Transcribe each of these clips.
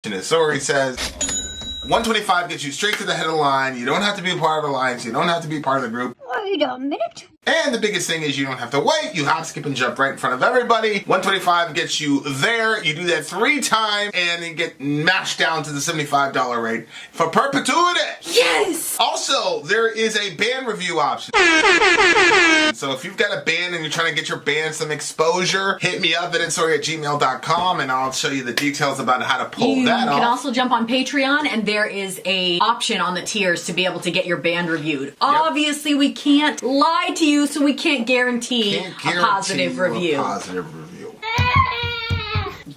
And as Sori says, 125 gets you straight to the head of the line. You don't have to be a part of the alliance. You don't have to be part of the group. Wait a minute. And the biggest thing is you don't have to wait. You hop, skip, and jump right in front of everybody. 125 gets you there. You do that 3 times and then get mashed down to the $75 rate for perpetuity. Yes! Also, there is a band review option. So if you've got a band and you're trying to get your band some exposure, hit me up at insori@gmail.com and I'll show you the details about how to pull that off. You can also jump on Patreon and there is a option on the tiers to be able to get your band reviewed. Yep. Obviously, we can't lie to you, so we can't guarantee a positive review.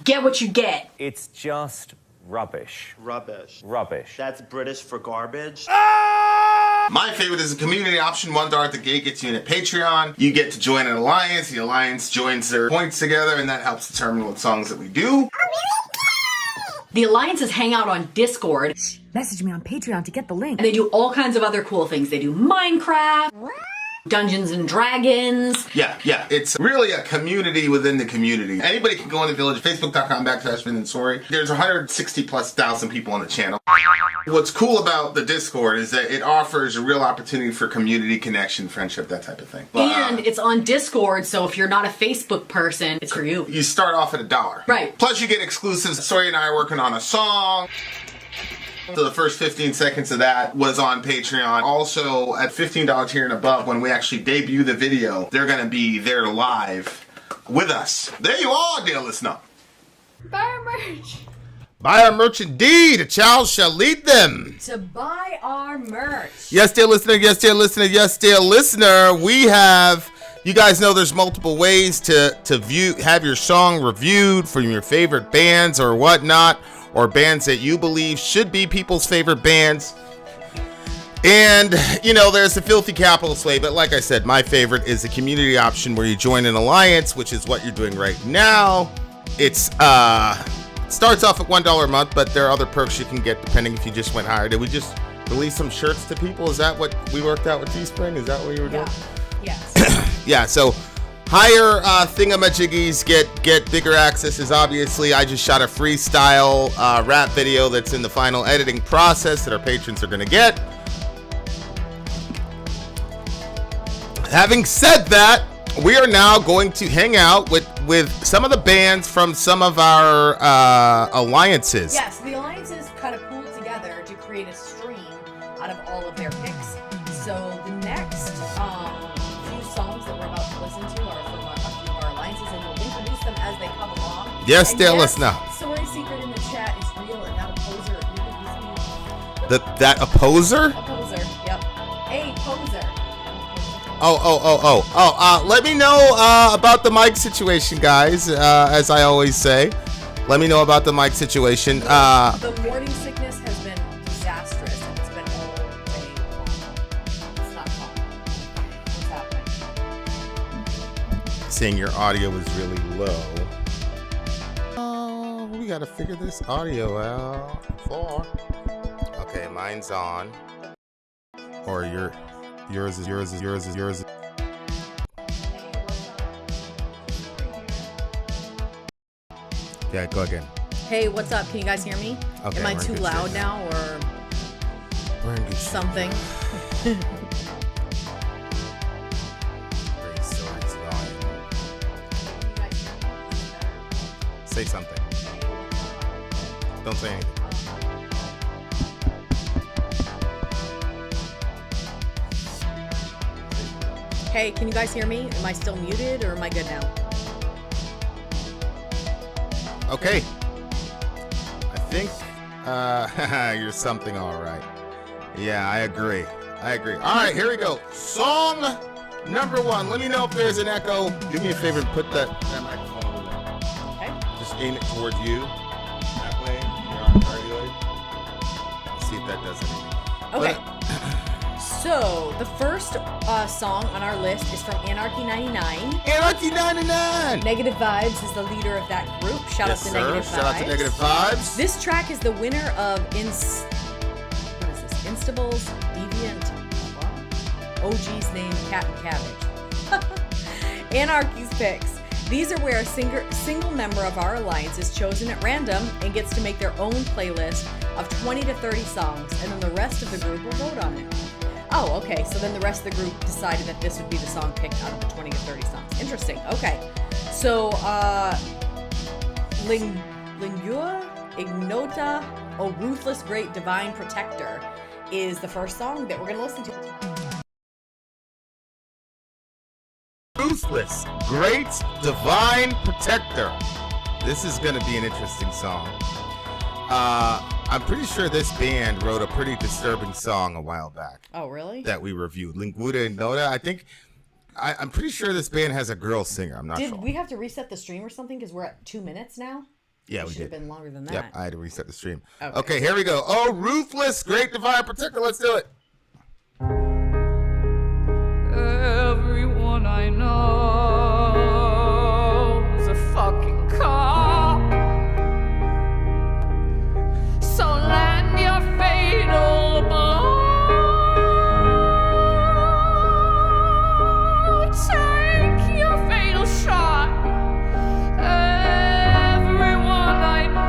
Get what you get. It's just rubbish. Rubbish. Rubbish. That's British for garbage. My favorite is a community option. $1 at the gate gets you in at Patreon. You get to join an alliance. The alliance joins their points together, and that helps determine what songs that we do. The alliances hang out on Discord. Message me on Patreon to get the link. And they do all kinds of other cool things. They do Minecraft, Dungeons and Dragons. Yeah. It's really a community within the community. Anybody can go in the village, facebook.com/Vin and Sori. There's 160,000+ people on the channel. What's cool about the Discord is that it offers a real opportunity for community connection, friendship, that type of thing. And it's on Discord, so if you're not a Facebook person, it's for you. You start off at $1. Right. Plus you get exclusives. Sori and I are working on a song. So the first 15 seconds of that was on Patreon. Also, at $15 tier and above, when we actually debut the video, they're going to be there live with us. There you are, dear listener. Buy our merch. Buy our merch indeed. A child shall lead them. To buy our merch. Yes, dear listener. Yes, dear listener. Yes, dear listener. We have... You guys know there's multiple ways to have your song reviewed from your favorite bands or whatnot, or bands that you believe should be people's favorite bands. And, you know, there's the filthy capitalist way, but like I said, my favorite is the community option where you join an alliance, which is what you're doing right now. It's starts off at $1 a month, but there are other perks you can get depending if you just went higher. Did we just release some shirts to people? Is that what we worked out with Teespring? Is that what you were doing? Yes. Yeah, so higher thingamajiggies get bigger accesses. Obviously, I just shot a freestyle rap video that's in the final editing process that our patrons are going to get. Having said that, we are now going to hang out with some of the bands from some of our alliances. Yes, the alliances kind of pooled together to create a stream out of all of their picks. So the next few songs that we're about to listen to are from a few of our alliances, and we'll introduce them as they come along. Yes, dear listener. Sori's secret in the chat is real, and that opposer That opposer? Opposer, yep. Hey, poser. Let me know about the mic situation, guys. As I always say, let me know about the mic situation. The morning sickness has been disastrous, and it's been all day long. It's not fun. What's happening? Saying your audio is really low. Oh, we gotta figure this audio out. Okay, mine's on. Or yours is. Yeah, go again. Hey, what's up? Can you guys hear me? Okay, Am I we're in too good loud shape. now, or We're in good shape. something? Great stories, volume. Say something. Don't say anything. Hey, can you guys hear me? Am I still muted, or am I good now? Okay. I think you're something all right. Yeah, I agree. All right, here we go. Song number 1. Let me know if there's an echo. Do me a favor and put that microphone over there. Okay. Just aim it towards you. That way. You're on cardioid. See if that does anything. Okay. So, the first song on our list is from Anarchy 99. Anarchy 99! Negative Vibes is the leader of that group. Shout out to Negative Vibes. Shout out to Negative Vibes. This track is the winner of Instable's Deviant. OG's name, Cat and Cabbage. Anarchy's picks. These are where a single member of our alliance is chosen at random and gets to make their own playlist of 20 to 30 songs, and then the rest of the group will vote on it. Oh, okay, so then the rest of the group decided that this would be the song picked out of the 20 to 30 songs. Interesting, okay. So, Lingua, Ignota, O Ruthless Great Divine Protector is the first song that we're going to listen to. Ruthless, Great Divine Protector. This is going to be an interesting song. I'm pretty sure this band wrote a pretty disturbing song a while back. Oh, really? That we reviewed. Lingua and Ignota. I think, I'm pretty sure this band has a girl singer. I'm not sure. Did we have to reset the stream or something? Because we're at 2 minutes now? Yeah, we should did. have been longer than that. Yep, I had to reset the stream. Okay, here we go. Oh, Ruthless, Great Divine Protector. Let's do it. Everyone I know is a fucking cop. So land your fatal blow. Take your fatal shot. Everyone I know.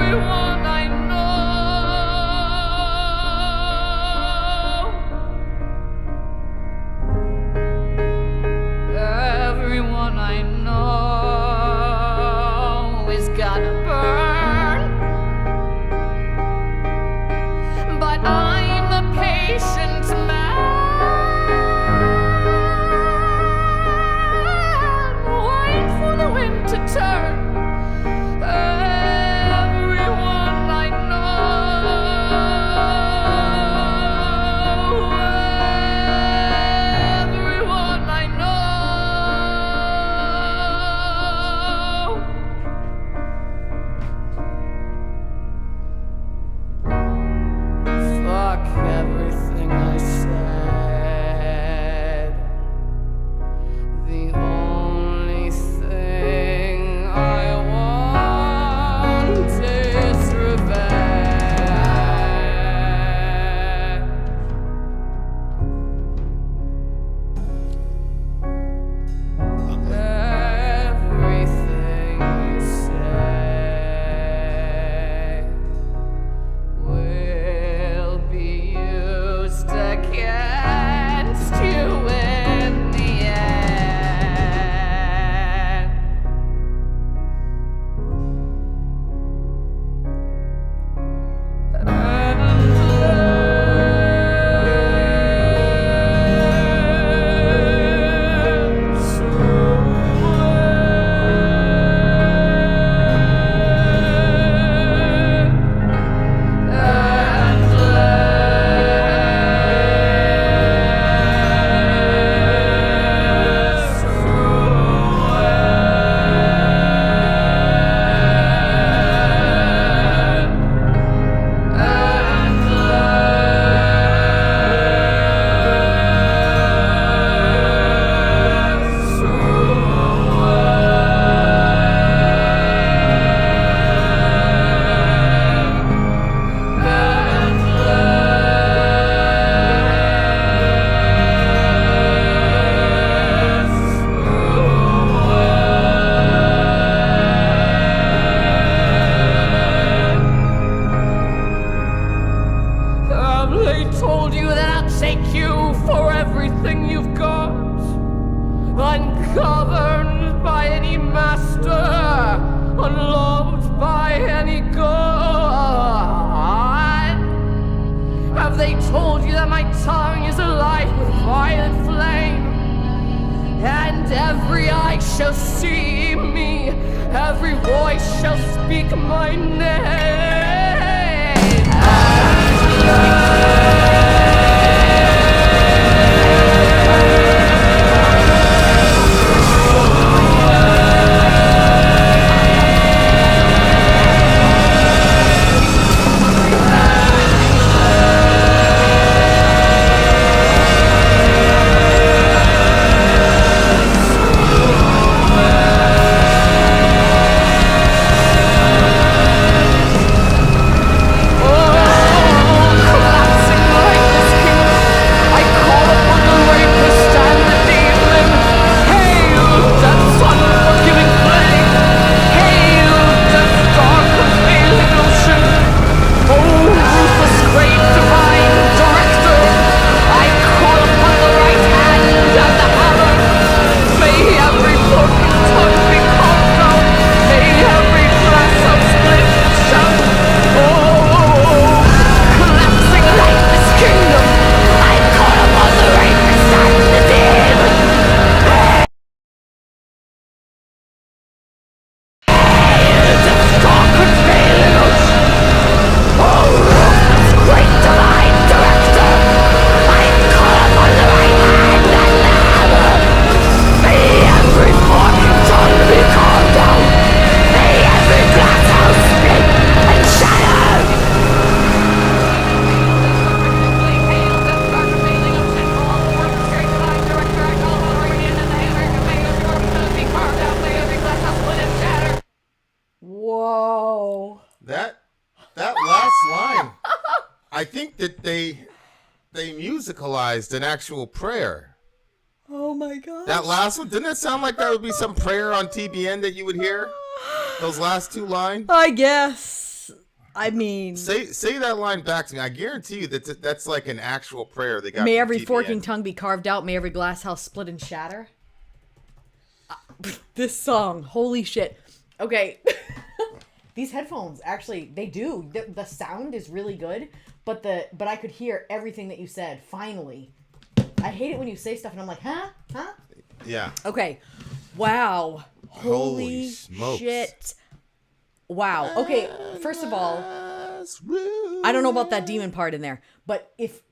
Everyone I know. Everyone I know is gonna burn. But I'm a patient man. Wait for the wind to turn. Everyone I know. Everyone I know. Fuck everything I said. The only thing I want is revenge. Everything you say will be used against you in the end. Have they told you that I'll take you for everything you've got? Ungoverned by any master, unloved by any god. Have they told you that my tongue is alight with violet flame? And every eye shall see me, every voice shall speak my name. Collapsing That last line, I think that they musicalized an actual prayer. Oh my god. That last one, didn't that sound like that would be some prayer on TBN that you would hear? Those last two lines? I guess. I mean, say that line back to me. I guarantee you that's like an actual prayer they got. May from every TBN. forking tongue be carved out. May every glass house split and shatter. This song, holy shit. Okay. These headphones, actually, they do. The sound is really good, but I could hear everything that you said, finally. I hate it when you say stuff and I'm like, huh? Yeah. Okay. Wow. Holy smokes. shit. Wow. Okay, first of all, I don't know about that demon part in there, but if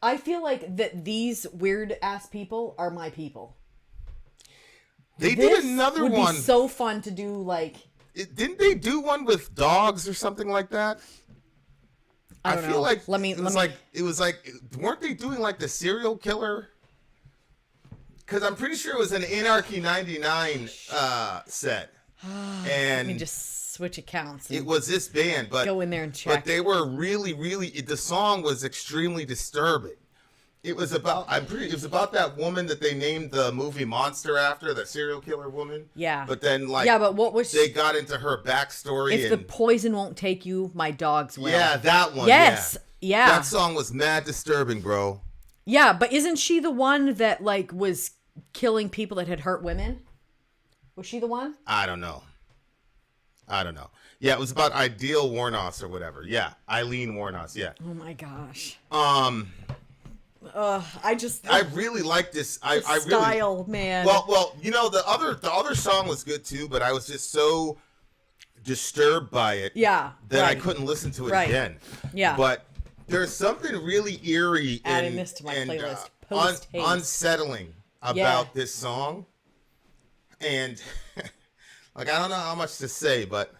I feel like that these weird ass people are my people. They This did another would one. be so fun to do, like, Didn't they do one with dogs or something like that? I don't feel know. like Let me. it was like weren't they doing like the serial killer? Because I'm pretty sure it was an Anarchy 99 set, and Let me just switch accounts. it was this band, but go in there and check. But they were really, the song was extremely disturbing. It was about it was about that woman that they named the movie Monster after, the serial killer woman. Yeah. But then but what was they got into her backstory? If the poison won't take you, my dogs will. Yeah, that one. Yes. Yeah. That song was mad disturbing, bro. Yeah, but isn't she the one that like was killing people that had hurt women? Was she the one? I don't know. Yeah, it was about Ideal Warnoss or whatever. Yeah, Eileen Warnoss. Yeah. Oh my gosh. I really like this. I Style, really, man. Well, you know the other song was good too, but I was just so disturbed by it. Yeah. That I right. couldn't listen to it Right. again. Yeah. But there's something really eerie Adding this to my playlist. Post-haste. unsettling about this song, and like I don't know how much to say, but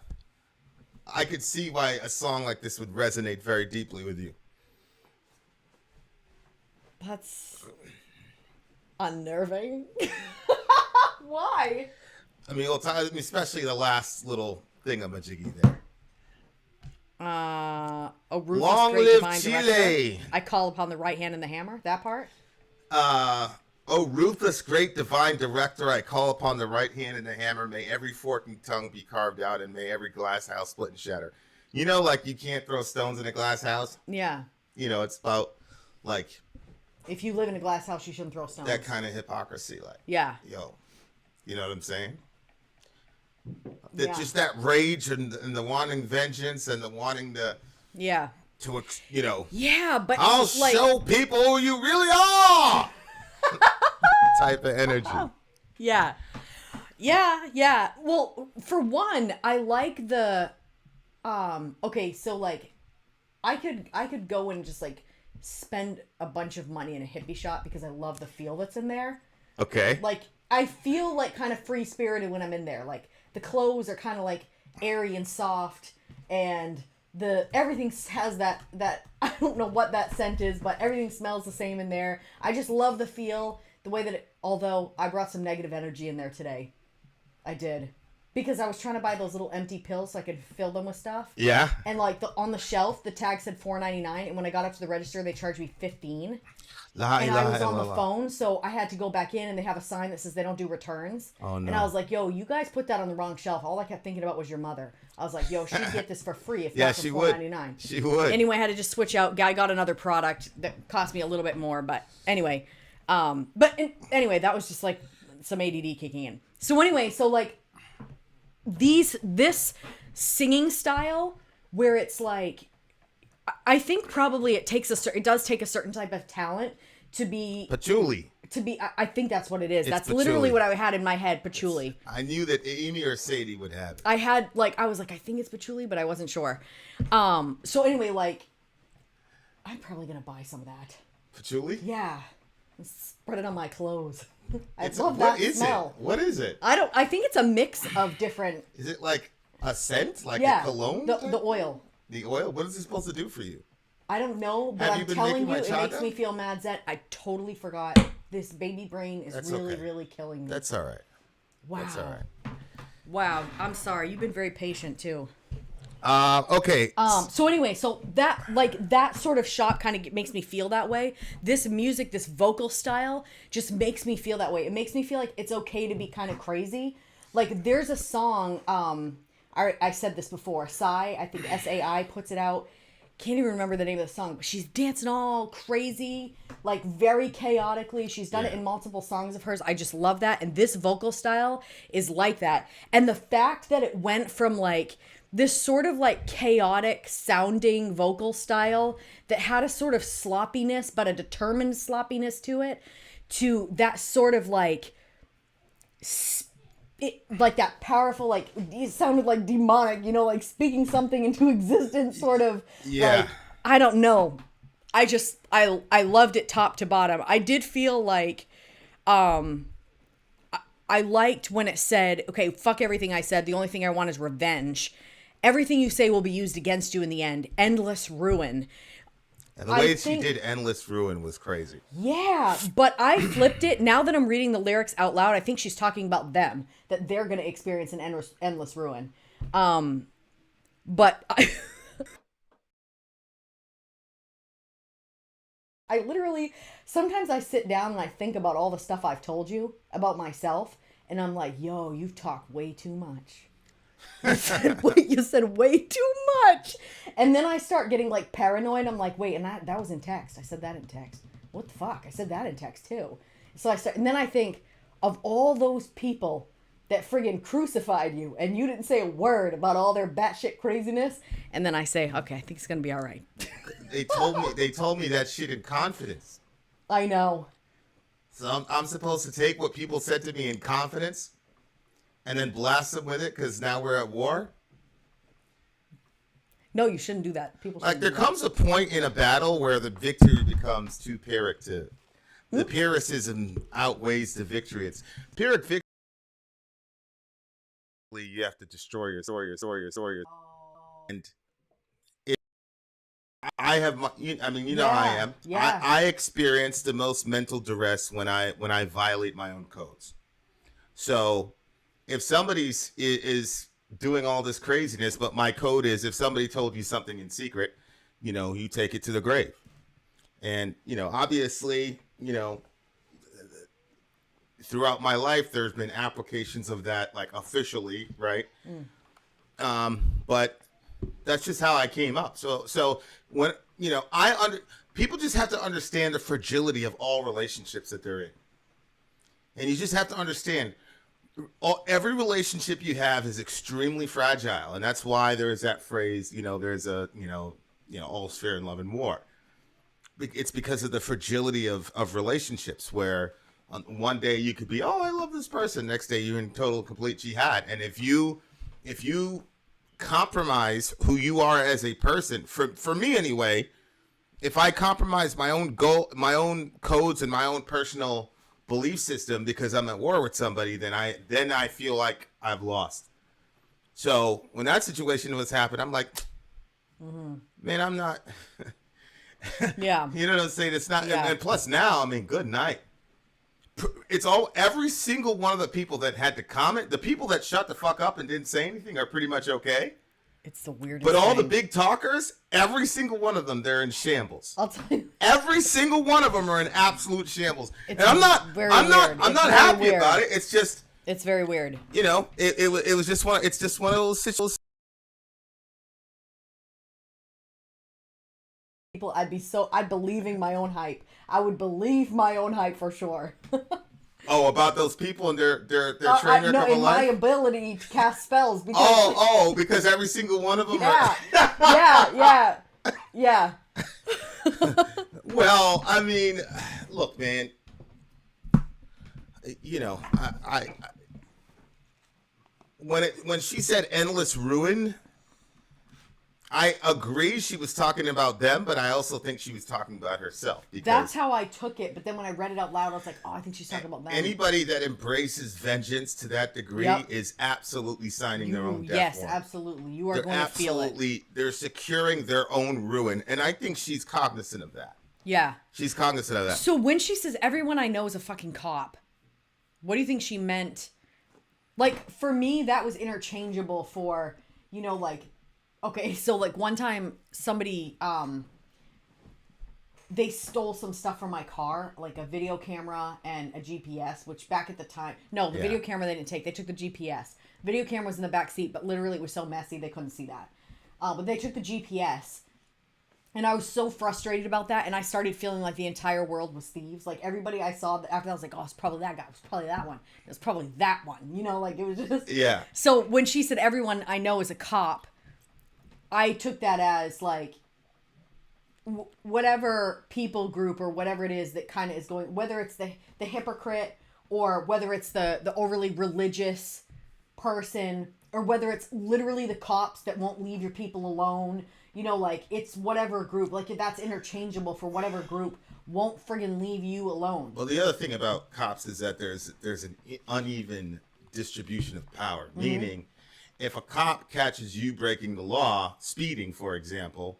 I could see why a song like this would resonate very deeply with you. That's unnerving. Why? I mean, especially the last little thingamajiggy there. Ruthless, Long great live divine Chile. director. I call upon the right hand and the hammer. That part. Ruthless, great divine director, I call upon the right hand and the hammer. May every forking tongue be carved out, and may every glass house split and shatter. You know, like you can't throw stones in a glass house. Yeah. You know, it's about like If you live in a glass house, you shouldn't throw stones. that kind of hypocrisy. Like, Yeah. yo, you know what I'm saying? Yeah. Just that rage and the wanting vengeance and the wanting Yeah. you know. Yeah, but I'll like, show people who you really are. Type of energy. Yeah. Yeah. Well, for one, I like the okay, so like I could go and just like spend a bunch of money in a hippie shop because I love the feel that's in there. Okay. Like I feel like kind of free spirited when I'm in there. Like the clothes are kind of like airy and soft, and everything has that I don't know what that scent is, but everything smells the same in there. I just love the feel, the way that although I brought some negative energy in there today. I did. Because I was trying to buy those little empty pills so I could fill them with stuff. Yeah. And like on the shelf, the tag said $4.99, and when I got up to the register, they charged me $15. And I was on the phone, so I had to go back in, and they have a sign that says they don't do returns. Oh, no. And I was like, yo, you guys put that on the wrong shelf. All I kept thinking about was your mother. I was like, yo, she'd get this for free if not for $4.99. She would. Anyway, I had to just switch out. Guy got another product that cost me a little bit more, but anyway. Anyway, that was just like some ADD kicking in. So anyway, so like this singing style where it's like, I think probably it does take a certain type of talent to be patchouli. I think that's what it is. It's That's patchouli. literally what I had in my head, patchouli. I knew that Amy or Sadie would have it. I was like, I think it's patchouli, but I wasn't sure. So anyway, like, I'm probably gonna buy some of that. Patchouli? Yeah. Spread it on my clothes. I What love that is smell. it? What is it? I think it's a mix of different. Is it like a scent? Like Yeah. a cologne? The oil. The oil? What is it supposed to do for you? I don't know, but Have you I'm been telling making you, it makes horchata? me feel mad zen. I totally forgot. This baby brain is That's really, okay. really killing me. That's all right. Wow. That's all right. Wow. I'm sorry. You've been very patient too. Okay. So anyway, so that sort of shot kind of makes me feel that way. This music, this vocal style just makes me feel that way. It makes me feel like it's okay to be kind of crazy. Like there's a song, I said this before, Sai, I think SAI puts it out. Can't even remember the name of the song, but she's dancing all crazy, like very chaotically. She's done it in multiple songs of hers. I just love that. And this vocal style is like that. And the fact that it went from like this sort of like chaotic sounding vocal style that had a sort of sloppiness, but a determined sloppiness to it, to that sort of like, like that powerful, like it sounded like demonic, you know, like speaking something into existence, sort of. Yeah. Like, I don't know. I loved it top to bottom. I did feel like, I liked when it said, okay, fuck everything I said. The only thing I want is revenge. Everything you say will be used against you in the end. Endless ruin. And the way she did Endless Ruin was crazy. Yeah, but I flipped it. Now that I'm reading the lyrics out loud, I think she's talking about them, that they're going to experience an endless ruin. But I literally, sometimes I sit down and I think about all the stuff I've told you about myself, and I'm like, yo, you've talked way too much. You said way too much. And then I start getting like paranoid. I'm like, wait, and that was in text. I said that in text. What the fuck? I said that in text too. So and then I think of all those people that friggin' crucified you and you didn't say a word about all their batshit craziness. And then I say, okay, I think it's gonna be all right. They told me that shit in confidence. I know. So I'm supposed to take what people said to me in confidence and then blast them with it because now we're at war? No, you shouldn't do that. People like there comes a point in a battle where the victory becomes too Pyrrhic to. The Pyrrhicism outweighs the victory. It's Pyrrhic victory. You have to destroy your and I have my. I mean, you know how I am. Yeah. I experience the most mental duress when I violate my own codes. So, if somebody's is doing all this craziness, but my code is if somebody told you something in secret, you know, you take it to the grave. And, you know, obviously, you know, throughout my life, there's been applications of that, like officially, right? But that's just how I came up. So when, you know, people just have to understand the fragility of all relationships that they're in. And you just have to understand every relationship you have is extremely fragile, and that's why there is that phrase, you know, there's a, you know, all's fair in love and war. It's because of the fragility of relationships where one day you could be, oh, I love this person. Next day you're in total, complete jihad. And if you compromise who you are as a person, for me anyway, if I compromise my own my own codes and my own personal belief system because I'm at war with somebody, then I feel like I've lost. So when that situation was happening, I'm like, man, I'm not. Yeah. You know what I'm saying? It's not. Yeah. And plus now, I mean, good night. It's every single one of the people that had to comment, the people that shut the fuck up and didn't say anything are pretty much okay. It's the weirdest But all thing. the big talkers, every single one of them, they're in shambles. I'll tell you. Every single one of them are in absolute shambles. It's And I'm not very happy weird. about it. It's just, It's very weird. you know, it was just one. It's just one of those situations. People, I'd believing my own hype. I would believe my own hype for sure. Oh, about those people and their trainer no, come in my alive. ability to cast spells. Because, Oh, because every single one of them yeah, are. yeah. Well, I mean, look, man. You know, I when she said endless ruin, I agree she was talking about them, but I also think she was talking about herself. Because That's how I took it. But then when I read it out loud, I was like, oh, I think she's talking about them. anybody that embraces vengeance to that degree is absolutely signing their own death Yes, warrant. absolutely. You are going to feel it. They're securing their own ruin, and I think she's cognizant of that. Yeah. She's cognizant of that. So when she says everyone I know is a fucking cop, what do you think she meant? Like, for me, that was interchangeable for, you know, like, Okay, so like one time somebody they stole some stuff from my car, like a video camera and a GPS, which back at the time, no, the video camera they didn't take. They took the GPS. Video camera was in the back seat, but literally it was so messy they couldn't see that. But they took the GPS, and I was so frustrated about that, and I started feeling like the entire world was thieves. Like everybody I saw after that, I was like, oh, it's probably that guy. It was probably that one. It was probably that one. You know, like it was just... Yeah. So when she said everyone I know is a cop, I took that as like, whatever people group or whatever it is that kind of is going, whether it's the hypocrite or whether it's the overly religious person or whether it's literally the cops that won't leave your people alone, you know, like it's whatever group, like that's interchangeable for whatever group won't friggin' leave you alone. Well, the other thing about cops is that there's an uneven distribution of power, meaning if a cop catches you breaking the law, speeding, for example,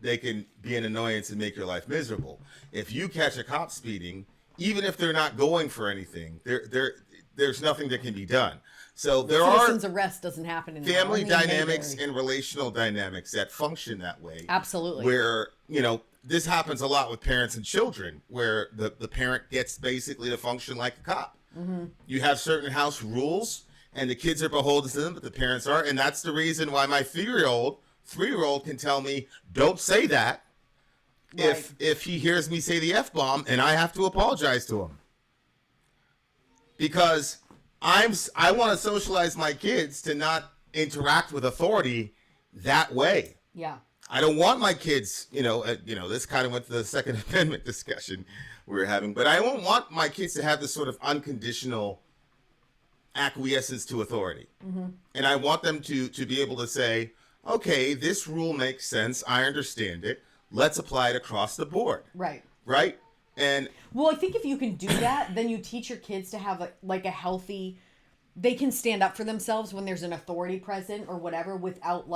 they can be an annoyance and make your life miserable. If you catch a cop speeding, even if they're not going for anything, there's nothing that can be done. So there Citizen's are arrest doesn't happen in family dynamics and relational dynamics that function that way. Absolutely. Where, you know, this happens a lot with parents and children, where the parent gets basically to function like a cop. You have certain house rules, and the kids are beholden to them, but the parents are. And that's the reason why my 3-year-old can tell me, don't say that, Right. if he hears me say the F-bomb, and I have to apologize to him. Because I want to socialize my kids to not interact with authority that way. Yeah. I don't want my kids, this kind of went to the Second Amendment discussion we were having, but I don't want my kids to have this sort of unconditional acquiescence to authority. And I want them to be able to say, okay, this rule makes sense. I understand it. Let's apply it across the board. Right. Right? And well, I think if you can do that, then you teach your kids to have a healthy, they can stand up for themselves when there's an authority present or whatever without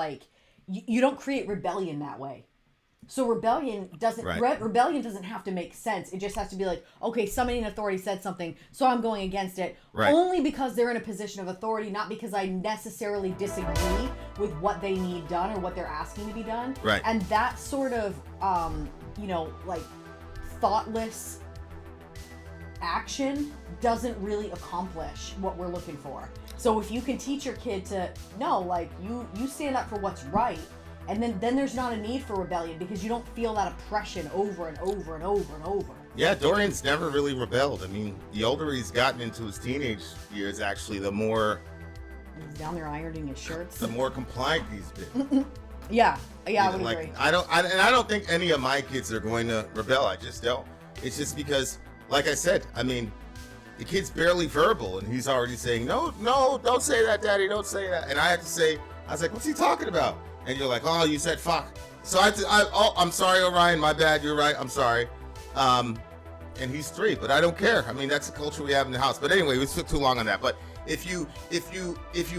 you don't create rebellion that way. So rebellion doesn't have to make sense. It just has to be like, okay, somebody in authority said something, so I'm going against it. Right. Only because they're in a position of authority, not because I necessarily disagree with what they need done or what they're asking to be done. Right. And that sort of, thoughtless action doesn't really accomplish what we're looking for. So if you can teach your kid to you stand up for what's right, and then there's not a need for rebellion because you don't feel that oppression over and over and over and over. yeah, Dorian's never really rebelled. I mean, the older he's gotten into his teenage years, actually, the more He's down there ironing his shirts. the more compliant he's been. Yeah, I would Like, agree. I don't think any of my kids are going to rebel. I just don't. It's just because, like I said, I mean, the kid's barely verbal, and he's already saying, no, don't say that, Daddy, don't say that. And I was like, what's he talking about? And you're like, oh, you said fuck. So I'm sorry, Orion, my bad, you're right, I'm sorry. And he's 3, but I don't care. I mean, that's the culture we have in the house. But anyway, we took too long on that. But if you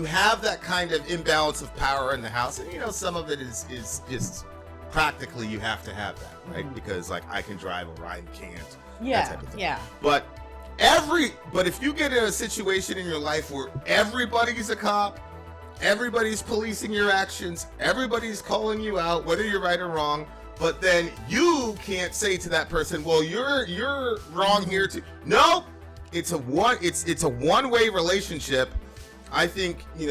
have that kind of imbalance of power in the house, and some of it is just practically you have to have that, right? Because I can drive, Orion can't. Yeah, that type of thing. yeah. But if you get in a situation in your life where everybody's a cop, everybody's policing your actions, everybody's calling you out, whether you're right or wrong, but then you can't say to that person, well, you're wrong here too. No, it's a one-way relationship. I think you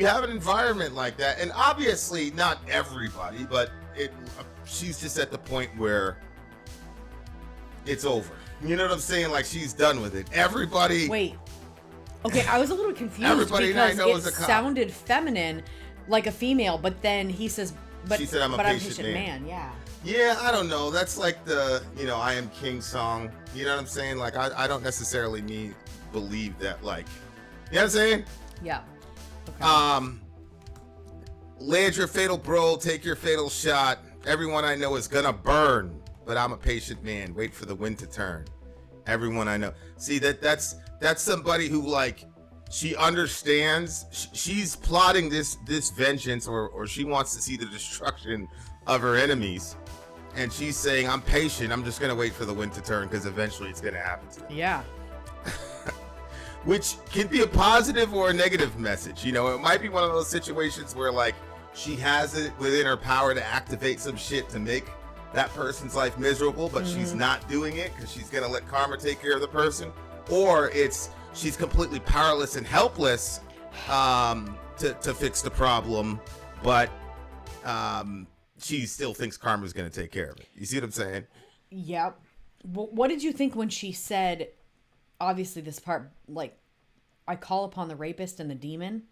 have an environment like that, and obviously not everybody, but she's just at the point where it's over. You know what I'm saying? Like, she's done with it. Everybody. Wait. Okay, I was a little confused Everybody because I know is it a cop. sounded feminine, like a female, but then he says, She said, I'm a patient man. Yeah. Yeah, I don't know. That's like the, I Am King song. You know what I'm saying? Like, I don't necessarily believe that, like, you know what I'm saying? Yeah. Okay. Land your fatal blow, take your fatal shot. Everyone I know is gonna burn, but I'm a patient man. Wait for the wind to turn. Everyone I know. See, that's somebody who, like, she understands. She's plotting this vengeance, or she wants to see the destruction of her enemies, and she's saying, I'm patient. I'm just gonna wait for the wind to turn because eventually it's gonna happen to them. Yeah. Which can be a positive or a negative message. It might be one of those situations where, like, she has it within her power to activate some shit to make that person's life miserable, but she's not doing it because she's gonna let karma take care of the person, or it's she's completely powerless and helpless to fix the problem, but she still thinks karma's gonna take care of it. You see what I'm saying? Yep. What did you think when she said, obviously this part, like, I call upon the rapist and the demon,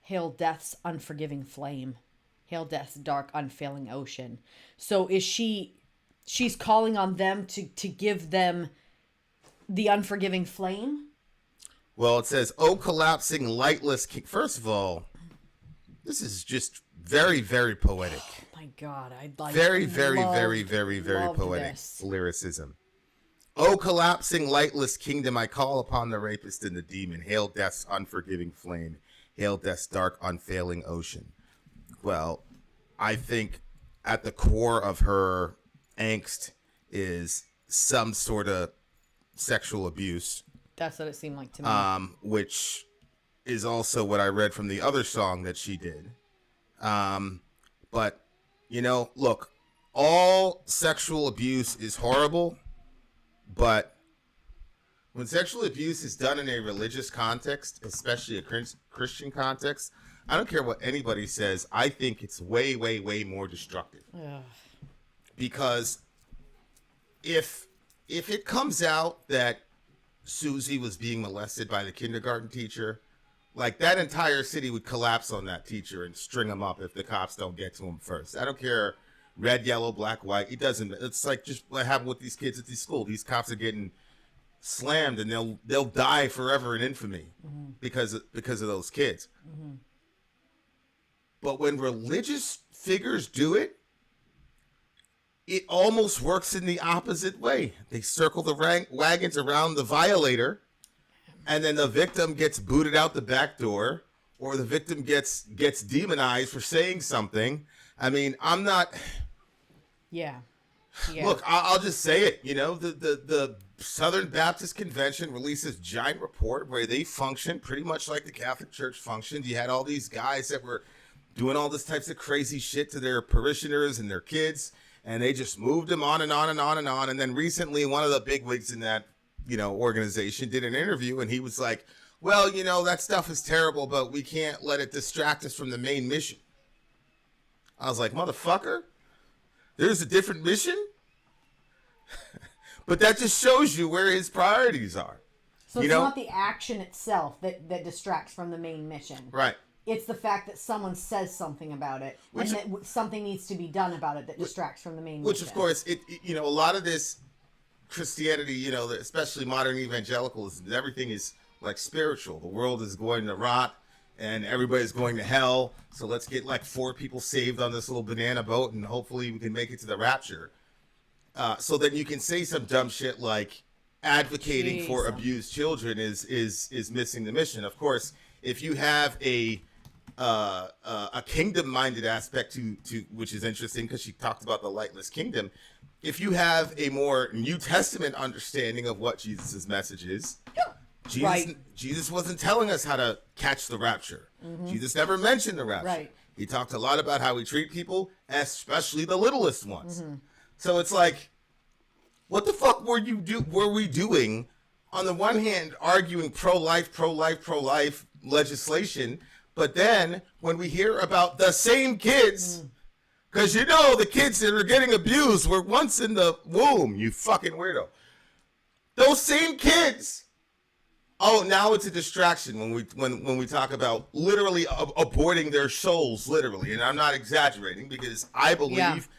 hail death's unforgiving flame, hail death's dark unfailing ocean. So is she's calling on them to give them the unforgiving flame? Well, it says, "Oh, collapsing lightless king." First of all, this is just very, very poetic. My God, I like very poetic lyricism. "Oh, collapsing lightless kingdom, I call upon the rapist and the demon. Hail death's unforgiving flame. Hail death's dark unfailing ocean." Well, I think at the core of her angst is some sort of sexual abuse. That's what it seemed like to me. Which is also what I read from the other song that she did. But, you know, look, all sexual abuse is horrible, but when sexual abuse is done in a religious context, especially a Christian context, I don't care what anybody says, I think it's way, way, way more destructive. Ugh. Because if it comes out that Susie was being molested by the kindergarten teacher, like, that entire city would collapse on that teacher and string him up if the cops don't get to him first. I don't care, red, yellow, black, white. It doesn't. It's like just what happened with these kids at the school. These cops are getting slammed, and they'll die forever in infamy because of those kids. But when religious figures do it, it almost works in the opposite way. They circle the wagons around the violator, and then the victim gets booted out the back door, or the victim gets demonized for saying something. I mean, I'm not. Yeah. Look, I'll just say it. You know, the Southern Baptist Convention released this giant report where they function pretty much like the Catholic Church functioned. You had all these guys that were doing all this types of crazy shit to their parishioners and their kids, and they just moved them on and on and on and on. And then recently, one of the bigwigs in that, you know, organization did an interview, and he was like, "Well, you know, that stuff is terrible, but we can't let it distract us from the main mission." I was like, "Motherfucker, there's a different mission?" But that just shows you where his priorities are. So it's not the action itself that distracts from the main mission. Right. It's the fact that someone says something about it, and that something needs to be done about it that distracts from the main mission. Which, of course, it you know, a lot of this Christianity, you know, especially modern evangelicalism, everything is like spiritual. The world is going to rot, and everybody's going to hell. So let's get like 4 people saved on this little banana boat, and hopefully we can make it to the rapture. So then you can say some dumb shit like advocating for abused children is missing the mission. Of course, if you have a kingdom-minded aspect to which is interesting because she talked about the lightless kingdom. If you have a more New Testament understanding of what Jesus' message is, Jesus wasn't telling us how to catch the rapture. Jesus never mentioned the rapture. Right. He talked a lot about how we treat people, especially the littlest ones. So it's like, what the fuck were we doing? On the one hand, arguing pro-life legislation, but then when we hear about the same kids, because you know the kids that are getting abused were once in the womb, you fucking weirdo. Those same kids. Oh, now it's a distraction when we talk about literally aborting their souls, literally, and I'm not exaggerating because I believe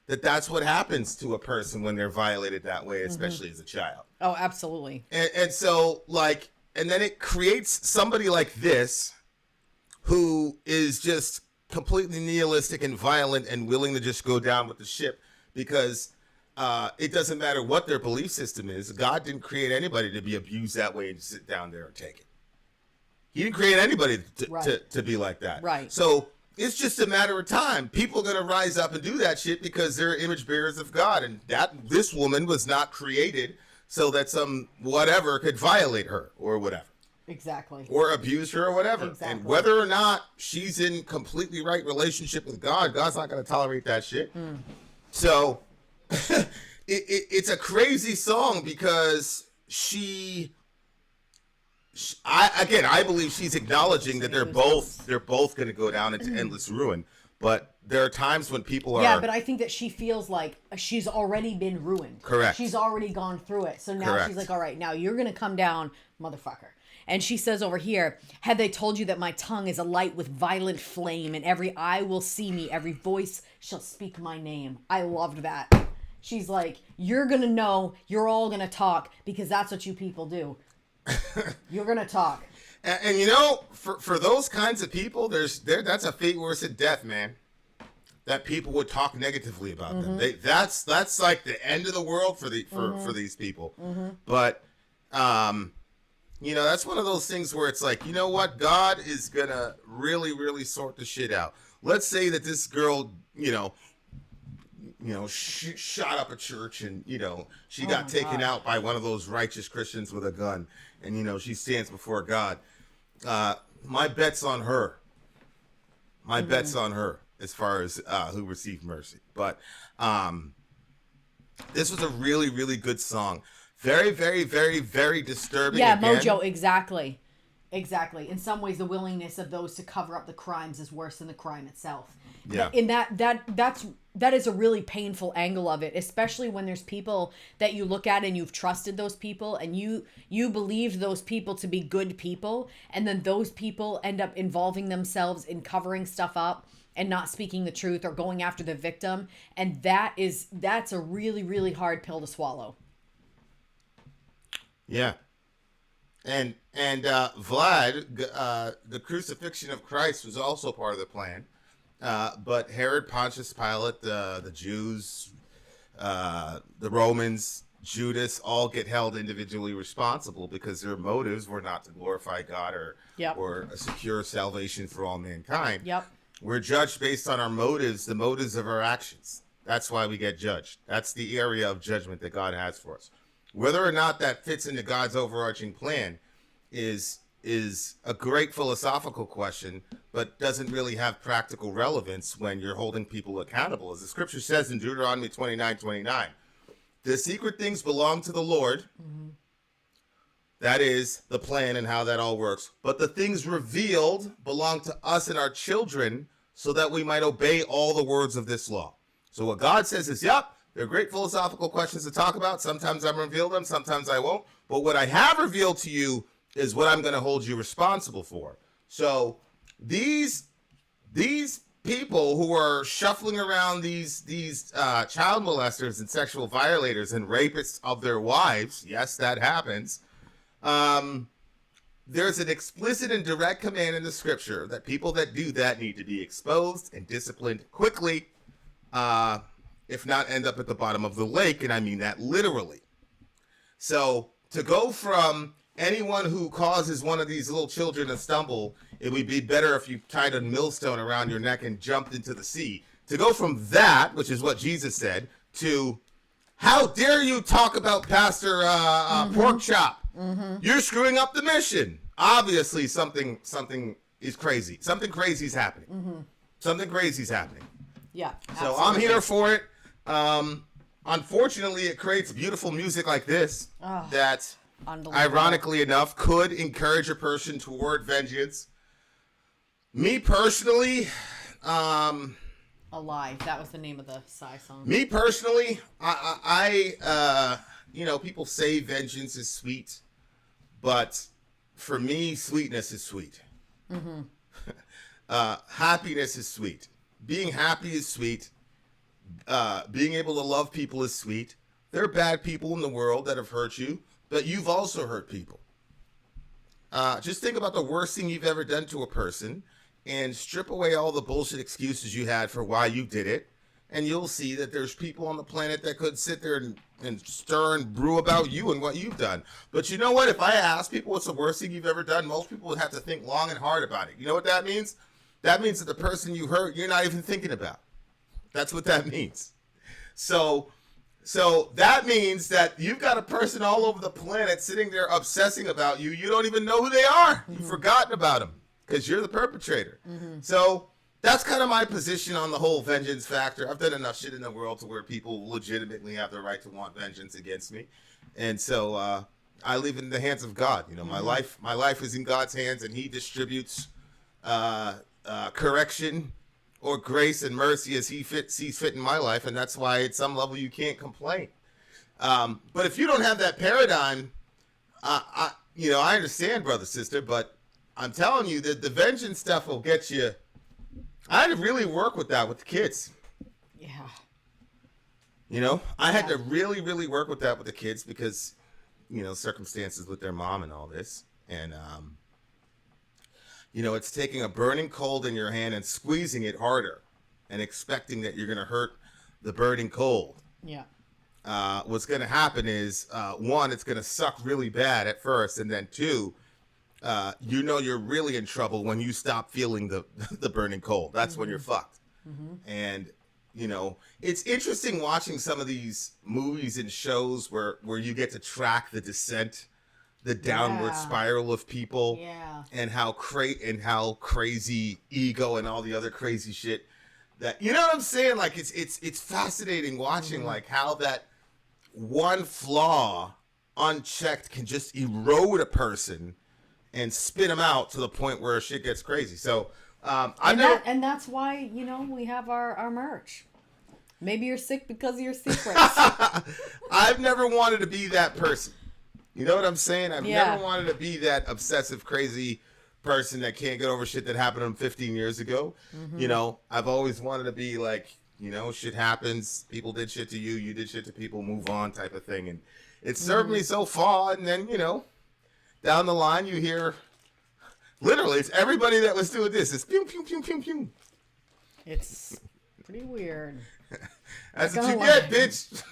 that that's what happens to a person when they're violated that way, especially as a child. Oh, absolutely. And so, like, and then it creates somebody like this who is just completely nihilistic and violent and willing to just go down with the ship because it doesn't matter what their belief system is. God didn't create anybody to be abused that way and just sit down there and take it. He didn't create anybody to be like that. Right. So it's just a matter of time. People are going to rise up and do that shit because they're image bearers of God. And this woman was not created so that some whatever could violate her or whatever. Exactly. or abused her or whatever. Exactly. And whether or not she's in completely right relationship with God, God's not going to tolerate that shit. So it's a crazy song because I believe she's acknowledging that they're both going to go down into endless ruin. But there are times when people are... Yeah, but I think that she feels like she's already been ruined. Correct. She's already gone through it. So now she's like, all right, now you're going to come down, motherfucker. And she says over here, had they told you that my tongue is a light with violent flame, and every eye will see me, every voice shall speak my name. I loved that. She's like, you're going to know, you're all going to talk, because that's what you people do. You're going to talk. And you know, for those kinds of people, that's a fate worse than death, man. That people would talk negatively about them. That's like the end of the world for these people. But you know, that's one of those things where it's like, you know what, God is gonna really, really sort the shit out. Let's say that this girl, shot up a church, and she got taken out by one of those righteous Christians with a gun, and she stands before God. My bet's on her. My bet's on her as far as who received mercy. But this was a really, really good song. Very, very, very, very disturbing. Yeah, again. Mojo, exactly. Exactly. In some ways, the willingness of those to cover up the crimes is worse than the crime itself. Yeah. In that is a really painful angle of it, especially when there's people that you look at and you've trusted those people and you believed those people to be good people, and then those people end up involving themselves in covering stuff up and not speaking the truth or going after the victim, and that's a really, really hard pill to swallow. Yeah. And Vlad, the crucifixion of Christ was also part of the plan. But Herod, Pontius Pilate, the Jews, the Romans, Judas, all get held individually responsible because their motives were not to glorify God or secure salvation for all mankind. Yep. We're judged based on our motives, the motives of our actions. That's why we get judged. That's the area of judgment that God has for us. Whether or not that fits into God's overarching plan is a great philosophical question, but doesn't really have practical relevance when you're holding people accountable. As the scripture says in Deuteronomy 29:29, the secret things belong to the Lord. Mm-hmm. That is the plan and how that all works. But the things revealed belong to us and our children so that we might obey all the words of this law. So what God says is, yep, they're great philosophical questions to talk about. Sometimes I reveal them, sometimes I won't. But what I have revealed to you is what I'm going to hold you responsible for. So these people who are shuffling around these child molesters and sexual violators and rapists of their wives, yes, that happens. There's an explicit and direct command in the scripture that people that do that need to be exposed and disciplined quickly, if not end up at the bottom of the lake, and I mean that literally. So to go from anyone who causes one of these little children to stumble, it would be better if you tied a millstone around your neck and jumped into the sea. To go from that, which is what Jesus said, to how dare you talk about Pastor Pork Chop? Mm-hmm. You're screwing up the mission. Obviously, something is crazy. Something crazy is happening. Mm-hmm. Something crazy is happening. Yeah. So I'm here for it. Unfortunately, it creates beautiful music like this that, ironically enough, could encourage a person toward vengeance. Me personally, Alive. That was the name of the Psy song. Me personally, I people say vengeance is sweet, but for me, sweetness is sweet. Mm-hmm. Happiness is sweet. Being happy is sweet. Being able to love people is sweet. There are bad people in the world that have hurt you, but you've also hurt people. Just think about the worst thing you've ever done to a person and strip away all the bullshit excuses you had for why you did it, and you'll see that there's people on the planet that could sit there and stir and brew about you and what you've done. But you know what? If I ask people what's the worst thing you've ever done, most people would have to think long and hard about it. You know what that means? That means that the person you hurt, you're not even thinking about. That's what that means. So So that means that you've got a person all over the planet sitting there obsessing about you. You don't even know who they are. You've forgotten about them because you're the perpetrator. So that's kind of my position on the whole vengeance factor. I've done enough shit in the world to where people legitimately have the right to want vengeance against me. And so I leave it in the hands of God. You know, my life is in God's hands, and he distributes correction or grace and mercy as he sees fit in my life. And that's why at some level you can't complain. But if you don't have that paradigm, I understand, brother, sister, but I'm telling you that the vengeance stuff will get you. I had to really work with that with the kids. Yeah. You know, I had to really, really work with that with the kids because, you know, circumstances with their mom and all this. And, you know, it's taking a burning coal in your hand and squeezing it harder and expecting that you're going to hurt the burning coal. Yeah. What's going to happen is, one, it's going to suck really bad at first. And then two, you know you're really in trouble when you stop feeling the burning coal. That's when you're fucked. And, you know, it's interesting watching some of these movies and shows where you get to track the descent, the downward spiral of people, and how crazy ego and all the other crazy shit that, you know what I'm saying? Like it's fascinating watching like how that one flaw unchecked can just erode a person and spit them out to the point where shit gets crazy. So, and that's why, you know, we have our merch. Maybe you're sick because of your secrets. I've never wanted to be that person. You know what I'm saying? I've never wanted to be that obsessive, crazy person that can't get over shit that happened to them 15 years ago. You know, I've always wanted to be like, you know, shit happens. People did shit to you. You did shit to people. Move on type of thing. And it served me so far. And then, you know, down the line, you hear, literally, it's everybody that was doing this. It's pew, pew, pew, pew, pew. It's pretty weird. That's what you get, bitch.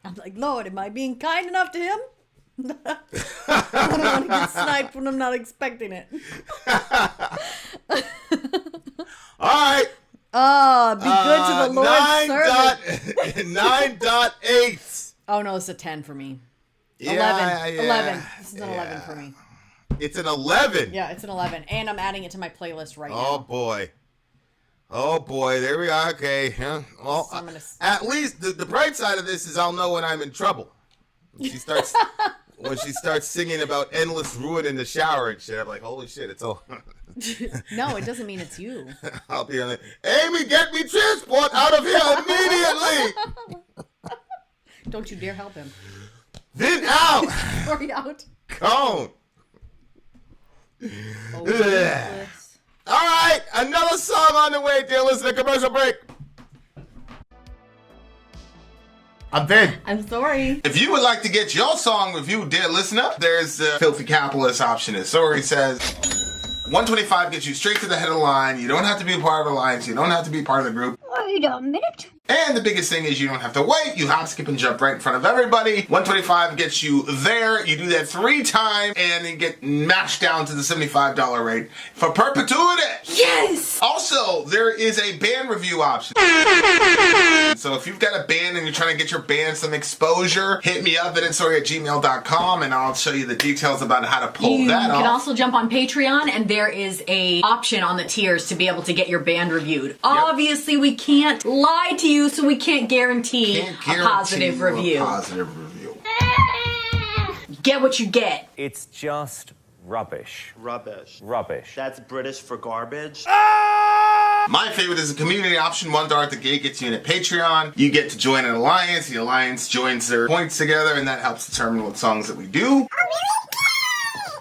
I'm like, Lord, am I being kind enough to him? I don't want to get sniped when I'm not expecting it. All right. Oh, be good to the Lord's servant. 9.8. Oh, no, it's a 10 for me. Yeah, 11. This is an 11 for me. It's an 11. Yeah, it's an 11. And I'm adding it to my playlist right now. Oh, boy. There we are. Okay. Yeah. Well, So at least the bright side of this is I'll know when I'm in trouble. When she starts singing about endless ruin in the shower and shit, I'm like, holy shit, it's all. No, it doesn't mean it's you. I'll be like, Amy, get me transport out of here immediately. Don't you dare help him. Vin out. Sorry, out. Cone. Oh, Ruthless. All right, another song on the way, dear listener. Commercial break. I'm Vin. I'm sorry. If you would like to get your song reviewed, dear listener, there's the filthy capitalist option. As Sori says, $125 gets you straight to the head of the line. You don't have to be a part of the alliance. You don't have to be part of the group. Wait a minute. And the biggest thing is you don't have to wait. You hop, skip, and jump right in front of everybody. $125 gets you there. You do that 3 times, and then get mashed down to the $75 rate for perpetuity. Yes! Also, there is a band review option. So if you've got a band and you're trying to get your band some exposure, hit me up at vinsori@gmail.com, and I'll show you the details about how to pull that off. You can also jump on Patreon, and there is a option on the tiers to be able to get your band reviewed. Obviously, we can't lie to you, so we can't guarantee a positive review. Get what you get. It's just rubbish. Rubbish. That's British for garbage. My favorite is a community option. $1 at the gate gets you in at Patreon. You get to join an alliance. The alliance joins their points together, and that helps determine what songs that we do.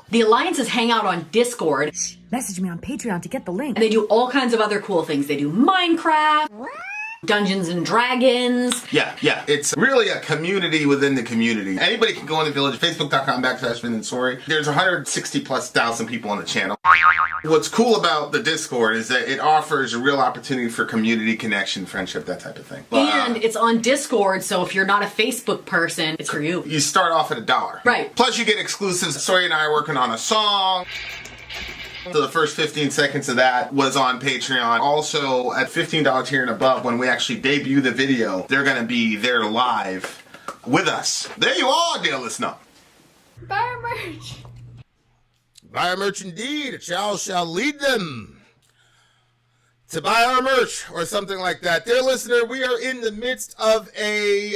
The alliances hang out on Discord. Message me on Patreon to get the link. They do all kinds of other cool things. They do Minecraft, Dungeons and Dragons. Yeah. It's really a community within the community. Anybody can go in the village, facebook.com/Vin and Sori. There's 160,000+ people on the channel. What's cool about the Discord is that it offers a real opportunity for community connection, friendship, that type of thing. And it's on Discord, so if you're not a Facebook person, it's for you. You start off at $1. Right. Plus you get exclusives. Sori and I are working on a song. So the first 15 seconds of that was on Patreon. Also, at $15 tier and above, when we actually debut the video, they're going to be there live with us. There you are, dear listener. Buy our merch. Buy our merch indeed. A child shall lead them to buy our merch or something like that. Dear listener, we are in the midst of an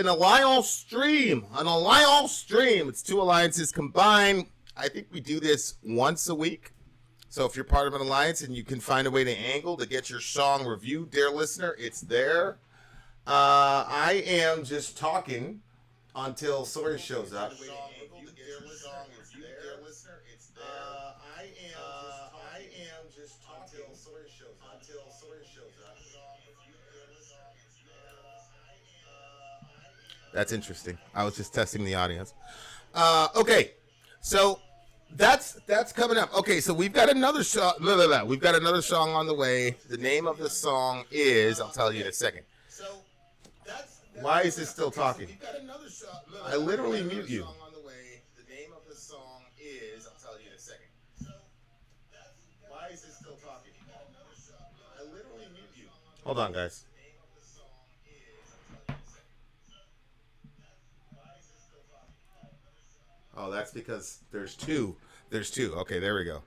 alliance stream. An alliance stream. It's two alliances combined. I think we do this once a week. So if you're part of an alliance and you can find a way to angle to get your song reviewed, dear listener, it's there. I am just talking until Sori shows up. That's interesting. I was just testing the audience. Okay, so that's coming up. Okay, so we've got another song. We've got another song on the way. The name of the song is, I'll tell you in a second. Why is this still talking? I literally mute you. The name of the song is, I'll tell you in a second. Why is this still talking? I literally mute you. Hold on, guys. Oh, that's because there's two. There's two. Okay, there we go.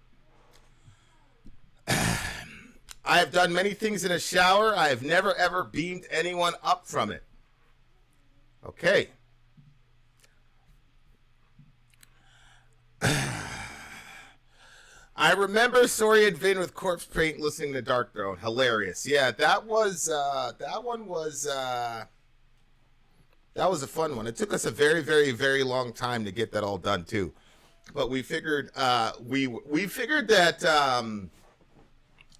I have done many things in a shower. I have never, ever beamed anyone up from it. Okay. I remember Sori and Vin with corpse paint listening to Dark Throne. Hilarious. Yeah, that one was a fun one. It took us a very, very, very long time to get that all done too. But we figured we figured that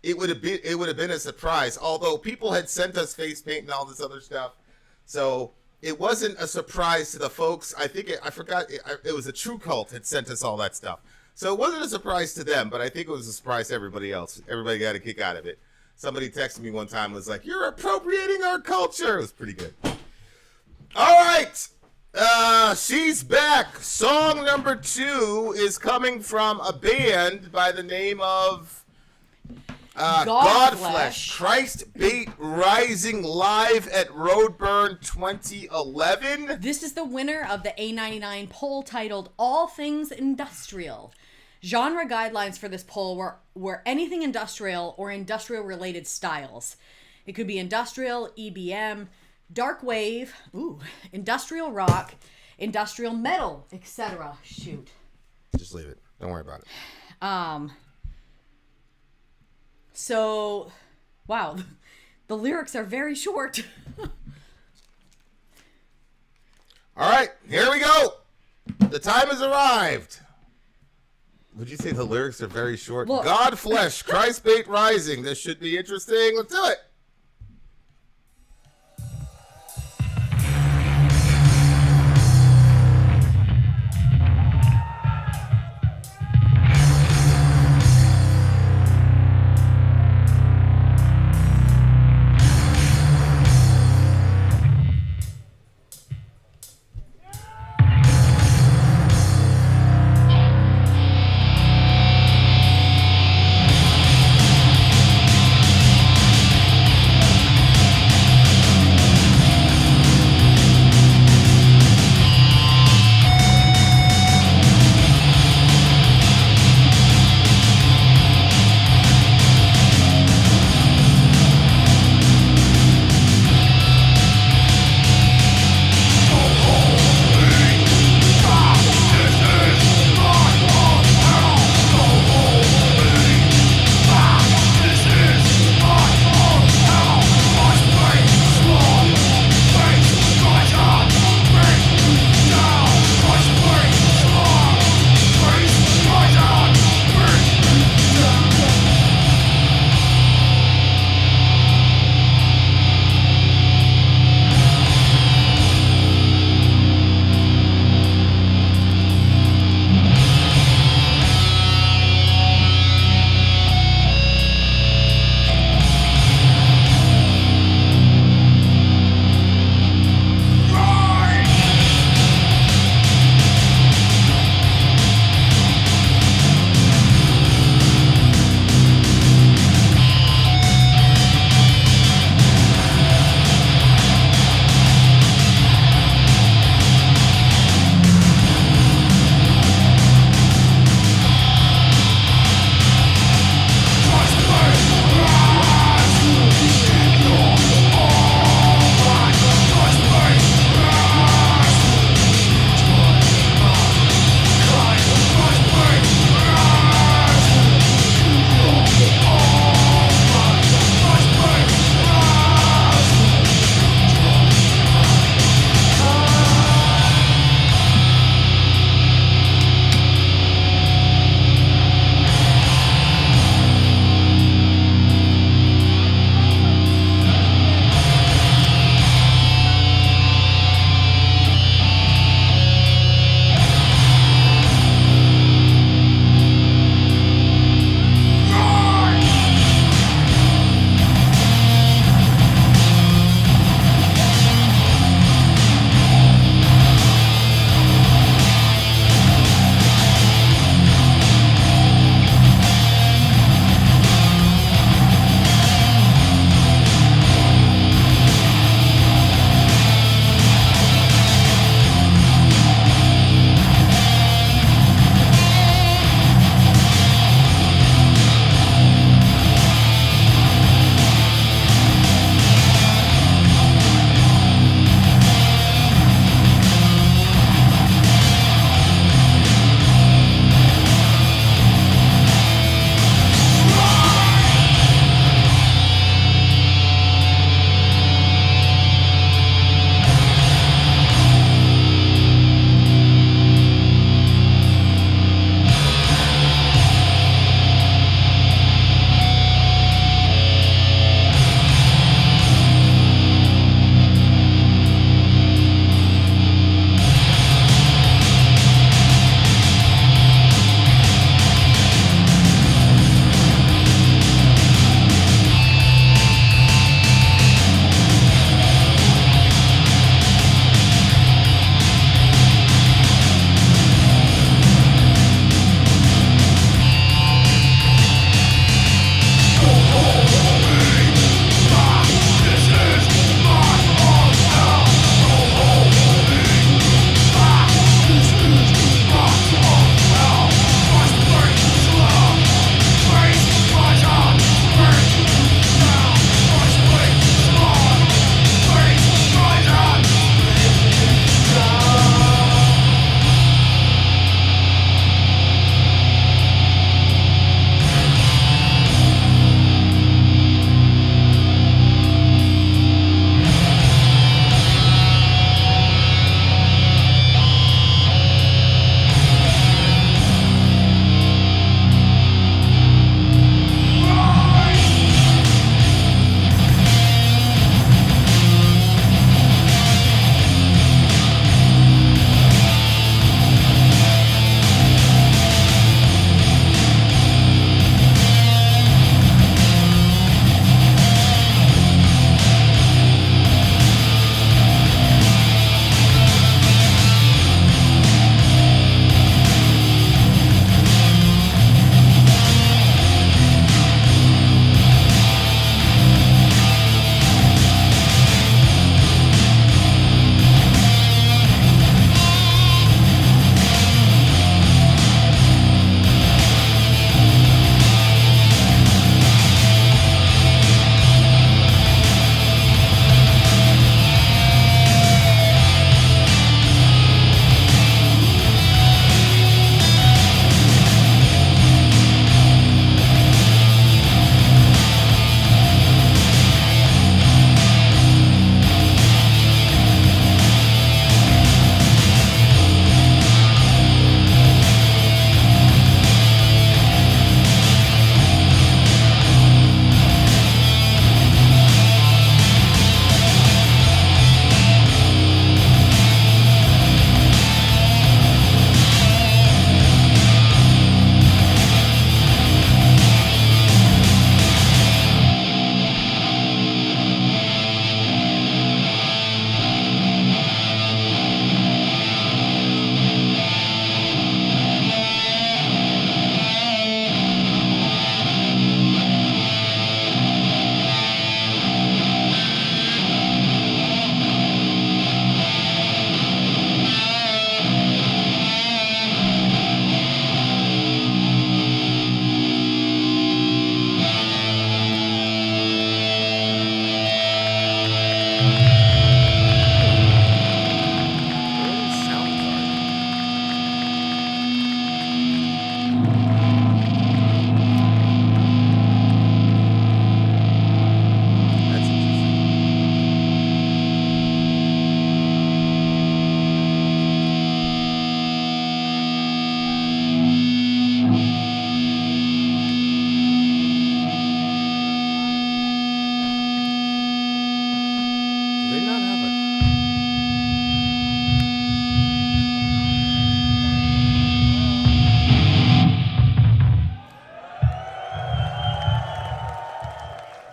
it would have been a surprise. Although people had sent us face paint and all this other stuff, so it wasn't a surprise to the folks. I think it was a True Cult had sent us all that stuff. So it wasn't a surprise to them, but I think it was a surprise to everybody else. Everybody got a kick out of it. Somebody texted me one time and was like, "You're appropriating our culture." It was pretty good. All right. She's back. Song number 2 is coming from a band by the name of Godflesh. Christbait Rising live at Roadburn 2011. This is the winner of the A99 poll titled All Things Industrial. Genre guidelines for this poll were anything industrial or industrial related styles. It could be industrial, EBM, dark wave, industrial rock, industrial metal, etc. Shoot. Just leave it. Don't worry about it. So, wow, the lyrics are very short. All right, here we go. The time has arrived. Would you say the lyrics are very short? Look. Godflesh, Christbait Rising. This should be interesting. Let's do it.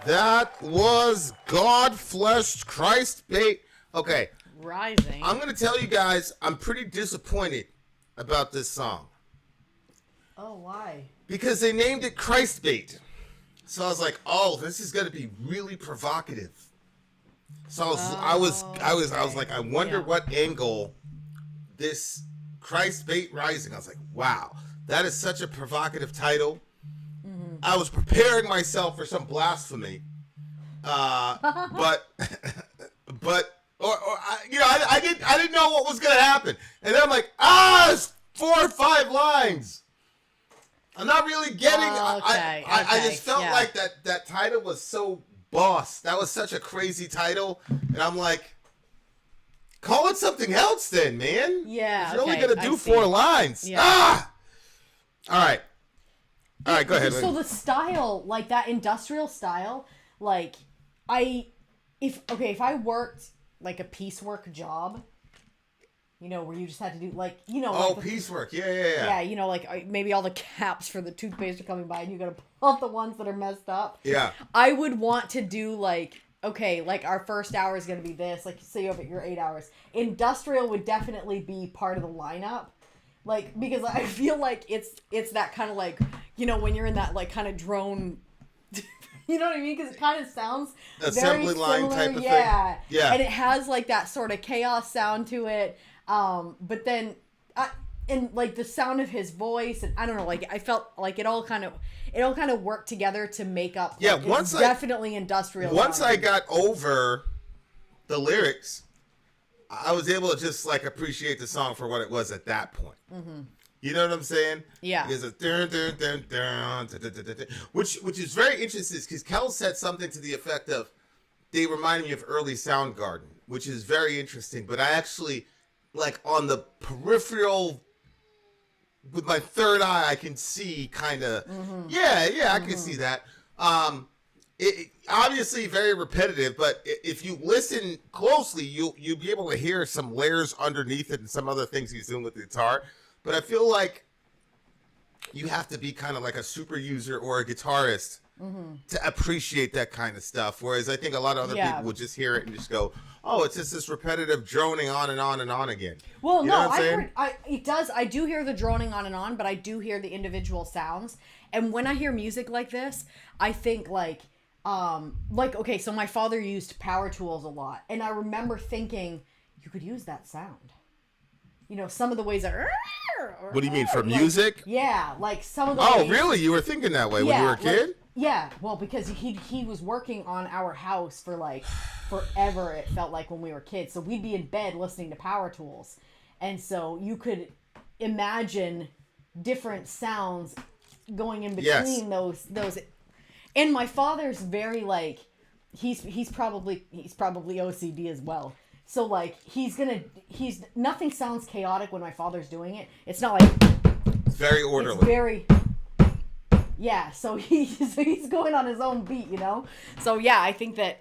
That was Godflesh, Christbait. Okay, Rising. I'm going to tell you guys, I'm pretty disappointed about this song. Oh, why? Because they named it Christbait. So I was like, oh, this is going to be really provocative. So I was like, I wonder what angle this Christbait Rising. I was like, wow, that is such a provocative title. Mm-hmm. I was preparing myself for some blasphemy, but I didn't know what was gonna happen, and then I'm like, it's 4 or 5 lines. I'm not really getting. I just felt like that title was so boss. That was such a crazy title, and I'm like, call it something else then, man. Yeah, if you're only gonna do 4 lines. Yeah. All right, go ahead. So the style, like that industrial style, like if I worked like a piecework job, you know, where you just had to do like, you know, like piecework, yeah. Yeah, you know, like maybe all the caps for the toothpaste are coming by, and you gotta pull out the ones that are messed up. Yeah. I would want to do like, okay, like our first hour is gonna be this, like say you have your 8 hours. Industrial would definitely be part of the lineup. Like, because I feel like it's that kind of like, you know, when you're in that like kind of drone, you know what I mean? Because it kind of sounds assembly very line similar, type of thing. Yeah. And it has like that sort of chaos sound to it. But then, and like the sound of his voice, and I don't know, like I felt like it all kind of worked together to make up. Yeah, like, definitely industrial. Once I got over the lyrics, I was able to just like appreciate the song for what it was at that point. Mm-hmm. You know what I'm saying? Yeah. There's a dun, dun, dun, dun, dun, dun, dun, dun, which is very interesting because Kel said something to the effect of, they remind me of early Soundgarden, which is very interesting. But I actually, like on the peripheral, with my third eye, I can see kind of, I can see that. It obviously very repetitive, but if you listen closely, you'll be able to hear some layers underneath it and some other things he's doing with the guitar. But I feel like you have to be kind of like a super user or a guitarist to appreciate that kind of stuff. Whereas I think a lot of other people would just hear it and just go, "Oh, it's just this repetitive droning on and on and on again." Well, you know I do hear the droning on and on, but I do hear the individual sounds. And when I hear music like this, I think like okay, so my father used power tools a lot, and I remember thinking you could use that sound. You know, some of the ways that. What do you mean, for music? Yeah, like some of the. Oh, ways, really? You were thinking that way when you were a kid? Yeah, well, because he was working on our house for like forever. It felt like when we were kids, so we'd be in bed listening to power tools, and so you could imagine different sounds going in between those. And my father's very like, he's probably OCD as well. So like nothing sounds chaotic when my father's doing it. It's not like it's very orderly. It's very so he's going on his own beat, you know. So yeah, I think that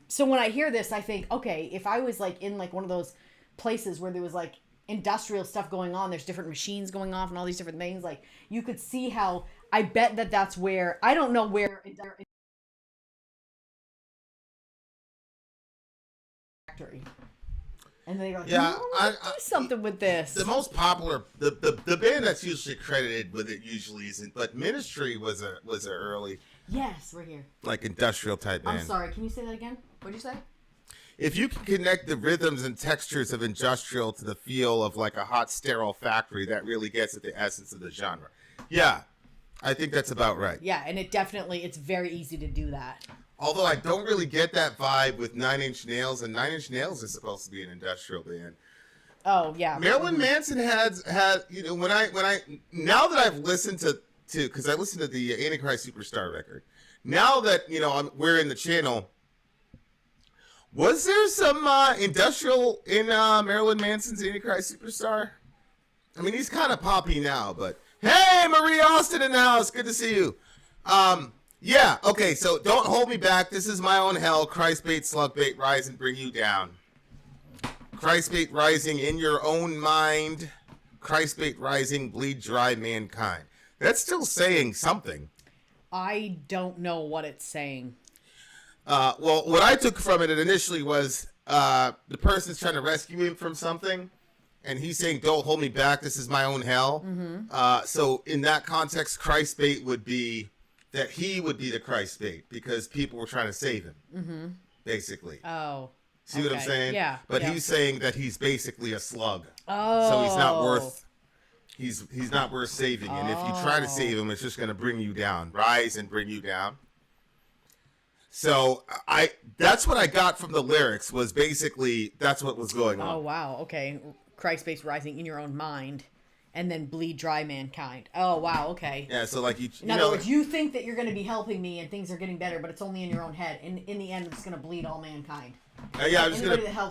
so when I hear this, I think, okay, if I was like in like one of those places where there was like industrial stuff going on, there's different machines going off and all these different things, like you could see how I bet that's where, I don't know where factory. And they go, do something with this. The most popular, the band that's usually credited with it usually isn't, but Ministry was a early. Yes, we're here. Like industrial type band. I'm sorry, can you say that again? What'd you say? If you can connect the rhythms and textures of industrial to the feel of like a hot sterile factory, that really gets at the essence of the genre. Yeah, I think that's about right. Yeah, and it's very easy to do that. Although I don't really get that vibe with 9 Inch Nails, and 9 Inch Nails is supposed to be an industrial band. Oh yeah. Marilyn Manson had you know, when I now that I've listened to because I listened to the Antichrist Superstar record. Now that you know we're in the channel, was there some industrial in Marilyn Manson's Antichrist Superstar? I mean, he's kind of poppy now, but hey, Marie Austin in the house, good to see you. Yeah, okay, so don't hold me back. This is my own hell. Christbait, Slugbait, rise and bring you down. Christbait rising in your own mind. Christbait rising, bleed dry mankind. That's still saying something. I don't know what it's saying. Well, what I took from it initially was the person's trying to rescue him from something, and he's saying, "Don't hold me back. This is my own hell." So in that context, Christbait would be that he would be the Christbait because people were trying to save him, basically. Oh. See what I'm saying? Yeah. But yeah. he's saying that he's basically a slug. Oh. So he's not worth. He's not worth saving, and if you try to save him, it's just going to bring you down, rise and bring you down. So that's what I got from the lyrics was basically that's what was going on. Oh wow, okay. Christbait Rising in your own mind, and then bleed dry mankind. Oh wow, okay. Yeah, so like in other words, you think that you're going to be helping me and things are getting better, but it's only in your own head, and in the end, it's going to bleed all mankind. Yeah, I'm just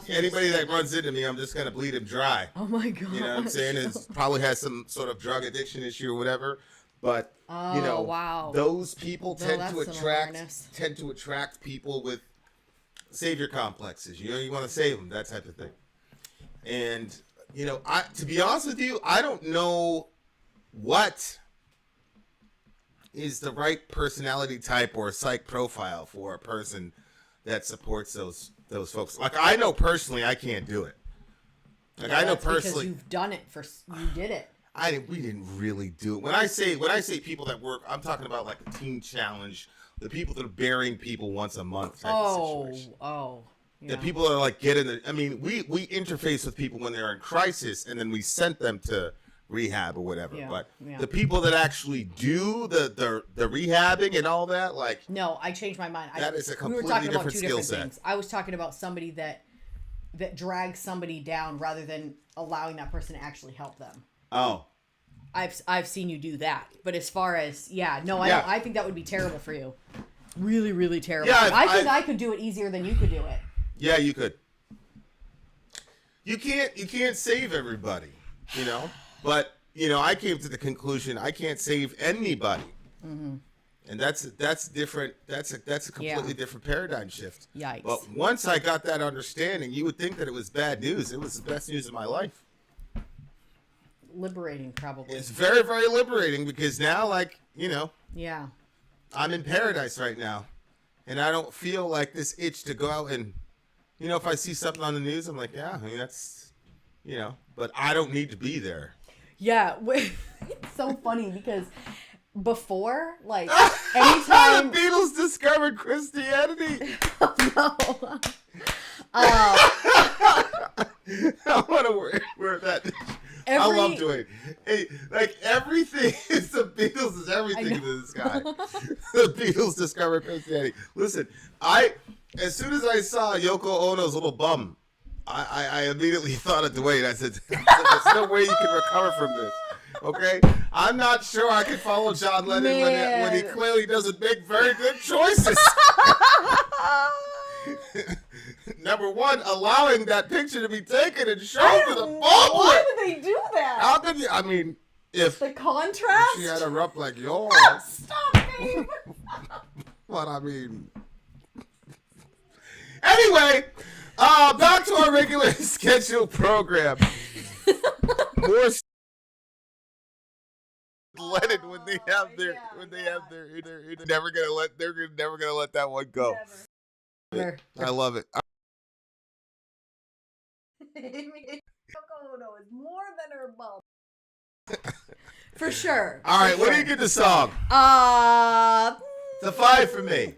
anybody that bleed. runs into me, I'm just gonna bleed him dry. Oh my god. You know what I'm saying? Is probably has some sort of drug addiction issue or whatever. But you know, wow. those people tend that's to some attract awareness. people with savior complexes. You know, you want to save them, that type of thing. And you know, to be honest with you, I don't know what is the right personality type or psych profile for a person that supports those folks. Like I know personally, I can't do it. Like I know personally, because you've done it you did it. We didn't really do it. When I say people that work, I'm talking about like the Teen Challenge, the people that are burying people once a month type of situation. Yeah. The people that are like I mean, we interface with people when they're in crisis, and then we sent them to rehab or whatever. Yeah, But yeah. the people that actually do the rehabbing and all that, like No, I changed my mind. That is a we were completely talking about different two skill different set. things. I was talking about somebody that drags somebody down rather than allowing that person to actually help them. oh. I've seen you do that, but as far as I think that would be terrible for you. Really, really terrible. Yeah, I think I could do it easier than you could do it. Yeah, you could. You can't save everybody, you know. But you know, I came to the conclusion I can't save anybody, and that's different. That's a completely different paradigm shift. Yikes! But once I got that understanding, you would think that it was bad news. It was the best news of my life. Liberating, probably. It's very, very liberating because now, like you know, Yeah. I'm in paradise right now, and I don't feel like this itch to go out and, you know, if I see something on the news, I'm like, yeah, I mean that's, you know, but I don't need to be there. Yeah, it's so funny because before, like, anytime... The Beatles discovered Christianity. No. I want to wear that. I love doing it. Hey, like, everything is the Beatles is everything to this guy. The Beatles discovered Christianity. Listen, as soon as I saw Yoko Ono's little bum, I immediately thought of Dwayne. I said, there's no way you can recover from this. Okay? I'm not sure I can follow John Lennon when he clearly doesn't make very good choices. Number one, allowing that picture to be taken and shown to the public. Why would they do that? How could you? I mean, if the contrast. she had a rump like yours. Stop, babe. But I mean, anyway, back to our regular scheduled program. More Lennon when they have their they're never gonna let that one go. Never. I love it. Yoko Ono is more than her bum. For sure. All right, what do you give the song? It's a 5 for me.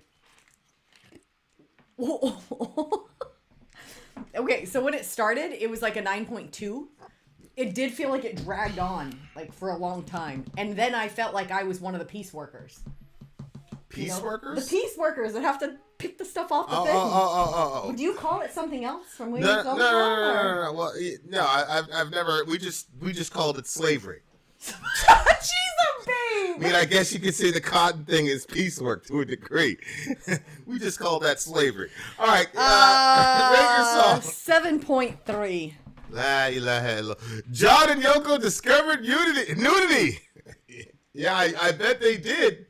Okay, so when it started, it was like a 9.2. It did feel like it dragged on, like, for a long time. And then I felt like I was one of the peace workers. Peace workers? The peace workers that have to pick the stuff off the thing. Oh. Do you call it something else from where you No. come from? Well, no, I've never. We just called it slavery. She's a babe. I mean, I guess you could say the cotton thing is piecework to a degree. We just call that slavery. All right, rate your song. 7.3. La ilaha illallah. John and Yoko discovered nudity. Yeah, I bet they did.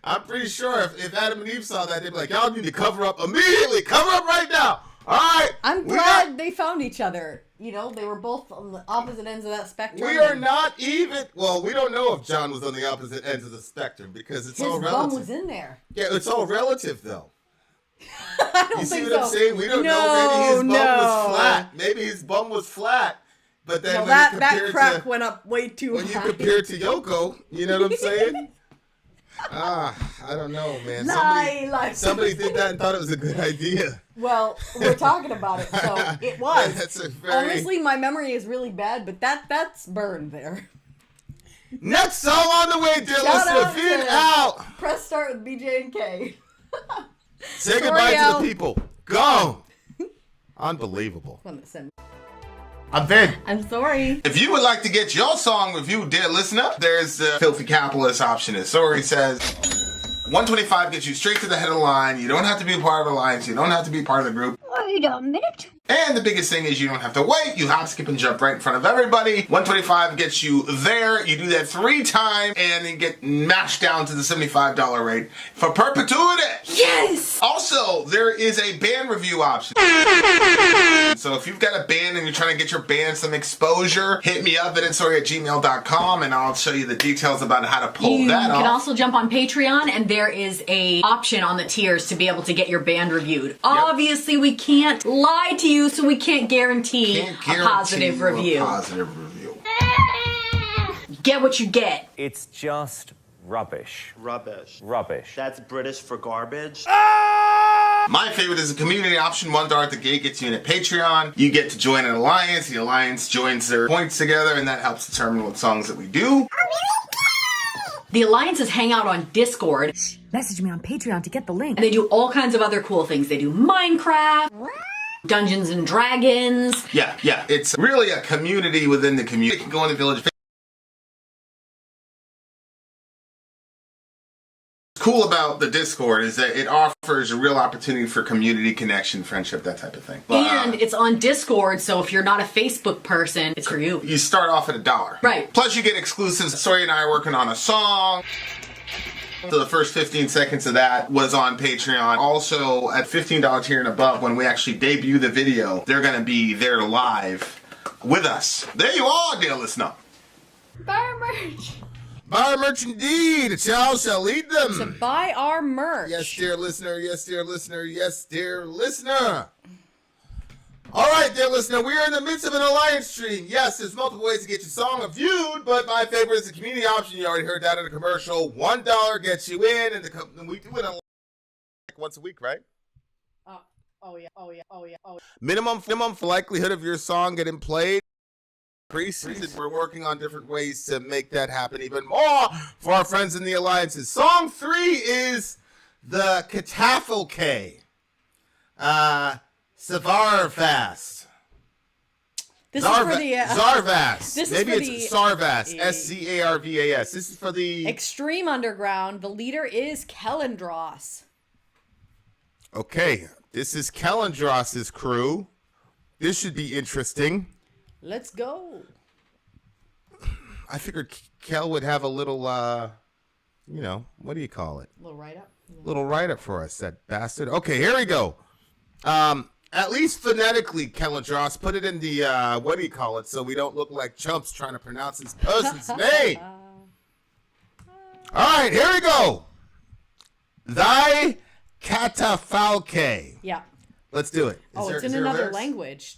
I'm pretty sure if Adam and Eve saw that, they'd be like, y'all need to cover up immediately. Cover up right now. All right. I'm glad they found each other. You know, they were both on the opposite ends of that spectrum. We are not even. Well, we don't know if John was on the opposite ends of the spectrum because it's all relative. His bum was in there. Yeah, it's all relative, though. I don't You see think what I'm so. saying? We don't know. Maybe his bum was flat. Maybe his bum was flat. But then No, when that you that compare crack to, went up way too when you high. compare it to Yoko, you know what I'm saying? I don't know, man. Somebody did that and thought it was a good idea. Well, we're talking about it, so it was. That's a very... Honestly, my memory is really bad, but that's burned there. Next song on the way, dear Shout listener. out Vin to out. Press start with BJ and K. Say Sorry, goodbye Al. to the people. Go. Unbelievable. One that sent- I'm Vin. I'm sorry. If you would like to get your song reviewed, dear listener, there's the filthy capitalist option. As Sori says, $125 gets you straight to the head of the line. You don't have to be a part of the alliance. You don't have to be part of the group. Wait a minute. And the biggest thing is you don't have to wait. You hop, skip, and jump right in front of everybody. $125 gets you there. You do that 3 times and then get mashed down to the $75 rate for perpetuity. Yes! Also, there is a band review option. So if you've got a band and you're trying to get your band some exposure, hit me up at insori@gmail.com and I'll show you the details about how to pull You that off. can also jump on Patreon, and there is a option on the tiers to be able to get your band reviewed. Obviously, we can't lie to you, so we can't guarantee, a positive review. Get what you get. It's just rubbish. Rubbish. Rubbish. That's British for garbage. My favorite is a community option. $1 at the gate gets you in at Patreon. You get to join an alliance. The alliance joins their points together, and that helps determine what songs that we do. The alliances hang out on Discord. Message me on Patreon to get the link. They do all kinds of other cool things. They do Minecraft, Dungeons and Dragons. Yeah. It's really a community within the community. You can go in the village. Cool about the Discord is that it offers a real opportunity for community connection, friendship, that type of thing. And it's on Discord, so if you're not a Facebook person, it's for you. You start off at $1. Right. Plus you get exclusives. Sori and I are working on a song. So the first 15 seconds of that was on Patreon. Also at $15 tier and above, when we actually debut the video, they're going to be there live with us. There you are, dear listener. Buy our merch. Buy our merch indeed. A child shall lead them. To buy our merch. Yes, dear listener. Yes, dear listener. Yes, dear listener. All right, dear listener. We are in the midst of an alliance stream. Yes, there's multiple ways to get your song reviewed, but my favorite is the community option. You already heard that in the commercial. $1 gets you in, and we do it once a week, right? Oh yeah. Minimum likelihood of your song getting played. Pre-season, we're working on different ways to make that happen even more for our friends in the alliances. Song 3 is the Catafalque-Szarvas. This is for the Szarvas. this is Maybe for it's the- Szarvas. Szarvas. This is for the Extreme Underground. The leader is Kellandros. Okay. This is Kellandros' crew. This should be interesting. Let's go. I figured Kel would have a little, what do you call it? Little write up. Little write-up for us, that bastard. Okay, here we go. At least phonetically, Kellandros, put it in the, so we don't look like chumps trying to pronounce this person's name. All right, here we go. Thy Catafalque. Yeah. Let's do it. It's in another language.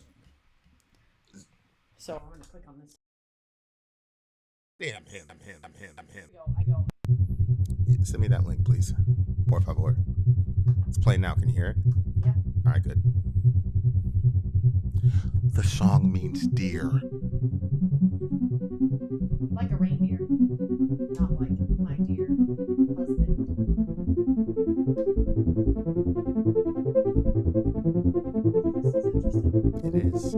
So I'm gonna click on this. Damn him. I go. Send me that link, please. Por favor. It's playing now. Can you hear it? Yeah. All right, good. The song means deer. Like a reindeer. Not like my dear husband. This is interesting. It is.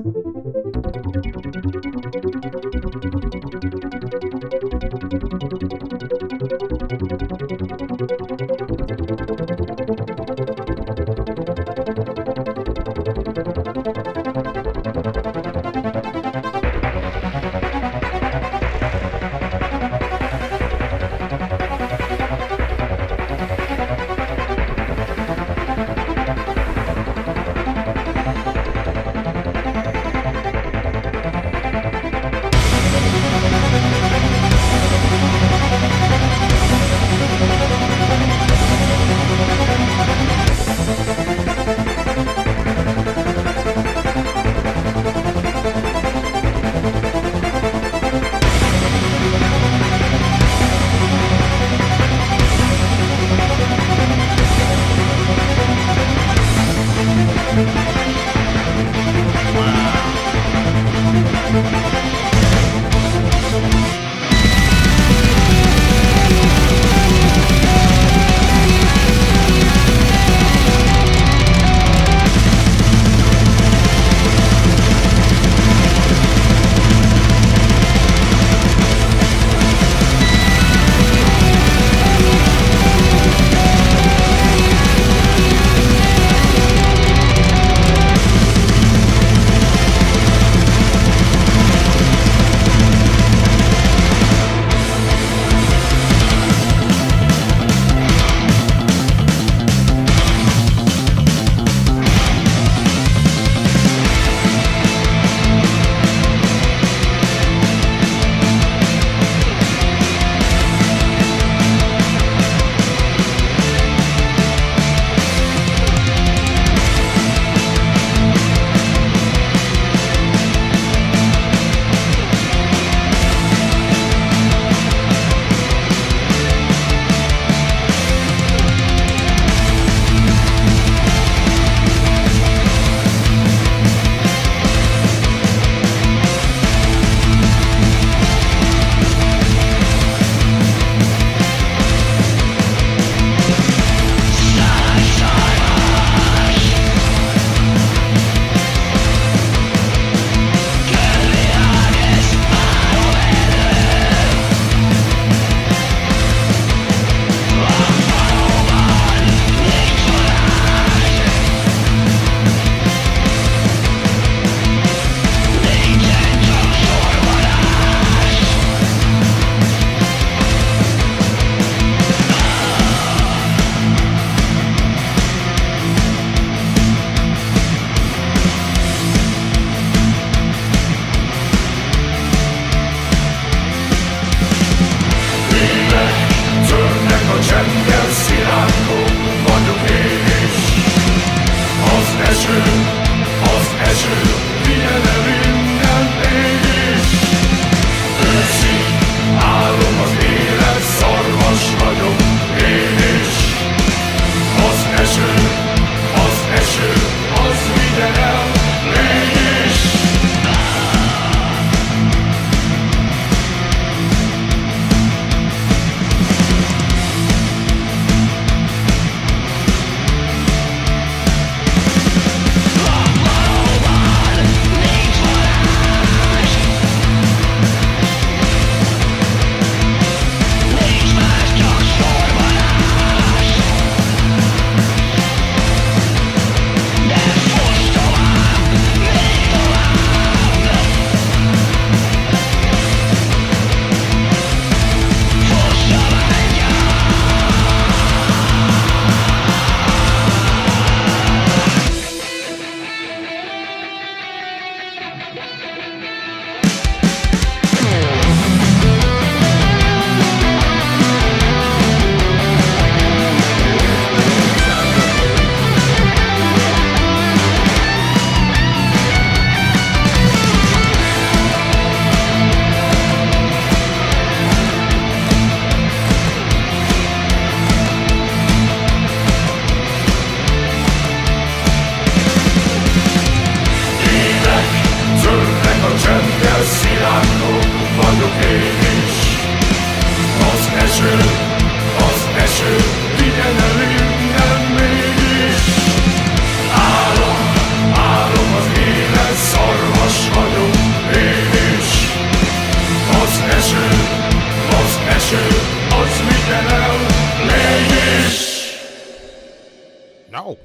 No.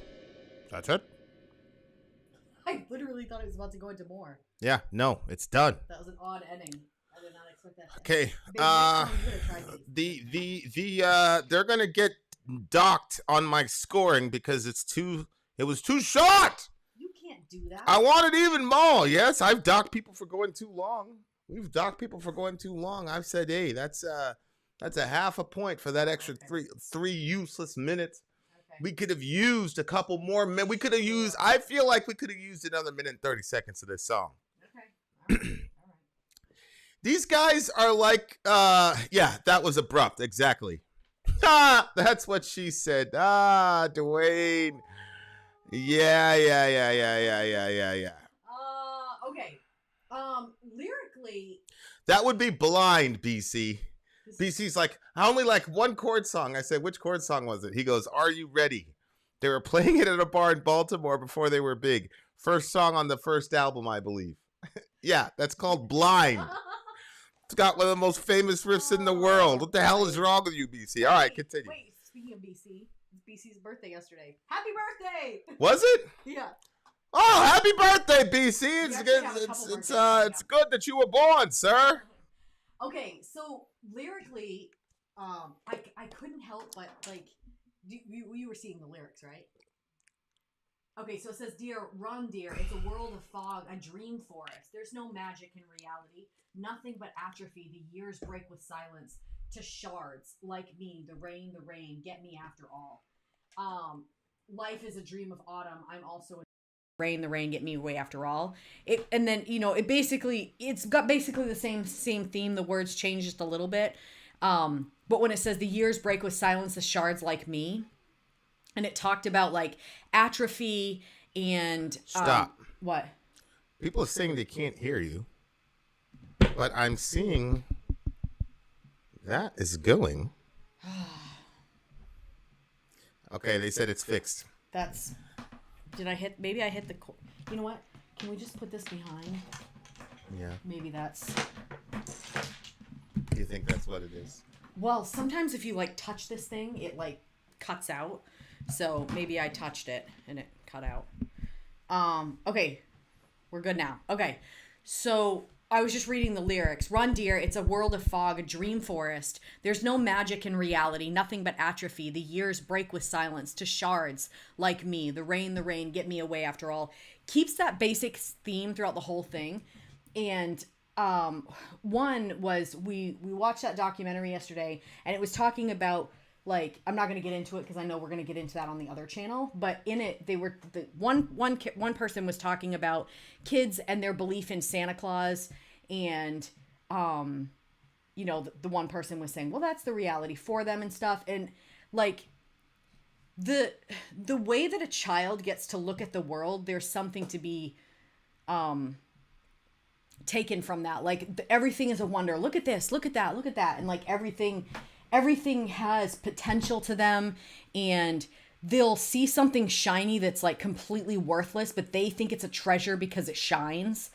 That's it? I literally thought it was about to go into more. Yeah, no, it's done. That was an odd ending. I did not expect that. Okay. They're gonna get docked on my scoring because it was too short. You can't do that. I wanted even more. Yes, I've docked people for going too long. We've docked people for going too long. I've said, hey, that's a half a point for that extra three useless minutes. We could have used a couple more minutes. We could have used, I feel like we could have used another minute and 30 seconds of this song. Okay. All right. These guys are like, yeah, that was abrupt. Exactly. That's what she said. Dwayne. Yeah. Okay. Lyrically. That would be Blind, BC. BC's like, I only like one chord song. I said, which chord song was it? He goes, Are You Ready? They were playing it at a bar in Baltimore before they were big. First song on the first album, I believe. Yeah, that's called Blind. It's got one of the most famous riffs in the world. What the hell is wrong with you, BC? All right, continue. Wait, speaking of BC, it's BC's birthday yesterday. Happy birthday! Was it? Yeah. Oh, happy birthday, BC. It's good that you were born, sir. Okay, so lyrically, I couldn't help but, like, you were seeing the lyrics, right? Okay, so it says, Dear, run, dear, it's a world of fog, a dream forest. There's no magic in reality, nothing but atrophy. The years break with silence to shards, like me, the rain, get me after all. Life is a dream of autumn, I'm also a rain, get me away after all. And then, it's got basically the same theme. The words change just a little bit. But when it says the years break with silence, the shards like me, and it talked about like atrophy and stop. What? People are saying they can't hear you, but I'm seeing that is going. Okay, they said it's fixed. Maybe I hit the, you know what? Can we just put this behind? Yeah. Maybe that's. Do you think that's what it is? Well, sometimes if you like touch this thing, it like cuts out. So maybe I touched it and it cut out. Okay. We're good now. Okay. So I was just reading the lyrics. Run, dear, it's a world of fog, a dream forest. There's no magic in reality, nothing but atrophy. The years break with silence to shards like me. The rain, get me away after all. Keeps that basic theme throughout the whole thing. And one was we watched that documentary yesterday, and it was talking about, like, I'm not going to get into it because I know we're going to get into that on the other channel, but in it they were one person was talking about kids and their belief in Santa Claus, and the one person was saying, well, that's the reality for them and stuff, and like the way that a child gets to look at the world, there's something to be taken from that. Like everything is a wonder. Look at this, look at that, and like everything has potential to them, and they'll see something shiny that's like completely worthless, but they think it's a treasure because it shines.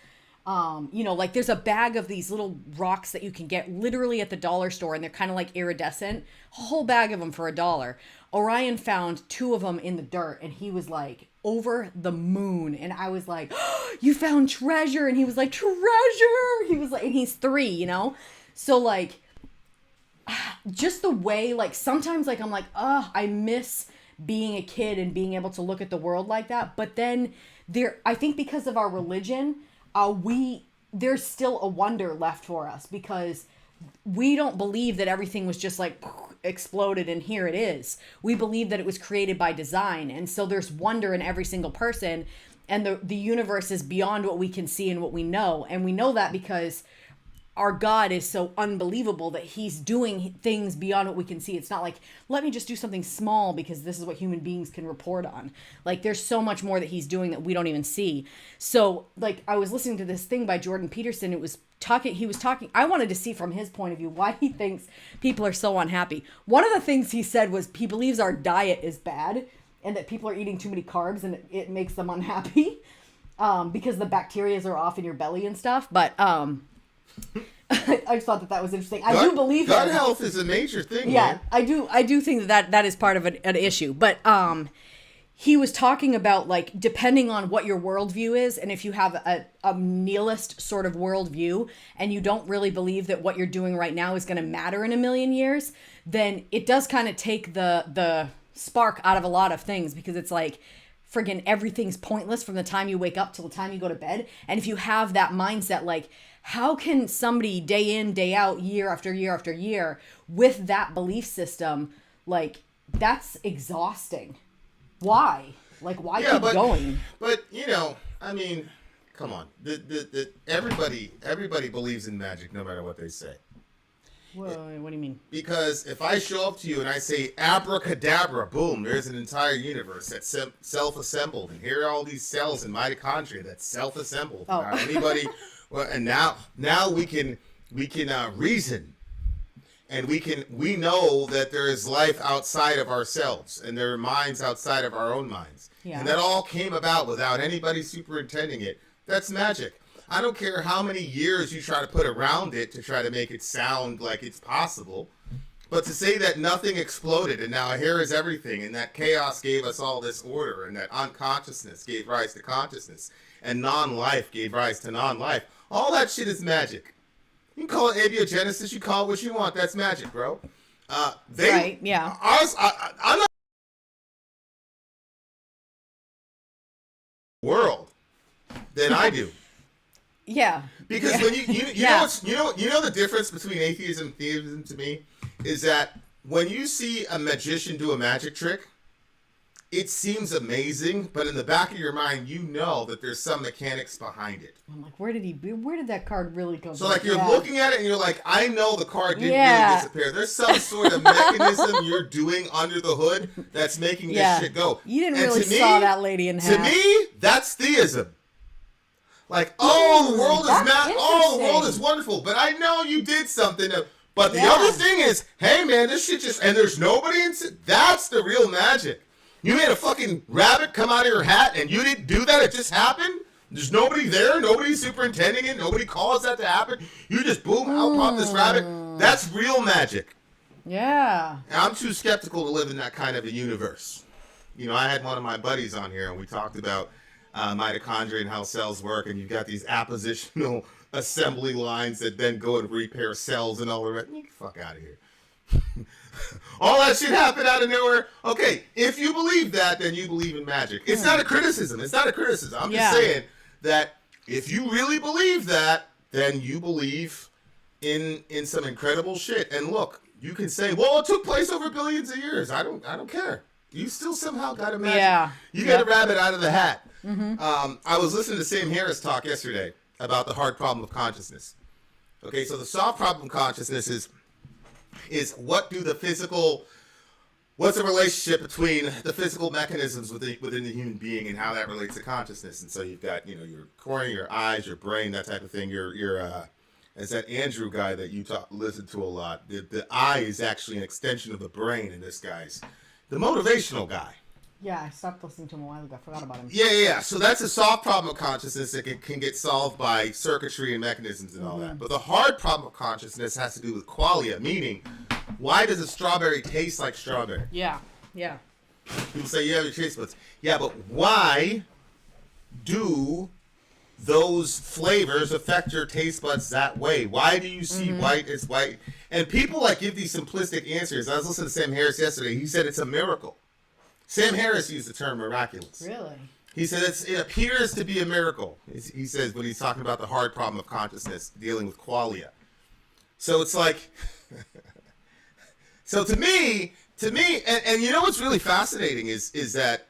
Like there's a bag of these little rocks that you can get literally at the dollar store, and they're kind of like iridescent. A whole bag of them for $1. Orion found 2 of them in the dirt, and he was like over the moon. And I was like, oh, you found treasure. And he was like, treasure. He was like, and he's 3, So like, just the way, like sometimes like I'm like, I miss being a kid and being able to look at the world like that. But then I think because of our religion, there's still a wonder left for us, because we don't believe that everything was just like exploded and here it is. We believe that it was created by design. And so there's wonder in every single person, and the universe is beyond what we can see and what we know. And we know that because our God is so unbelievable that he's doing things beyond what we can see. It's not like, let me just do something small because this is what human beings can report on. Like there's so much more that he's doing that we don't even see. So like I was listening to this thing by Jordan Peterson. He was talking, I wanted to see from his point of view why he thinks people are so unhappy. One of the things he said was he believes our diet is bad and that people are eating too many carbs and it makes them unhappy because the bacteria are off in your belly and stuff. But I just thought that was interesting. I do believe gut health is a major thing. Yeah, man. I do think that is part of an issue. But he was talking about, like, depending on what your worldview is, and if you have a nihilist sort of worldview, and you don't really believe that what you're doing right now is going to matter in a million years, then it does kind of take the spark out of a lot of things, because it's like, friggin' everything's pointless from the time you wake up till the time you go to bed. And if you have that mindset, like, how can somebody day in, day out, year after year after year, with that belief system, like, that's exhausting. Why? Like, why keep going? But, you know, I mean, come on. Everybody believes in magic no matter what they say. Whoa, what do you mean? Because if I show up to you and I say abracadabra, boom, there's an entire universe that's self-assembled, and here are all these cells in mitochondria that's self-assembled. Oh. Anybody, well, and now we can reason, and we know that there is life outside of ourselves, and there are minds outside of our own minds, and that all came about without anybody superintending it. That's magic. I don't care how many years you try to put around it to try to make it sound like it's possible, but to say that nothing exploded and now here is everything, and that chaos gave us all this order, and that unconsciousness gave rise to consciousness, and non-life gave rise to non-life, all that shit is magic. You can call it abiogenesis, you call it what you want, that's magic, bro. Right, yeah. I'm not world than I do. Yeah. Because when you know the difference between atheism and theism to me is that when you see a magician do a magic trick, it seems amazing, but in the back of your mind, you know that there's some mechanics behind it. I'm like, where did that card really come from? So, like, you're looking at it and you're like, I know the card didn't really disappear. There's some sort of mechanism you're doing under the hood that's making this shit go. You didn't really saw that lady in half. To me, that's theism. Like, the world is the world is wonderful, but I know you did something. But the other thing is, hey man, this shit just, and there's nobody that's the real magic. You made a fucking rabbit come out of your hat and you didn't do that, it just happened? There's nobody there, nobody's superintending it, nobody caused that to happen. You just boom, out popped this rabbit. That's real magic. Yeah. And I'm too skeptical to live in that kind of a universe. You know, I had one of my buddies on here and we talked about mitochondria and how cells work, and you've got these appositional assembly lines that then go and repair cells and all the rest. Get the fuck out of here. All that shit happened out of nowhere. Okay, if you believe that, then you believe in magic. It's not a criticism. I'm just saying that if you really believe that, then you believe in some incredible shit. And look, you can say, well, it took place over billions of years. I don't care. You still somehow got a magic. Yeah. You got a rabbit out of the hat. Mm-hmm. I was listening to Sam Harris talk yesterday about the hard problem of consciousness. Okay, so the soft problem of consciousness is what's the relationship between the physical mechanisms within the human being and how that relates to consciousness. And so you've got, your cornea, your eyes, your brain, that type of thing. As that Andrew guy that you listen to a lot, the eye is actually an extension of the brain in this guy's. The motivational guy. Yeah, I stopped listening to him a while ago. I forgot about him. Yeah. So that's a soft problem of consciousness that can get solved by circuitry and mechanisms and all that. But the hard problem of consciousness has to do with qualia, meaning, why does a strawberry taste like strawberry? Yeah. People say, you have your taste buds. Yeah, but why do those flavors affect your taste buds that way? Why do you see white as white? And people give these simplistic answers. I was listening to Sam Harris yesterday. He said it's a miracle. Sam Harris used the term miraculous. Really? He said it appears to be a miracle. He says when he's talking about the hard problem of consciousness, dealing with qualia. So it's like, so to me, and you know what's really fascinating is that,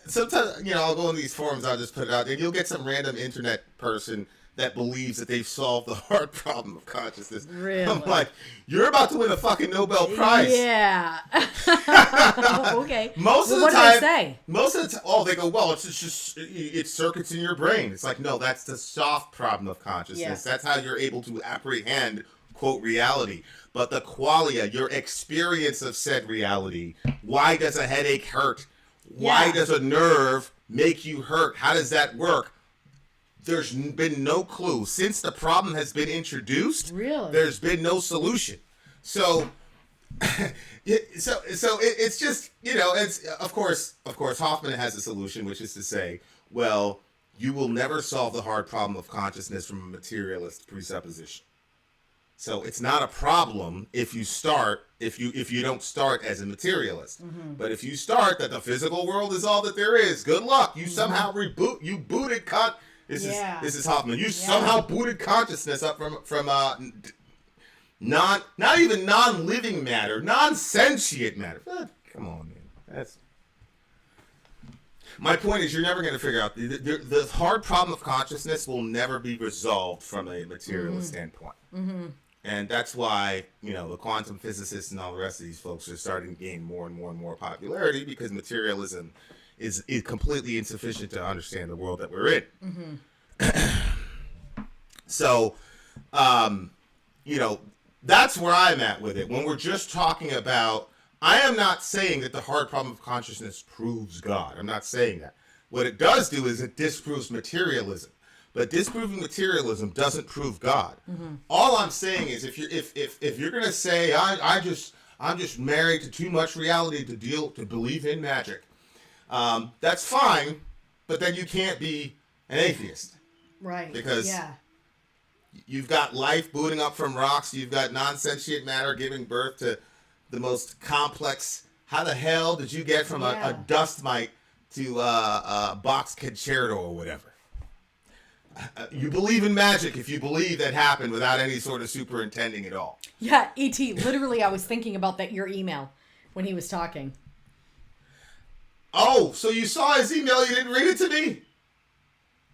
sometimes, I'll go in these forums, I'll just put it out there, and you'll get some random internet person that believes that they've solved the hard problem of consciousness. Really? I'm like, you're about to win a fucking Nobel Prize. Yeah. Okay. Most of the time, what do they say? Most of the time, they go, well, it's circuits in your brain. It's like, no, that's the soft problem of consciousness. Yeah. That's how you're able to apprehend, quote, reality. But the qualia, your experience of said reality, why does a headache hurt? Why does a nerve make you hurt? How does that work? There's been no clue. Since the problem has been introduced, really? There's been no solution. So Yeah, so it's just, it's of course Hoffman has a solution, which is to say, well, you will never solve the hard problem of consciousness from a materialist presupposition. So it's not a problem if you don't start as a materialist. Mm-hmm. But if you start that the physical world is all that there is, good luck. You somehow booted this is Hoffman. You somehow booted consciousness up from not even non-living matter, non-sentient matter. Come on, man. My point is, you're never going to figure out the hard problem of consciousness will never be resolved from a materialist standpoint. Mm-hmm. And that's why, the quantum physicists and all the rest of these folks are starting to gain more and more and more popularity, because materialism is completely insufficient to understand the world that we're in. Mm-hmm. So, that's where I'm at with it. When we're just talking about, I am not saying that the hard problem of consciousness proves God. I'm not saying that. What it does do is it disproves materialism. But disproving materialism doesn't prove God. Mm-hmm. All I'm saying is, if you're gonna say I'm just married to too much reality to believe in magic, that's fine. But then you can't be an atheist, right? Because you've got life booting up from rocks. You've got non-sentient matter giving birth to the most complex. How the hell did you get from a dust mite to a box concerto or whatever? You believe in magic if you believe that happened without any sort of superintending at all. Yeah, E.T., literally I was thinking about your email when he was talking. Oh, so you saw his email, you didn't read it to me?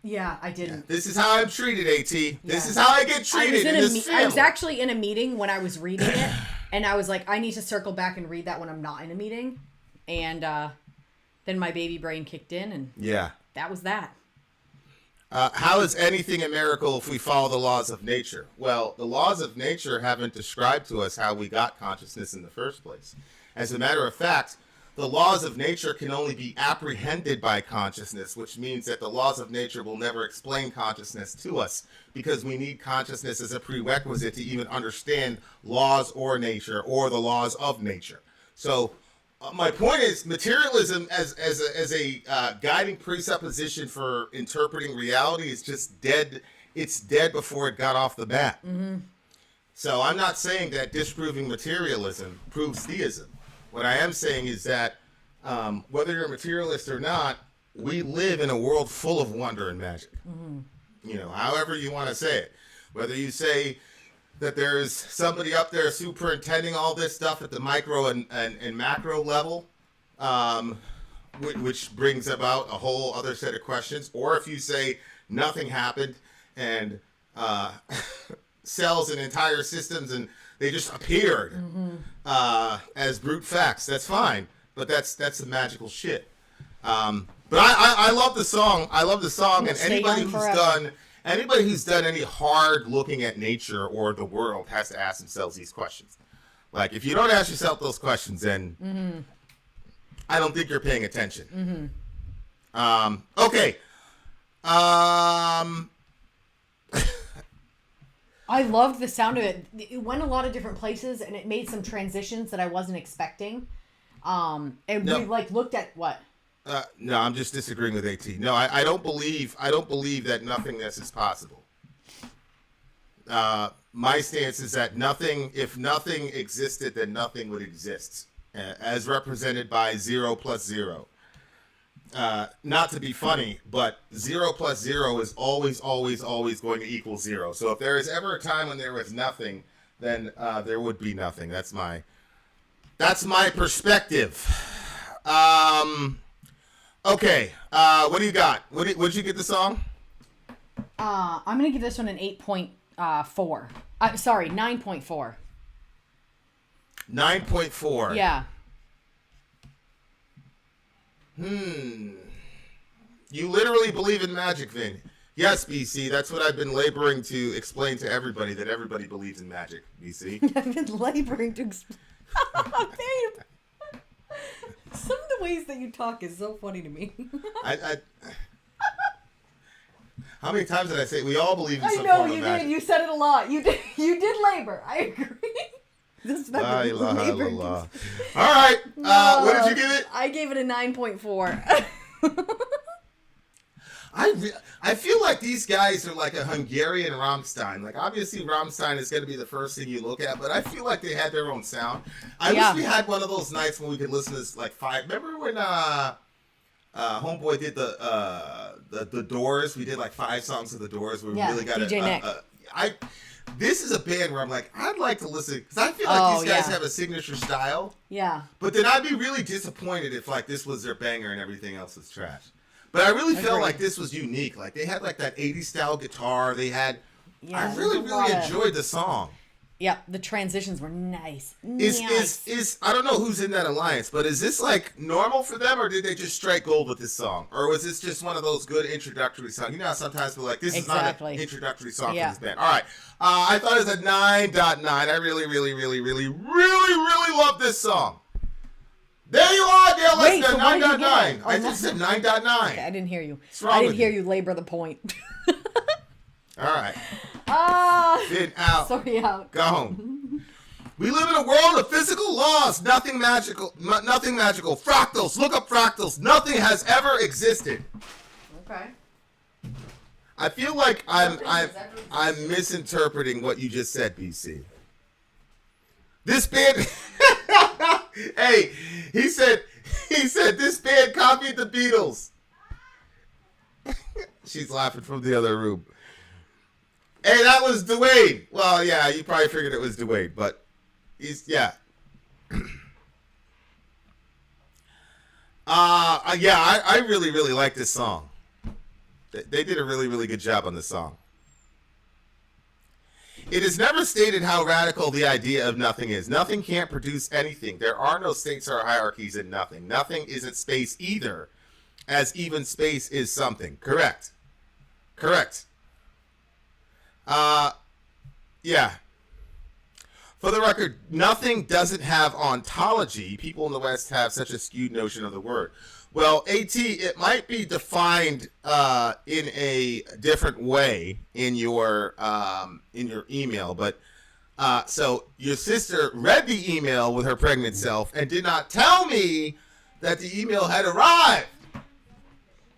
Yeah, I didn't. Yeah, this is how I'm treated, A.T. Yeah. This is how I get treated in this family. I was actually in a meeting when I was reading it, and I was like, I need to circle back and read that when I'm not in a meeting. And then my baby brain kicked in, and that was that. How is anything a miracle if we follow the laws of nature? Well, the laws of nature haven't described to us how we got consciousness in the first place. As a matter of fact, the laws of nature can only be apprehended by consciousness, which means that the laws of nature will never explain consciousness to us, because we need consciousness as a prerequisite to even understand laws or nature or the laws of nature. So my point is, materialism as a guiding presupposition for interpreting reality is just dead. It's dead before it got off the bat. Mm-hmm. So I'm not saying that disproving materialism proves theism. What I am saying is that whether you're a materialist or not, we live in a world full of wonder and magic. Mm-hmm. However you want to say it. Whether you say that there's somebody up there superintending all this stuff at the micro and macro level, which brings about a whole other set of questions. Or if you say nothing happened and cells and entire systems and they just appeared as brute facts, that's fine. But that's some magical shit. But I love the song. I love the song, and anybody who's done any hard looking at nature or the world has to ask themselves these questions. Like, if you don't ask yourself those questions, then I don't think you're paying attention. Mm-hmm. Okay. I loved the sound of it. It went a lot of different places, and it made some transitions that I wasn't expecting. We looked at what? No, I'm just disagreeing with AT. No, I don't believe that nothingness is possible. My stance is that if nothing existed, then nothing would exist, as represented by 0 plus 0. Not to be funny, but 0 plus 0 is always going to equal 0. So if there is ever a time when there was nothing, then there would be nothing. That's my perspective. Okay, what do you got? What'd you get the song? I'm gonna give this one an 8.4. 9.4. 9.4. Yeah. You literally believe in magic, Vin. Yes, BC. That's what I've been laboring to explain to everybody, that everybody believes in magic, BC. I've been laboring to explain. Babe. Some of the ways that you talk is so funny to me. How many times did I say we all believe in some form of magic? I know you did. You said it a lot. You did labor. I agree. La ilaha illallah. All right. What did you give it? I gave it a 9.4. I feel like these guys are like a Hungarian Rammstein. Like, obviously, Rammstein is going to be the first thing you look at, but I feel like they had their own sound. I wish we had one of those nights when we could listen to this, like, 5. Remember when Homeboy did the Doors? We did like 5 songs of the Doors. Where we really got DJ Nick. This is a band where I'm like, I'd like to listen, because I feel like these guys have a signature style. Yeah. But then I'd be really disappointed if like this was their banger and everything else was trash. But I really felt like this was unique. Like they had like that 80s style guitar. They had. I really enjoyed the song. Yeah, the transitions were nice. Is I don't know who's in that alliance, but is this like normal for them, or did they just strike gold with this song, or was this just one of those good introductory songs? You know how sometimes we're like, this is not an introductory song for this band. All right, I thought it was a 9.9. I really love this song. There you are, dear listener. 9.9. I just said 9.9. Okay, I didn't hear you. I didn't hear you labor the point. All right. Vin out. Sorry, out. Gone. We live in a world of physical laws. Nothing magical. Nothing magical. Fractals. Look up fractals. Nothing has ever existed. Okay. I feel like I'm misinterpreting what you just said, BC. This band. Hey, he said this band copied the Beatles. She's laughing from the other room. Hey, that was Dwayne. Well, yeah, you probably figured it was Dwayne, but yeah. I really like this song. They did a really good job on this song. It is never stated how radical the idea of nothing is. Nothing can't produce anything. There are no states or hierarchies in nothing. Nothing isn't space either, as even space is something. Correct. Yeah. For the record, nothing doesn't have ontology. People in the West have such a skewed notion of the word. Well, AT, it might be defined in a different way in your email, but so your sister read the email with her pregnant self and did not tell me that the email had arrived.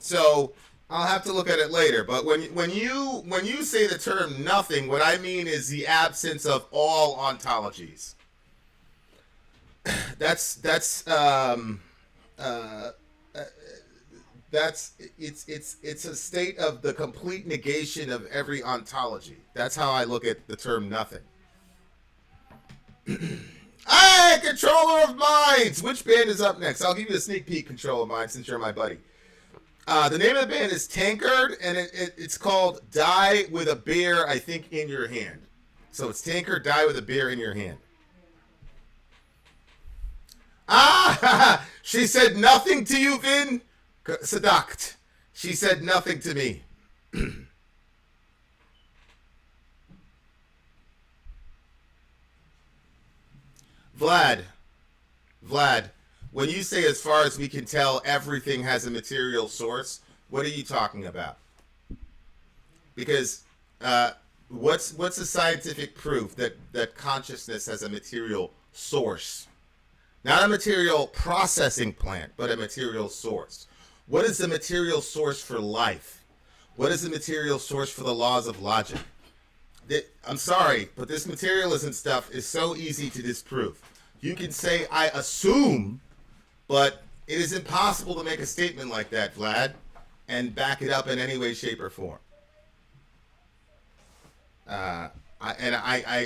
So I'll have to look at it later. But when you say the term nothing, what I mean is the absence of all ontologies. It's a state of the complete negation of every ontology. That's how I look at the term nothing. Hey, Controller of Minds! Which band is up next? I'll give you a sneak peek, Control of Minds, since you're my buddy. The name of the band is Tankard, and it's called Die with a Beer, I think, in Your Hand. So it's Tankard-Die with a beer in your hand. Ah! She said nothing to you, Vin? Sadakt. She said nothing to me. Vlad, when you say as far as we can tell everything has a material source, what are you talking about? Because what's the scientific proof that consciousness has a material source? Not a material processing plant, but a material source. What is the material source for life? What is the material source for the laws of logic? I'm sorry, but this materialism stuff is so easy to disprove. You can say, I assume, but it is impossible to make a statement like that, Vlad, and back it up in any way, shape, or form. I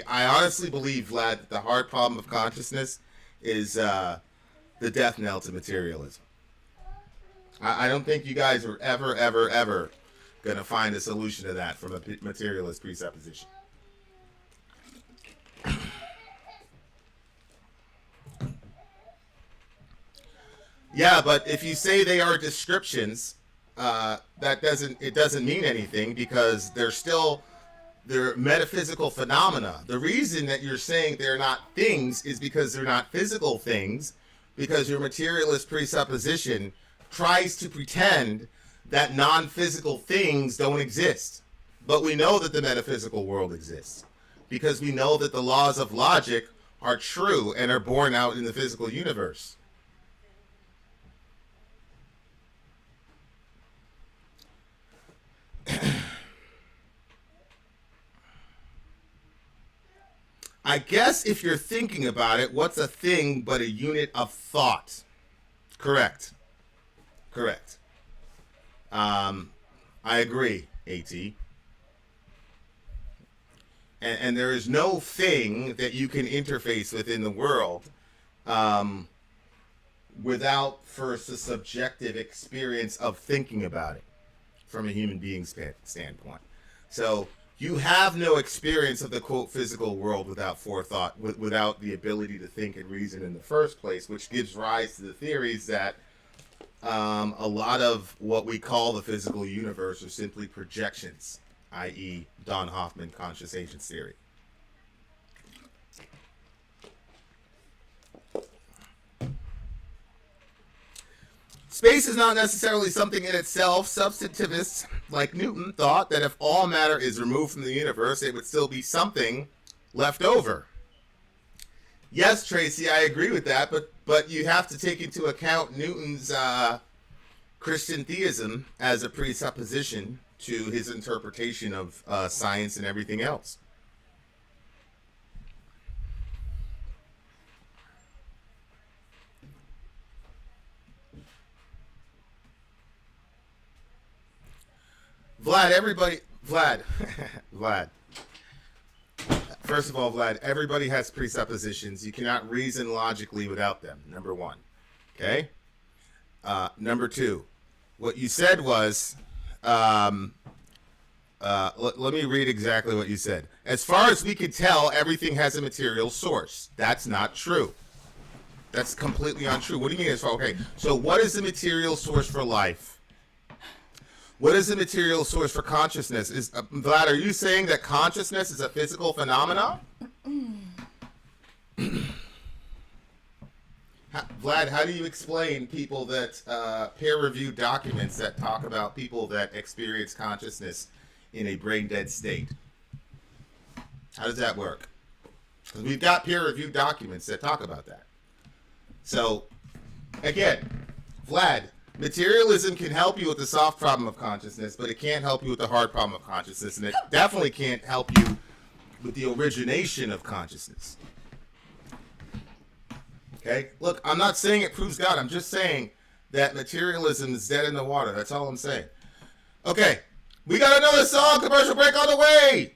honestly believe, Vlad, that the hard problem of consciousness is the death knell to materialism. I don't think you guys are ever going to find a solution to that from a materialist presupposition. Yeah, but if you say they are descriptions, it doesn't mean anything because they're metaphysical phenomena. The reason that you're saying they're not things is because they're not physical things, because your materialist presupposition tries to pretend that non-physical things don't exist. But we know that the metaphysical world exists because we know that the laws of logic are true and are born out in the physical universe. I guess if you're thinking about it, what's a thing but a unit of thought? Correct. Correct. I agree, AT. And there is no thing that you can interface with in the world without first a subjective experience of thinking about it from a human being standpoint. So you have no experience of the, quote, physical world without forethought, without the ability to think and reason in the first place, which gives rise to the theories that a lot of what we call the physical universe are simply projections, i.e. Don Hoffman conscious agents theory. Space is not necessarily something in itself. Substantivists like Newton thought that if all matter is removed from the universe, it would still be something left over. Yes, Tracy, I agree with that, but you have to take into account Newton's Christian theism as a presupposition to his interpretation of science and everything else. Vlad. First of all, Vlad, everybody has presuppositions. You cannot reason logically without them, number one. Okay? Number two, what you said was, let me read exactly what you said. As far as we could tell, everything has a material source. That's not true. That's completely untrue. What do you mean as far? Okay, so what is the material source for life? What is the material source for consciousness? Vlad, are you saying that consciousness is a physical phenomenon? Vlad, how do you explain people that peer-reviewed documents that talk about people that experience consciousness in a brain-dead state? How does that work? Because we've got peer-reviewed documents that talk about that. So, again, Vlad, materialism can help you with the soft problem of consciousness, but it can't help you with the hard problem of consciousness, and it definitely can't help you with the origination of consciousness. Okay? Look, I'm not saying it proves God. I'm just saying that materialism is dead in the water. That's all I'm saying. Okay. We got another song. Commercial break on the way.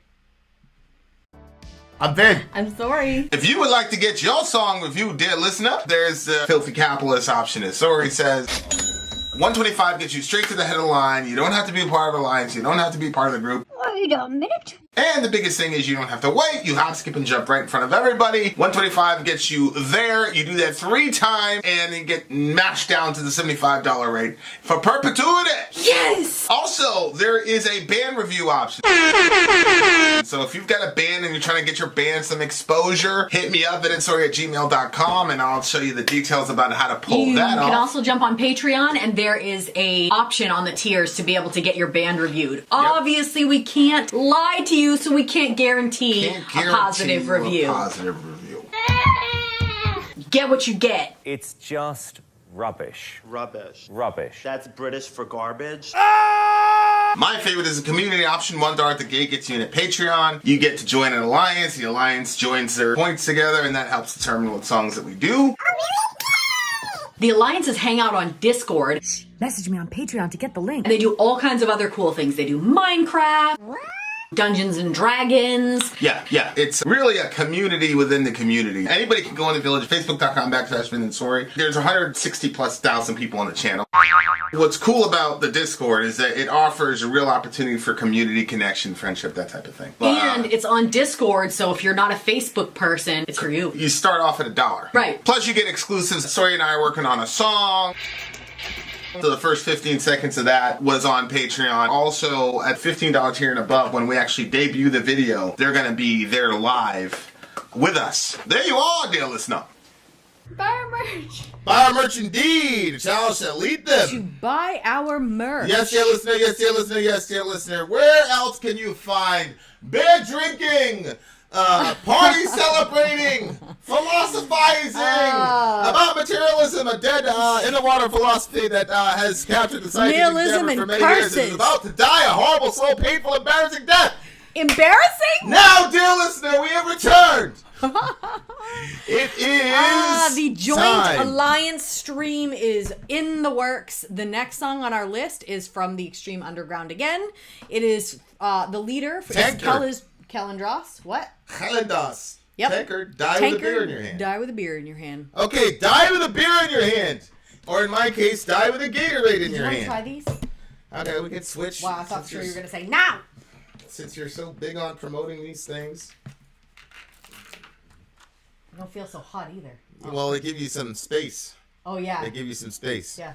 I'm Vin. I'm sorry. If you would like to get your song reviewed, dear listener, there's the filthy capitalist option, as Sori says. 125 gets you straight to the head of the line. You don't have to be a part of the alliance. You don't have to be part of the group. Wait a minute. And the biggest thing is you don't have to wait. You hop, skip, and jump right in front of everybody. 125 gets you there. You do that 3 times, and you get mashed down to the $75 rate for perpetuity. Yes! Also, there is a band review option. So if you've got a band and you're trying to get your band some exposure, hit me up at insori@gmail.com, and I'll show you the details about how to pull that off. You can also jump on Patreon, and there is a option on the tiers to be able to get your band reviewed. Yep. Obviously, we can't lie to you, so we can't guarantee a positive review. Get what you get. It's just rubbish. Rubbish. Rubbish. That's British for garbage. My favorite is a community option. $1 at the gate gets you in at Patreon. You get to join an alliance. The alliance joins their points together, and that helps determine what songs that we do. The alliances hang out on Discord. Message me on Patreon to get the link. And they do all kinds of other cool things. They do Minecraft, Dungeons and Dragons. Yeah. It's really a community within the community. Anybody can go in the village, facebook.com/Vin and Sori. There's 160,000+ people on the channel. What's cool about the Discord is that it offers a real opportunity for community connection, friendship, that type of thing. And it's on Discord, so if you're not a Facebook person, it's for you. You start off at $1. Right. Plus you get exclusives. Sori and I are working on a song. So the first 15 seconds of that was on Patreon. Also, at $15 tier and above, when we actually debut the video, they're going to be there live with us. There you are, dear listener. Buy our merch. Buy our merch indeed. Thou shalt lead them. To buy our merch. Yes, dear listener. Yes, dear listener. Yes, dear listener. Where else can you find beer drinking, Party celebrating, philosophizing about materialism, a dead in the water philosophy that has captured the scientific Nihilism endeavor for and many years and is curses. about to die a horrible, slow, painful, embarrassing death. Embarrassing? Now, dear listener, we have returned. It is the Joint time. Alliance stream is in the works. The next song on our list is from the Extreme Underground again. It is the leader for Kalendros. What? Kalendas. Yep. Tankard-Die with a beer in your hand. Die with a beer in your hand. Okay, die with a beer in your hand. Or in my case, die with a Gatorade in You your want to hand. try these? Okay, we can switch. Wow, I thought sure you were going to say now. Since you're so big on promoting these things. I don't feel so hot either. Well, they give you some space. Oh, yeah. They give you some space. Yeah.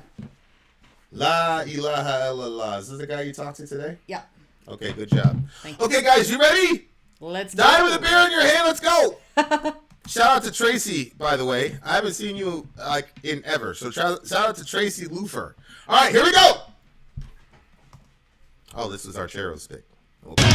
La ilaha illallah. Is this the guy you talked to today? Yeah. Okay, good job. Thank you. Okay, guys, you ready? Let's Die go. with a beer in your hand. Let's go. Shout out to Tracy, by the way. I haven't seen you in ever. So shout out to Tracy Lufer. All right, here we go. Oh, this was our Chero stick. Okay.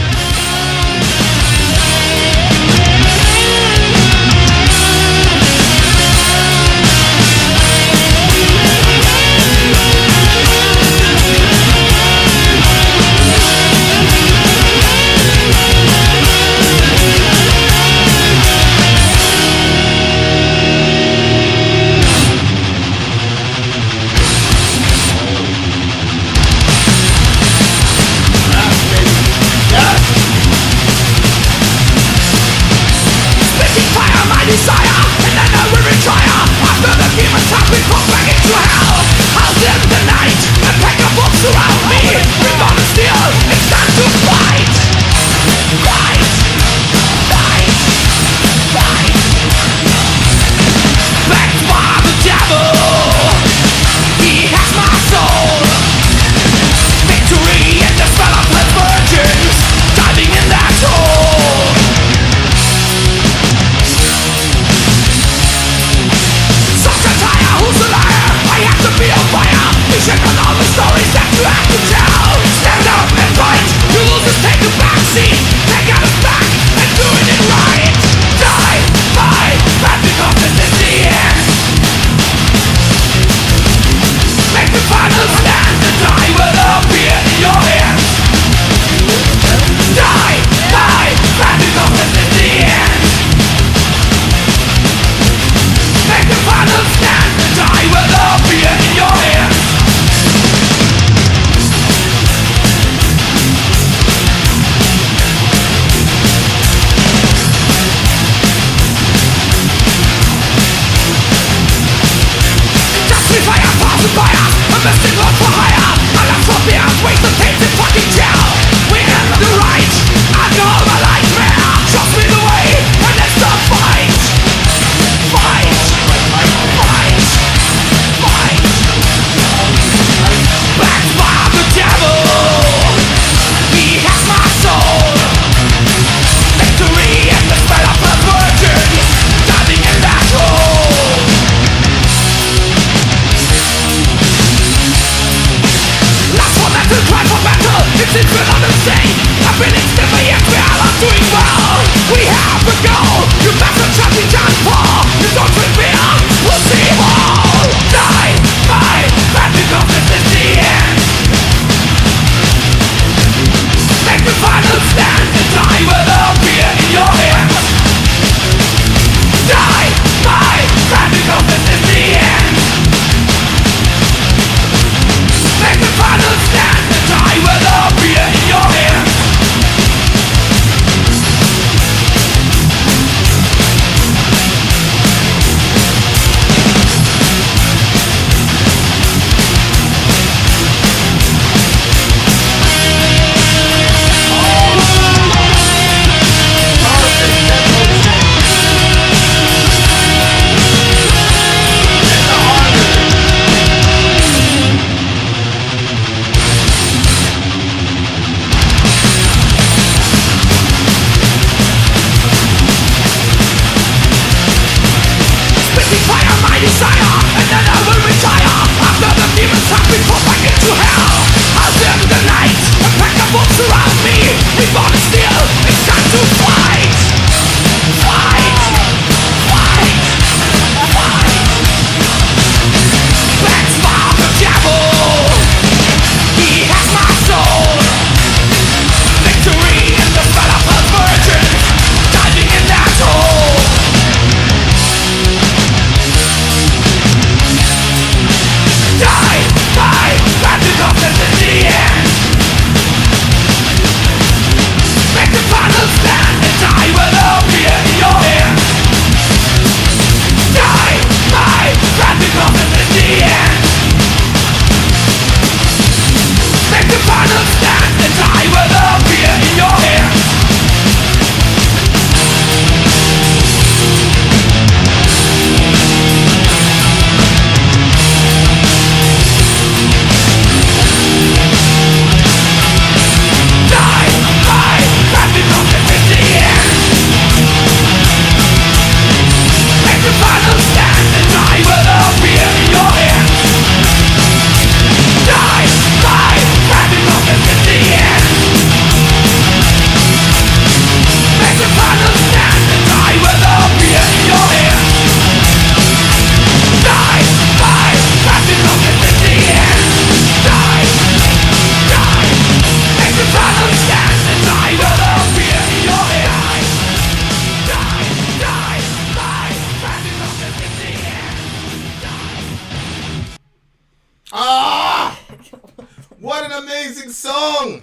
What an amazing song!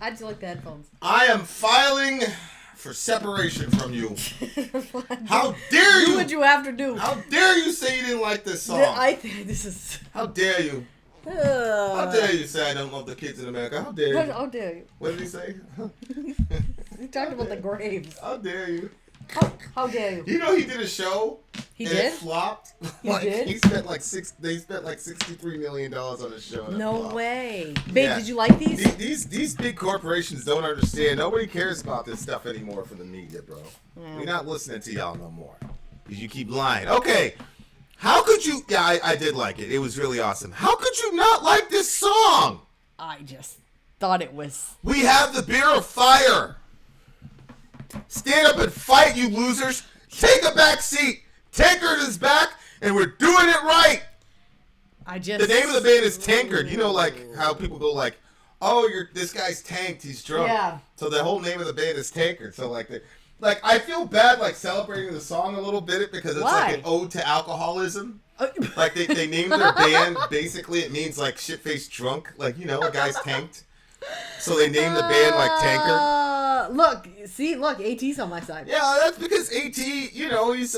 How'd you like the headphones? I am filing for separation from you. How dare you? Do what you have to do. How dare you say you didn't like this song? I think this is... How dare you? How dare you say I don't love the kids in America? How dare you? How dare you? What did he say? We talked about the graves. How dare you? How dare you? You know he did a show. He and did? It flopped. Did? He spent like $63 million on his show. And No it flopped. way. Babe, Yeah. did you like these? These big corporations don't understand. Nobody cares about this stuff anymore for the media, bro. We're not listening to y'all no more because you keep lying. Okay, how could you? Yeah, I did like it. It was really awesome. How could you not like this song? I just thought it was... We have the beer of fire. Stand up and fight, you losers. Take a back seat. Tankard is back, and we're doing it right. The name of the band is Tankard. You know, like how people go like, "Oh, this guy's tanked. He's drunk." Yeah. So the whole name of the band is Tankard. So like I feel bad like celebrating the song a little bit because it's Why? like an ode to alcoholism. Like they named their band basically. It means like shit-faced drunk. Like a guy's tanked. So they named the band like Tankard. Look, AT's on my side. Yeah, that's because AT, he's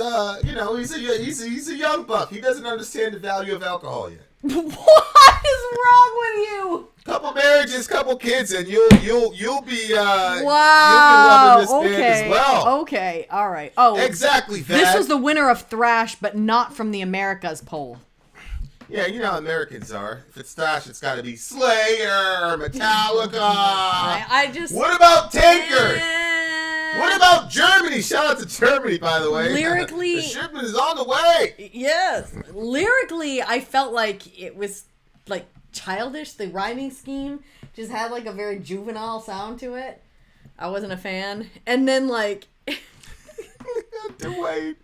a young buck. He doesn't understand the value of alcohol yet. What is wrong with you? Couple marriages, couple kids, and you'll be Wow. you'll be loving this band as well. Okay. All right. Oh, Exactly, Vad. this was the winner of Thrash, but not from the Americas poll. Yeah, you know how Americans are. If it's thrash, it's got to be Slayer, Metallica. I just... What about Tankard? What about Germany? Shout out to Germany, by the way. Lyrically... the shipment is on the way. Yes. Lyrically, I felt like it was, like, childish. The rhyming scheme just had, like, a very juvenile sound to it. I wasn't a fan. And then, like... Dwayne.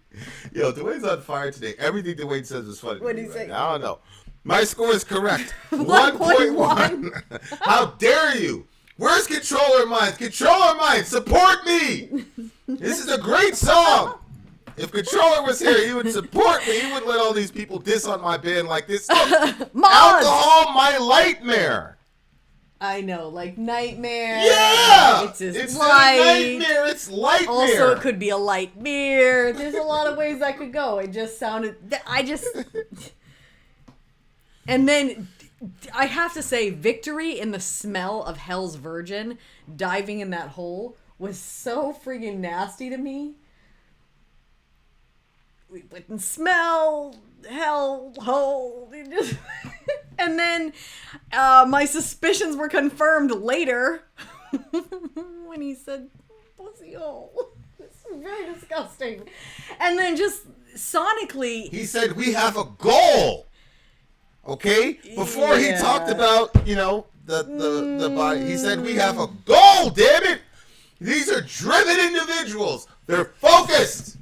Yo, Dwayne's on fire today. Everything Dwayne says is funny. What did he say? Now. I don't know. My score is correct. 1.1. 1.1. How dare you? Where's Controller Minds? Controller Minds, support me. This is a great song. If Controller was here, he would support me. He wouldn't let all these people diss on my band like this. Alcohol, my nightmare. I know, like Nightmare. Yeah! It's just It's light. not a nightmare, it's Lightmare. Also, it could be a light beer. There's a lot of ways that could go. It just sounded... And then, I have to say, Victory in the smell of Hell's Virgin diving in that hole was so friggin' nasty to me. We wouldn't smell hell hole. And then my suspicions were confirmed later when he said pussy hole. It's very disgusting. And then just sonically... He said, we have a goal. Okay? Before he talked about, the body, he said, we have a goal, damn it! These are driven individuals. They're focused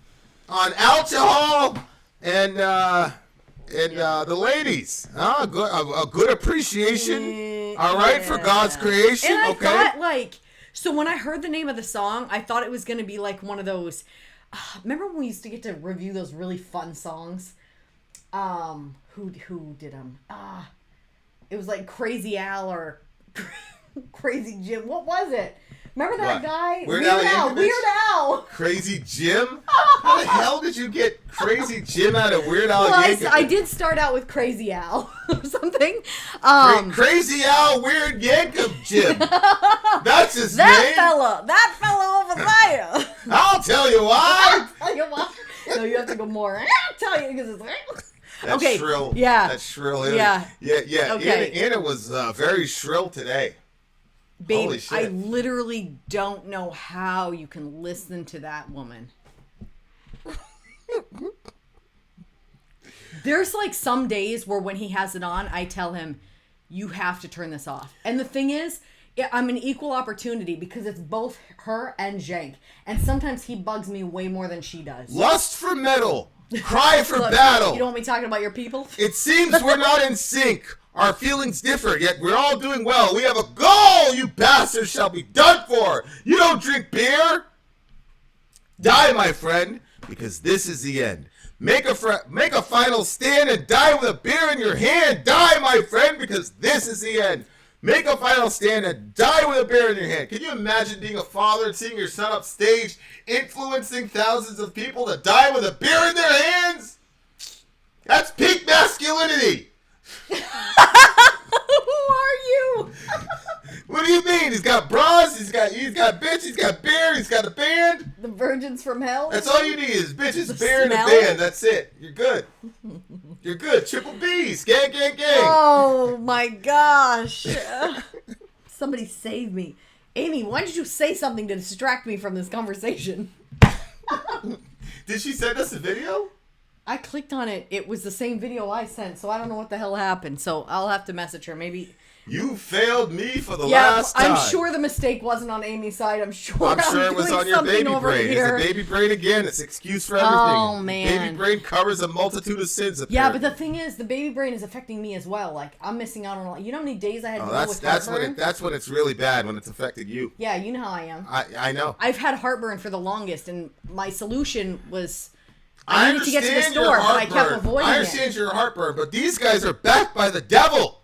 on alcohol and the ladies. A good appreciation. All right, for God's creation. And I okay. thought, so when I heard the name of the song, I thought it was going to be like one of those... remember when we used to get to review those really fun songs? Who did them? It was like Crazy Al or Crazy Jim. What was it? Remember that guy? Weird Al. Weird Al. Crazy Jim? How the hell did you get Crazy Jim out of Weird Al Yankovic? I did start out with Crazy Al or something. Crazy Al Weird Yankovic Jim. That's his name. That fella over there. I'll tell you why. I'll tell you why. No, you have to go more. I'll tell you because it's like... That's okay. shrill. Yeah. That's shrill. Yeah. Yeah. Okay. Anna was very shrill today. Babe, Holy shit. I literally don't know how you can listen to that woman. There's like some days where when he has it on, I tell him, you have to turn this off. And the thing is, I'm an equal opportunity because it's both her and Jank. And sometimes he bugs me way more than she does. Lust for metal. Cry for Look, battle. You don't want me talking about your people? It seems we're not in sync. Our feelings differ, yet we're all doing well. We have a goal. You bastards shall be done for. You don't drink beer? Die, my friend, because this is the end. Make a final stand and die with a beer in your hand. Die, my friend, because this is the end. Make a final stand and die with a beer in your hand. Can you imagine being a father and seeing your son upstage, influencing thousands of people to die with a beer in their hands? That's peak masculinity. Who are you? What do you mean? He's got bras, he's got bitch, he's got beer, he's got a band. The virgins from hell? That's all you need is bitches, The beer, and a smell? band. That's it. You're good. You're good. Triple B's. Gang, gang, gang. Oh my gosh. Somebody save me. Amy, why did you say something to distract me from this conversation? Did she send us a video? I clicked on it. It was the same video I sent, so I don't know what the hell happened. So I'll have to message her. Maybe. You failed me for the last time. I'm sure the mistake wasn't on Amy's side. I'm sure it was on your baby brain. It's a baby brain again. It's an excuse for everything. Oh, man. Baby brain covers a multitude of sins. Apparently. Yeah, but the thing is, the baby brain is affecting me as well. Like, I'm missing out on a lot. You know how many days I had to go with heartburn? That's when it's really bad, when it's affecting you. Yeah, you know how I am. I know. I've had heartburn for the longest, and my solution was I needed to get to the store, but I kept avoiding it. I understand your heartburn, but these guys are backed by the devil.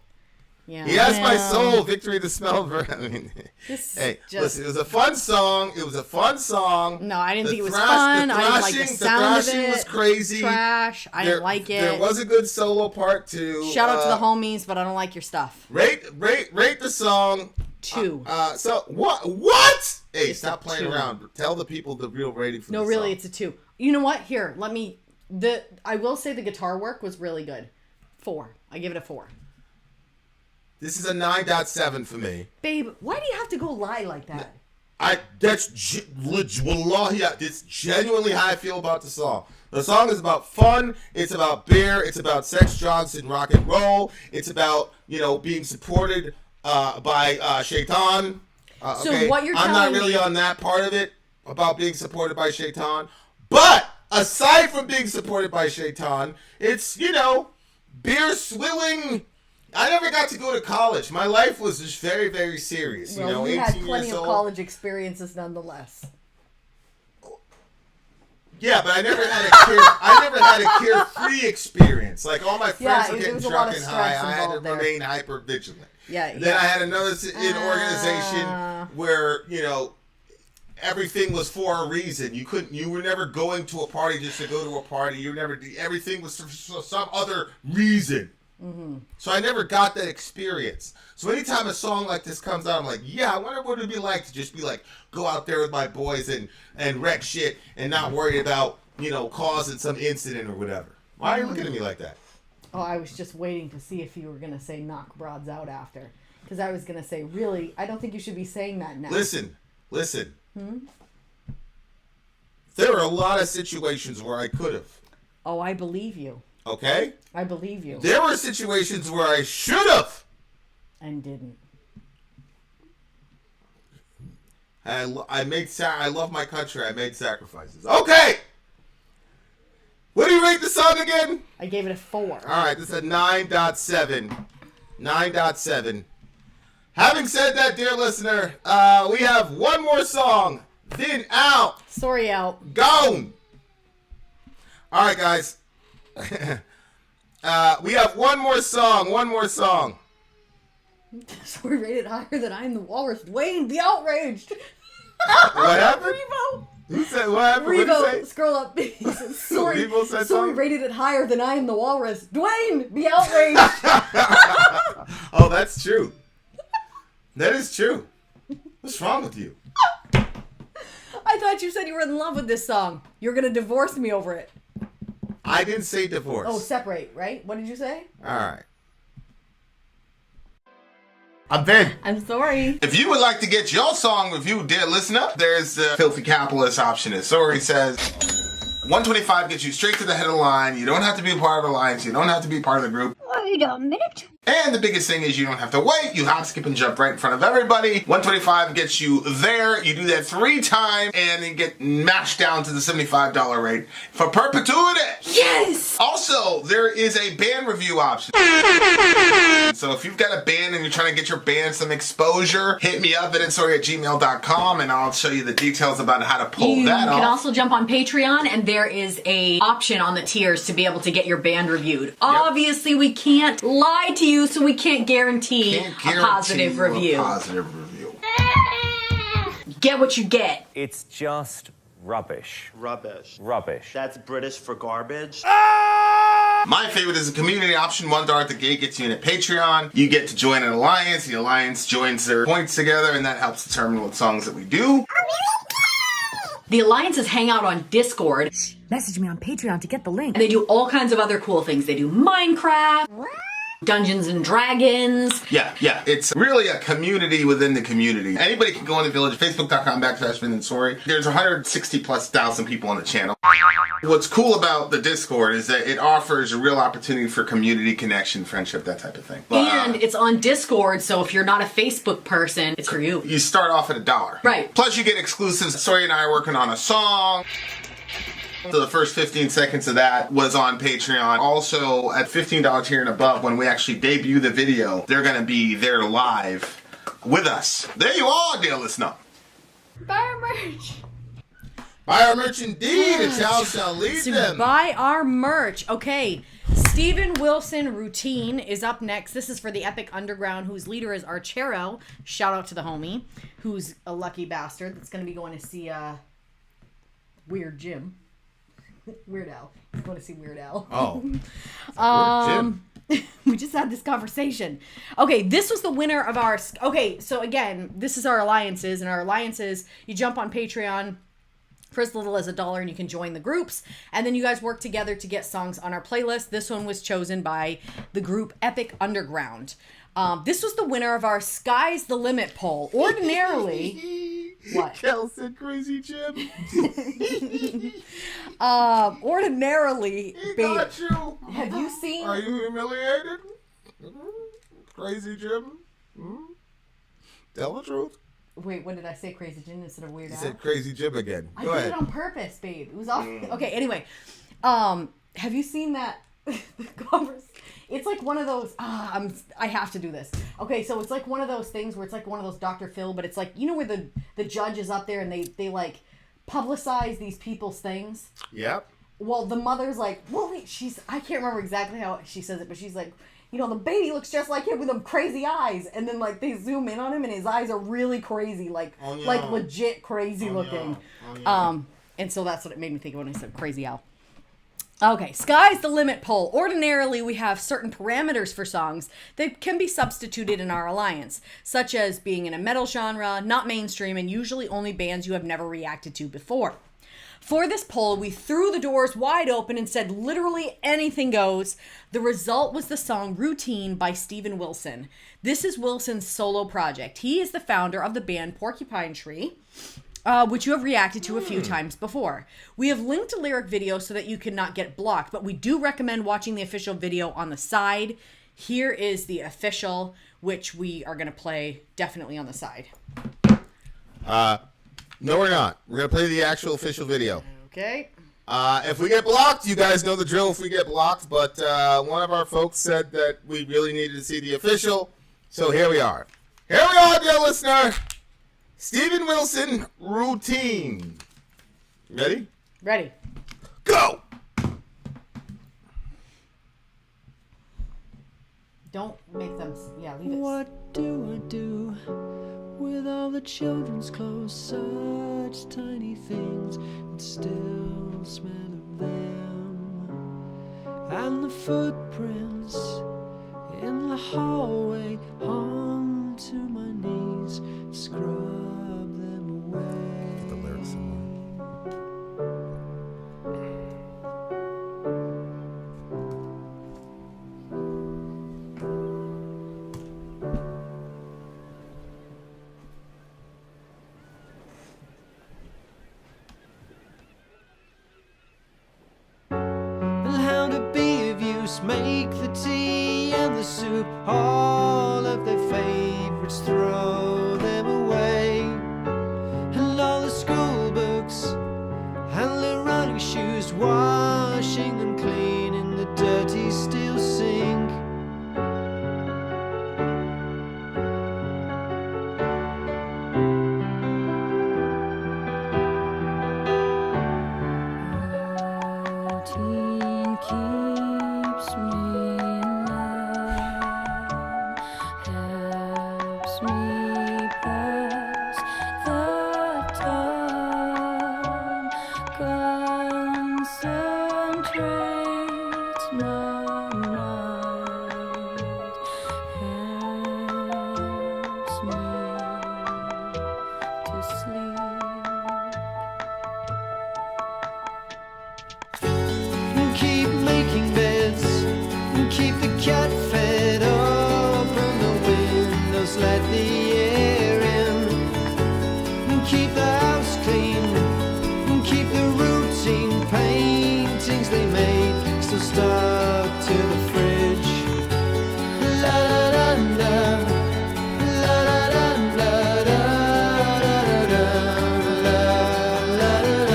Yeah. He has my soul. Victory the smell. I mean, hey, just... listen. It was a fun song. No, I didn't think it was fun. I didn't like the sound of it. The thrashing was crazy. Trash. I didn't like it. There was a good solo part too. Shout out to the homies, but I don't like your stuff. Rate the song 2. So what? Hey, It's stop a playing 2. around. Tell the people the real rating for No, the really, song. it's a 2. You know what? Here, I will say the guitar work was really good. 4. I give it a 4. This is a 9.7 for me. Babe, why do you have to go lie like that? That's genuinely how I feel about the song. The song is about fun. It's about beer. It's about sex, drugs, and rock and roll. It's about, being supported by Shaitan. So what you're I'm telling not really me... on that part of it about being supported by Shaitan. But aside from being supported by Shaitan, it's, beer swilling. I never got to go to college. My life was just very, very serious. Well, you had plenty of college experiences nonetheless. Yeah, but I never had a carefree experience. Like, all my friends were getting drunk and high. I had to remain hyper vigilant. Yeah. Then I had another organization where, everything was for a reason. You were never going to a party just to go to a party. Everything was for some other reason. Mm-hmm. So I never got that experience. So anytime a song like this comes out, I'm like, yeah, I wonder what it'd be like to just be like, go out there with my boys and wreck shit and not worry about, causing some incident or whatever. Why are you looking at me like that? Oh, I was just waiting to see if you were going to say knock broads out after. Because I was going to say, really, I don't think you should be saying that now. Listen. There are a lot of situations where I could have. Oh, I believe you. Okay? I believe you. There were situations where I should have. And didn't. I love my country. I made sacrifices. Okay! What do you rate the song again? I gave it a 4. All right, this is a 9.7. 9.7. Having said that, dear listener, we have one more song. Vin out. Sori out. Gone. All right, guys. We have one more song. Sori rated higher than I'm the Walrus. Dwayne, be outraged. What happened? Revo. Who said what happened? What did Revo, he say? Scroll up. Sori, Revo said Sori something? rated it higher than I am the Walrus. Dwayne, be outraged. Oh, that's true. That is true. What's wrong with you? I thought you said you were in love with this song. You're going to divorce me over it. I didn't say divorce. Oh, separate, right? What did you say? All right. I'm Vin. I'm sorry. If you would like to get your song reviewed, dear listener, there's the filthy capitalist option. As Sori says, $125 gets you straight to the head of the line. You don't have to be a part of the alliance. You don't have to be part of the group. Wait a minute. And the biggest thing is you don't have to wait. You hop, skip, and jump right in front of everybody. $125 gets you there. You do that 3 times, and you get mashed down to the $75 rate for perpetuity. Yes! Also, there is a band review option. So if you've got a band and you're trying to get your band some exposure, hit me up at insori@gmail.com, and I'll show you the details about how to pull You that off. can also jump on Patreon, and there is a option on the tiers to be able to get your band reviewed. Obviously, we can't lie to you, you, so we can't guarantee a positive review. Get what you get. It's just rubbish. Rubbish. Rubbish. That's British for garbage. My favorite is the community option. $1 at the gate gets you in a Patreon. You get to join an alliance. The alliance joins their points together, and that helps determine what songs that we do. The alliances hang out on Discord. Message me on Patreon to get the link. And they do all kinds of other cool things. They do Minecraft, Dungeons and Dragons. Yeah. It's really a community within the community. Anybody can go in the village. Facebook.com/Vin and Sori. There's 160,000+ people on the channel. What's cool about the Discord is that it offers a real opportunity for community connection, friendship, that type of thing. And it's on Discord, so if you're not a Facebook person, it's for you. You start off at $1. Right. Plus you get exclusives. Sori and I are working on a song. So the first 15 seconds of that was on Patreon. Also, at $15 tier and above, when we actually debut the video, they're going to be there live with us. There you are, dear listener. Buy our merch. Buy our merch indeed. A child shall lead them. Buy our merch. Okay. Steven Wilson Routine is up next. This is for the Epic Underground, whose leader is Archero. Shout out to the homie, who's a lucky bastard that's going to be going to see Weird Jim. Weird Al. He's going to see Weird Al. Oh. We just had this conversation. Okay, this was the winner of our... Okay, so again, this is our alliances. And our alliances, you jump on Patreon for as little as $1 and you can join the groups. And then you guys work together to get songs on our playlist. This one was chosen by the group Epic Underground. This was the winner of our Sky's the Limit poll. Ordinarily... What? Kelsey, Crazy Jim. Ordinarily, He babe, got you. have you seen... Are you humiliated? Crazy Jim? Tell the truth. Wait, when did I say Crazy Jim instead of Weird Al? You said Crazy Jim again. I Go did ahead. it on purpose, babe. It was off. Okay, anyway. Have you seen that conversation? It's like one of those, I have to do this. Okay, so it's like one of those things where it's like one of those Dr. Phil, but it's like, you know where the judge is up there and they like publicize these people's things? Yep. Well, the mother's like, well, I can't remember exactly how she says it, but she's like, you know, the baby looks just like him with them crazy eyes. And then like they zoom in on him and his eyes are really crazy, like legit crazy looking. And so that's what it made me think of when I said Crazy Al. Okay, Sky's the Limit poll. Ordinarily, we have certain parameters for songs that can be substituted in our alliance, such as being in a metal genre, not mainstream, and usually only bands you have never reacted to before. For this poll, we threw the doors wide open and said literally anything goes. The result was the song Routine by Steven Wilson. This is Wilson's solo project. He is the founder of the band Porcupine Tree, which you have reacted to a few times before. We have linked a lyric video so that you cannot get blocked, but we do recommend watching the official video on the side. Here is the official, which we are going to play definitely on the side. No, we're not. We're going to play the actual official video. Okay. If we get blocked, you guys know the drill if we get blocked, but one of our folks said that we really needed to see the official, so here we are. Here we are, dear listener. Steven Wilson, Routine. Ready? Ready. Go! Don't make them... Yeah, leave it. What do I do with all the children's clothes? Such tiny things, and still smell of them. And the footprints in the hallway hung to my knees. Scrub them away. Get the lyrics somewhere. And how to be of use, make the tea and the soup, all of their favorites, throw them away. And all the school books and the running shoes, washing them clean in the dirty steel sink. Routine keeps me alive. me pass the time, concentrates my mind, helps me to sleep. Keep making beds, keep the cat fed, open the windows, let the air in, keep the house clean, keep the routine, paintings they made still stuck to the fridge. La da da la da da la da da la la da la da la da da.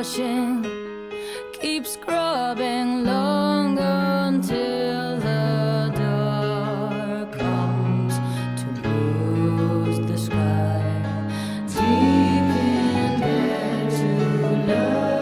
washing, keep scrubbing long until the dark comes to bruise the sky, deep in there to love.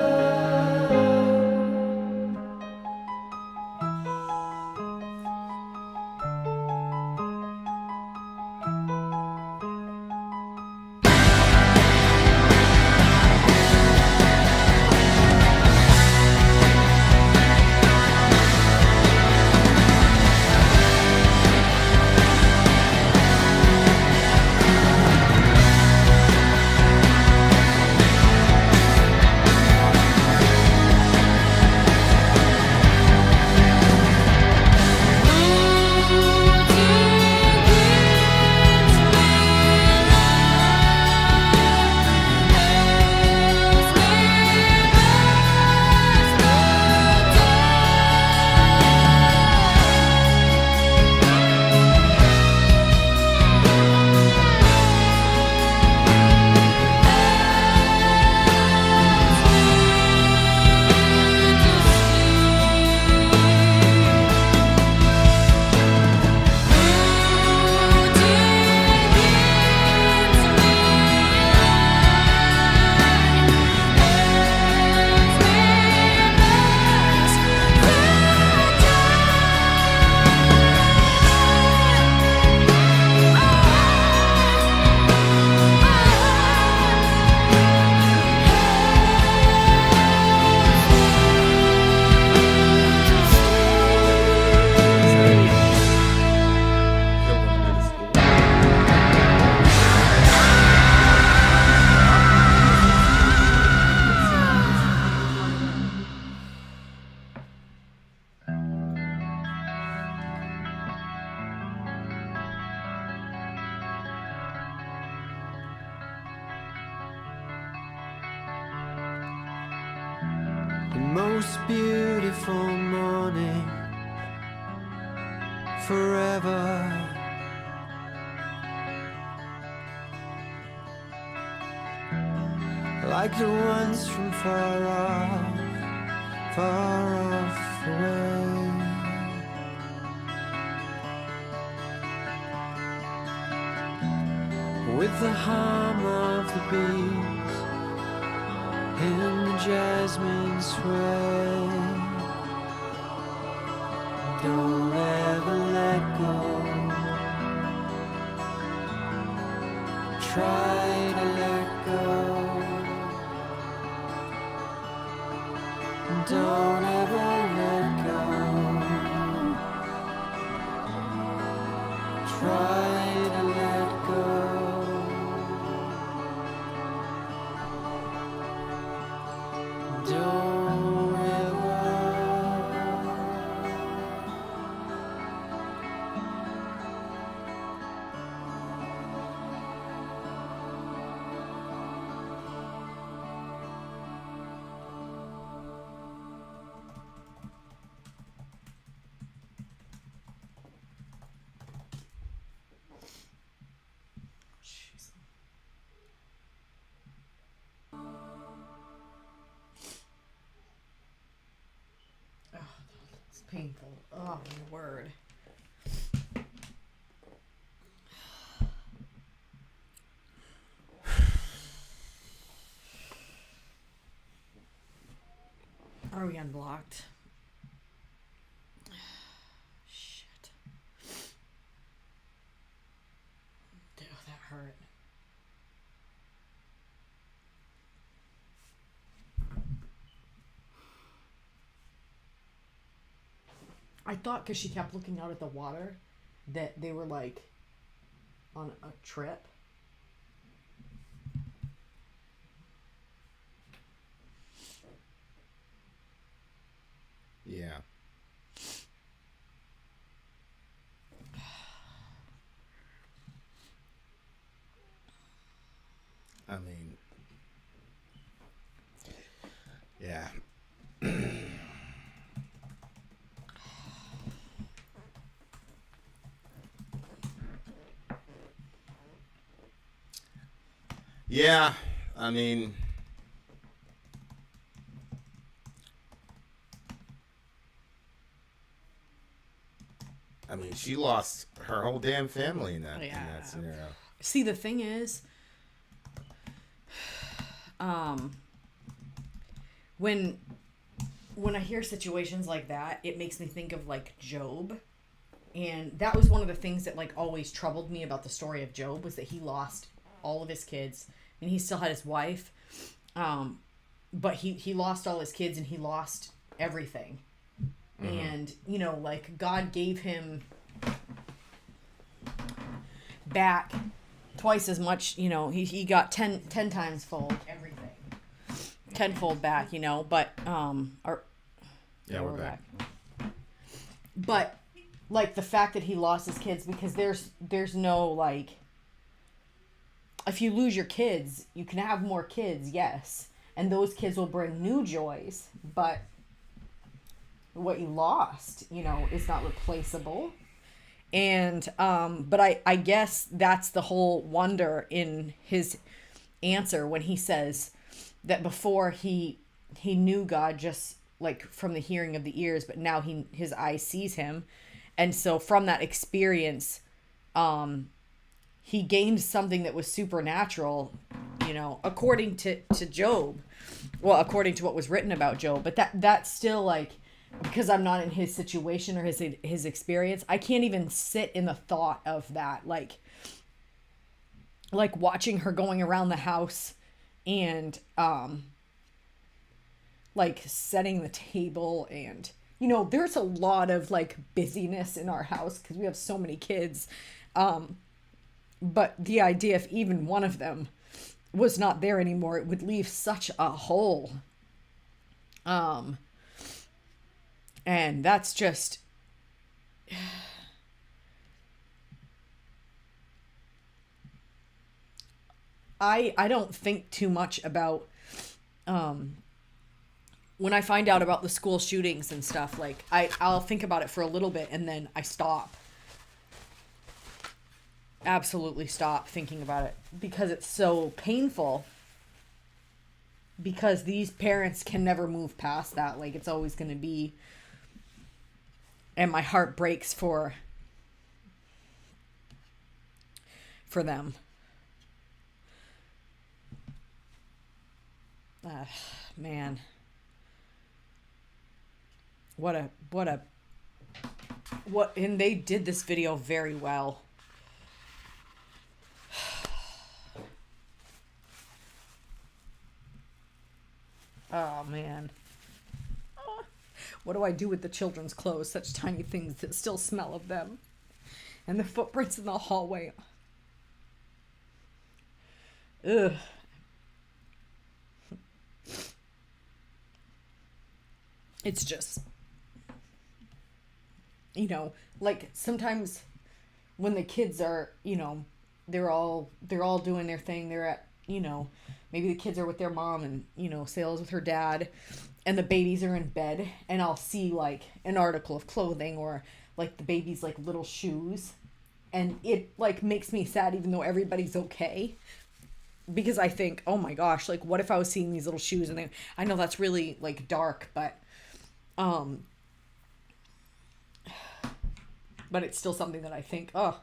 and most beautiful morning forever. Like the ones from far off away. With the hum of the bees in the jasmine sway. Don't ever let go. Try to let go. Don't ever let go. Try to let go. Don't ever. It's painful. Oh, my word. Are we unblocked? Shit. Dude, that hurt. I thought because she kept looking out at the water that they were like on a trip. Yeah. I mean, yeah. Yeah, I mean, she lost her whole damn family in that scenario. See, the thing is, when I hear situations like that, it makes me think of like Job. And that was one of the things that like always troubled me about the story of Job, was that he lost all of his kids, and he still had his wife. But he lost all his kids, and he lost everything. Mm-hmm. And, you know, like God gave him back twice as much, you know, he got 10 times fold everything. Tenfold back, you know, but we're back. But like the fact that he lost his kids, because there's no like, if you lose your kids, you can have more kids, yes, and those kids will bring new joys, but what you lost, you know, is not replaceable. And but I guess that's the whole wonder in his answer when he says that before he knew God just like from the hearing of the ears, but now his eye sees him. And so from that experience, he gained something that was supernatural, you know, according to Job. Well, according to what was written about Job. But that's still like, because I'm not in his situation or his experience, I can't even sit in the thought of that. Like watching her going around the house and like setting the table, and you know, there's a lot of like busyness in our house because we have so many kids. But the idea if even one of them was not there anymore, it would leave such a hole. And that's just, I don't think too much about when I find out about the school shootings and stuff, like I'll think about it for a little bit and then I stop. Absolutely stop thinking about it because it's so painful. Because these parents can never move past that. Like, it's always going to be. And my heart breaks for them. Man. And they did this video very well. Oh, man. What do I do with the children's clothes? Such tiny things that still smell of them. And the footprints in the hallway. Ugh. It's just, you know, like sometimes when the kids are, you know, they're all doing their thing. They're at, you know, maybe the kids are with their mom and, you know, Sayla's with her dad and the babies are in bed and I'll see like an article of clothing or like the baby's like little shoes and it like makes me sad even though everybody's okay because I think, oh my gosh, like what if I was seeing these little shoes and I know that's really like dark, but it's still something that I think, oh,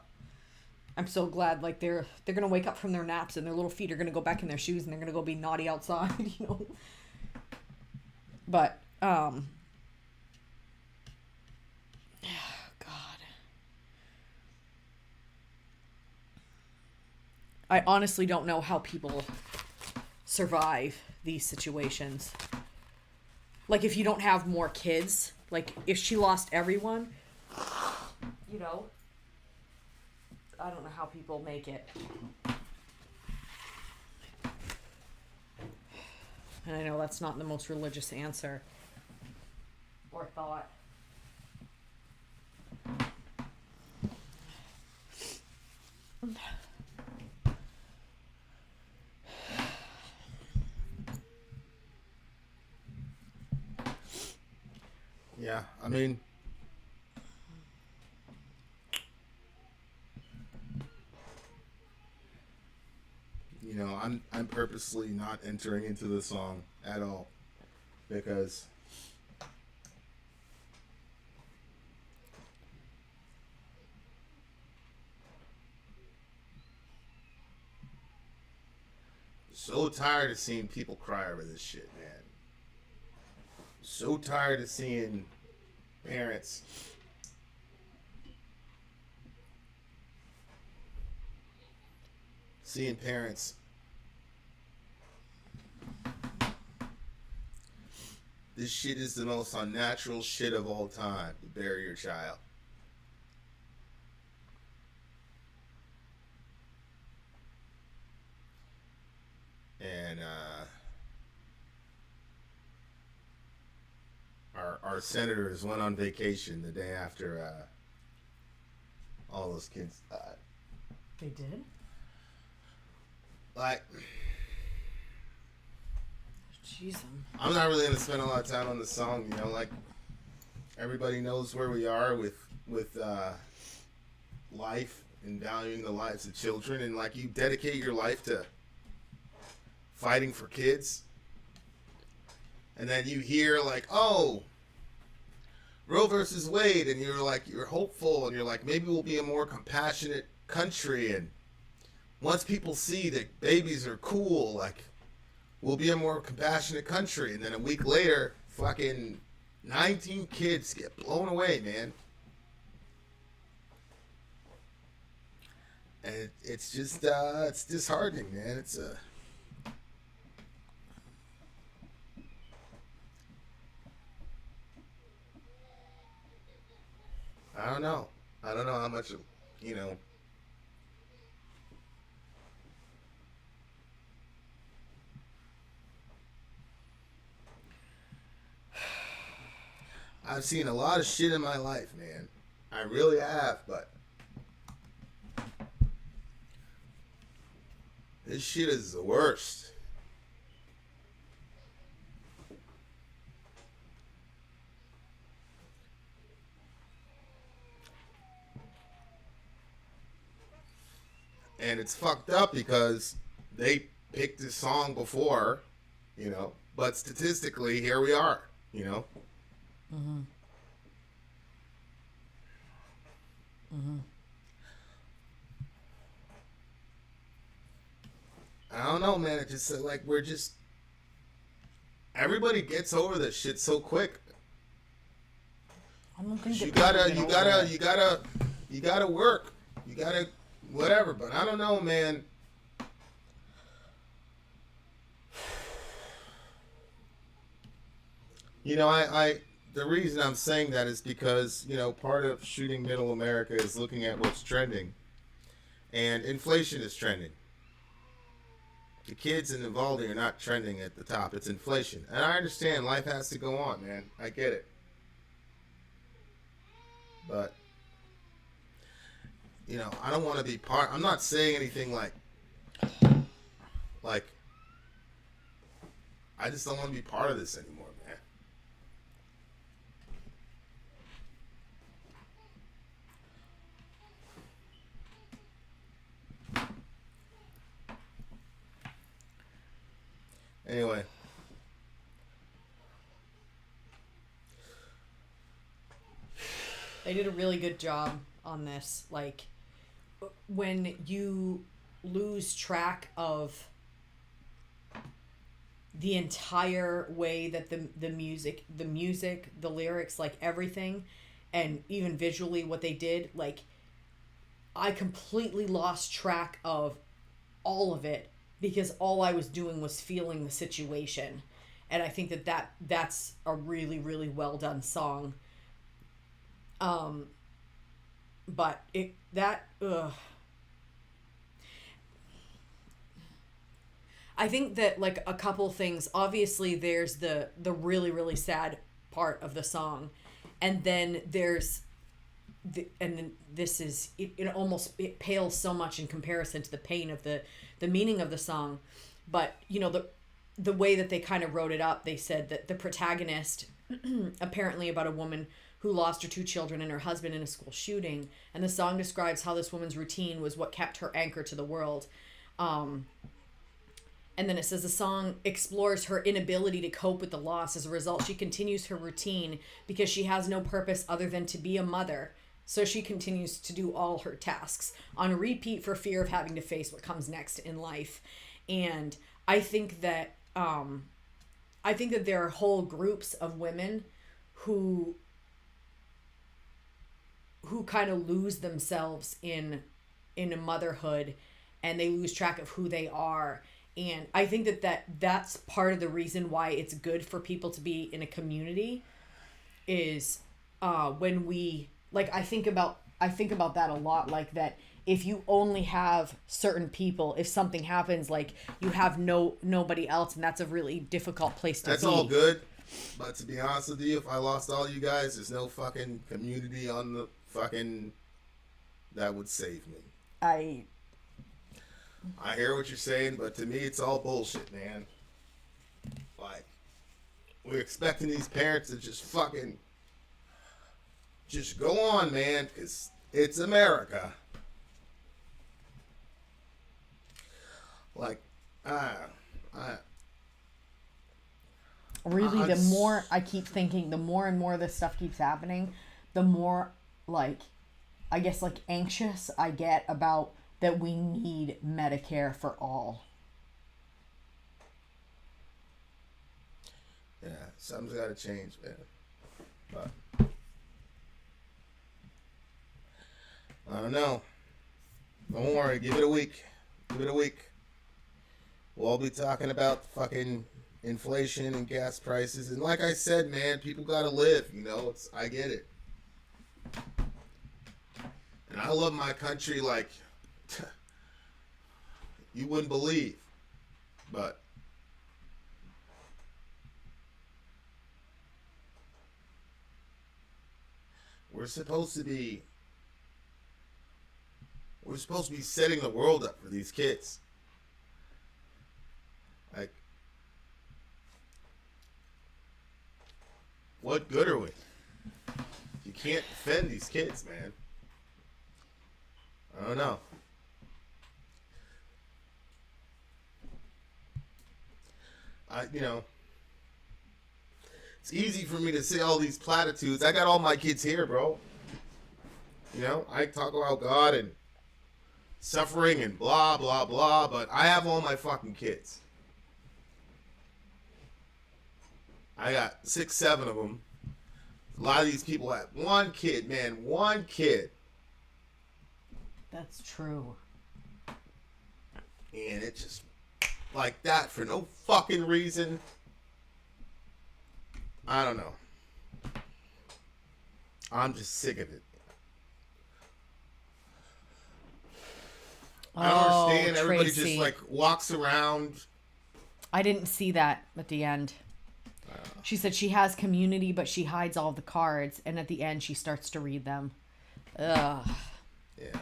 I'm so glad like they're going to wake up from their naps and their little feet are going to go back in their shoes and they're going to go be naughty outside, you know. But God. I honestly don't know how people survive these situations. Like if you don't have more kids, like if she lost everyone, you know, I don't know how people make it. And I know that's not the most religious answer or thought. Yeah, I mean, you know, I'm purposely not entering into the song at all because so tired of seeing people cry over this shit, man. So tired of seeing parents this shit is the most unnatural shit of all time to bury your child. And our senators went on vacation the day after all those kids died. They did? Like, jeez, I'm not really gonna spend a lot of time on the song. You know, like everybody knows where we are with life and valuing the lives of children, and like you dedicate your life to fighting for kids, and then you hear like, oh, Roe versus Wade, and you're hopeful, and you're like, maybe we'll be a more compassionate country, and once people see that babies are cool, like, we'll be a more compassionate country. And then a week later, fucking 19 kids get blown away, man. And it's just, it's disheartening, man. It's I don't know how much, you know, I've seen a lot of shit in my life, man. I really have, but this shit is the worst. And it's fucked up because they picked this song before, you know, but statistically, here we are, you know. Mm-hmm. Mm-hmm. I don't know, man. It just like we're just everybody gets over this shit so quick. I don't think You gotta work. You gotta whatever. But I don't know, man. You know, I the reason I'm saying that is because, you know, part of shooting Middle America is looking at what's trending, and inflation is trending. The kids in Uvalde are not trending at the top. It's inflation. And I understand life has to go on, man. I get it. But, you know, I don't want to be part. I'm not saying anything like, I just don't want to be part of this anymore, man. Anyway. They did a really good job on this. Like, when you lose track of the entire way that the music, the lyrics, like everything, and even visually what they did, like, I completely lost track of all of it because all I was doing was feeling the situation. And I think that's a really, really well done song. But I think that, like, a couple things, obviously there's the really, really sad part of the song, and then there's this is it pales so much in comparison to the pain of the meaning of the song. But, you know, the way that they kind of wrote it up, they said that the protagonist, apparently about a woman who lost her 2 children and her husband in a school shooting, and the song describes how this woman's routine was what kept her anchor to the world. And then it says the song explores her inability to cope with the loss. As a result, she continues her routine because she has no purpose other than to be a mother. So she continues to do all her tasks on repeat for fear of having to face what comes next in life. And I think that there are whole groups of women who kind of lose themselves in a motherhood, and they lose track of who they are. And I think that's part of the reason why it's good for people to be in a community is when we, like, I think about that a lot, like, that if you only have certain people, if something happens, like, you have nobody else, and that's a really difficult place to be. That's all good, but to be honest with you, if I lost all you guys, there's no fucking community on the fucking that would save me. I hear what you're saying, but to me, it's all bullshit, man. Like, we're expecting these parents to just fucking just go on, man, because it's America. Like, really, the more I keep thinking, the more and more this stuff keeps happening, the more, like, I guess, like, anxious I get about that we need Medicare for all. Yeah, something's got to change, man. But I don't know. Don't worry. Give it a week. Give it a week. We'll all be talking about fucking inflation and gas prices. And like I said, man, people got to live. You know, I get it. And I love my country like you wouldn't believe. But we're supposed to be setting the world up for these kids. Like, what good are we? You can't defend these kids, man. I don't know. it's easy for me to say all these platitudes. I got all my kids here, bro. I talk about God and suffering and blah, blah, blah, but I have all my fucking kids. I got 6, 7 of them. A lot of these people have one kid, man. One kid. That's true. And it's just like that for no fucking reason. I don't know. I'm just sick of it. I don't understand. Everybody Tracy. just like walks around. I didn't see that at the end. She said she has community, but she hides all the cards, and at the end she starts to read them. Ugh. Yeah.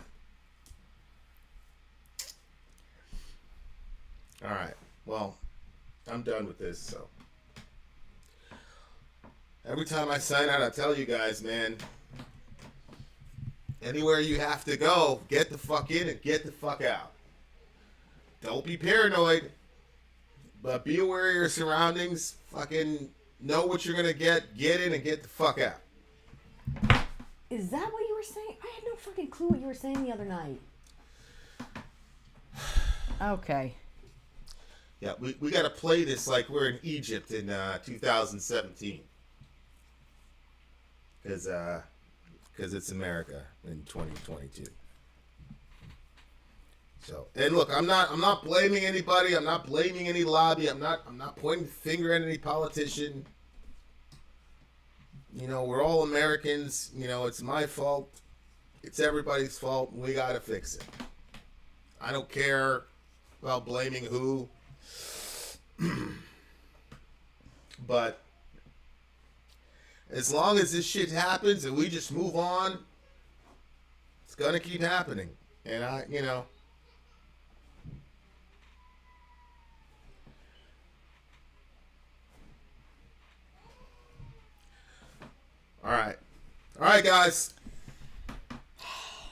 All right. Well, I'm done with this, so. Every time I sign out, I tell you guys, man, anywhere you have to go, get the fuck in and get the fuck out. Don't be paranoid, but be aware of your surroundings. Fucking know what you're going to get in and get the fuck out. Is that what you were saying? I had no fucking clue what you were saying the other night. Okay. Yeah, we got to play this like we're in Egypt in 2017. Because it's America in 2022. So, and look, I'm not blaming anybody. I'm not blaming any lobby. I'm not pointing the finger at any politician. We're all Americans. It's my fault. It's everybody's fault, and we gotta fix it. I don't care about blaming who. But as long as this shit happens and we just move on, it's gonna keep happening. And All right, guys.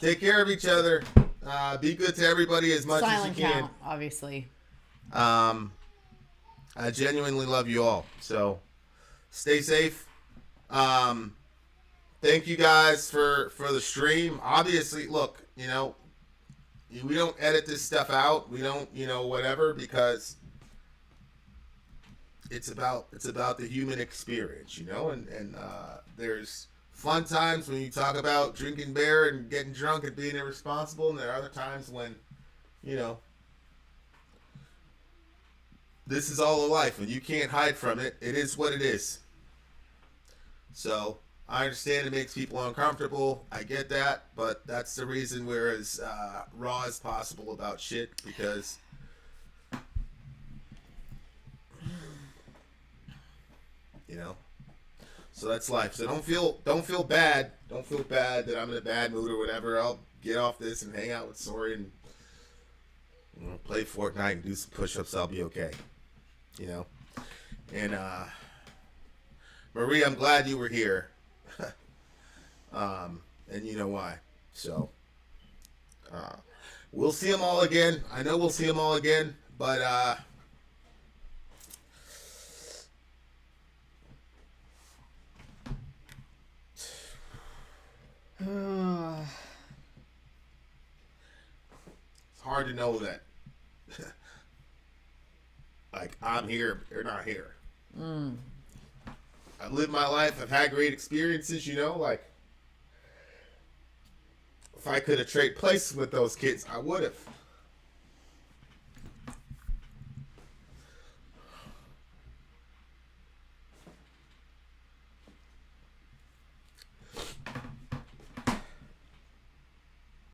Take care of each other. Be good to everybody as much as you can. Count, obviously. I genuinely love you all. So stay safe. Thank you guys for the stream. Obviously, look, we don't edit this stuff out. We don't, whatever, because it's about the human experience, and there's fun times when you talk about drinking beer and getting drunk and being irresponsible, and there are other times when, this is all of life and you can't hide from it. It is what it is. So I understand it makes people uncomfortable. I get that, but that's the reason we're as raw as possible about shit, because so that's life. So don't feel bad. Don't feel bad that I'm in a bad mood or whatever. I'll get off this and hang out with Sori and play Fortnite and do some push-ups. I'll be okay. And Marie, I'm glad you were here. And you know why. So we'll see them all again. I know we'll see them all again, but it's hard to know that like I'm here, they're not here. I've lived my life, I've had great experiences, like if I could have traded places with those kids, I would have.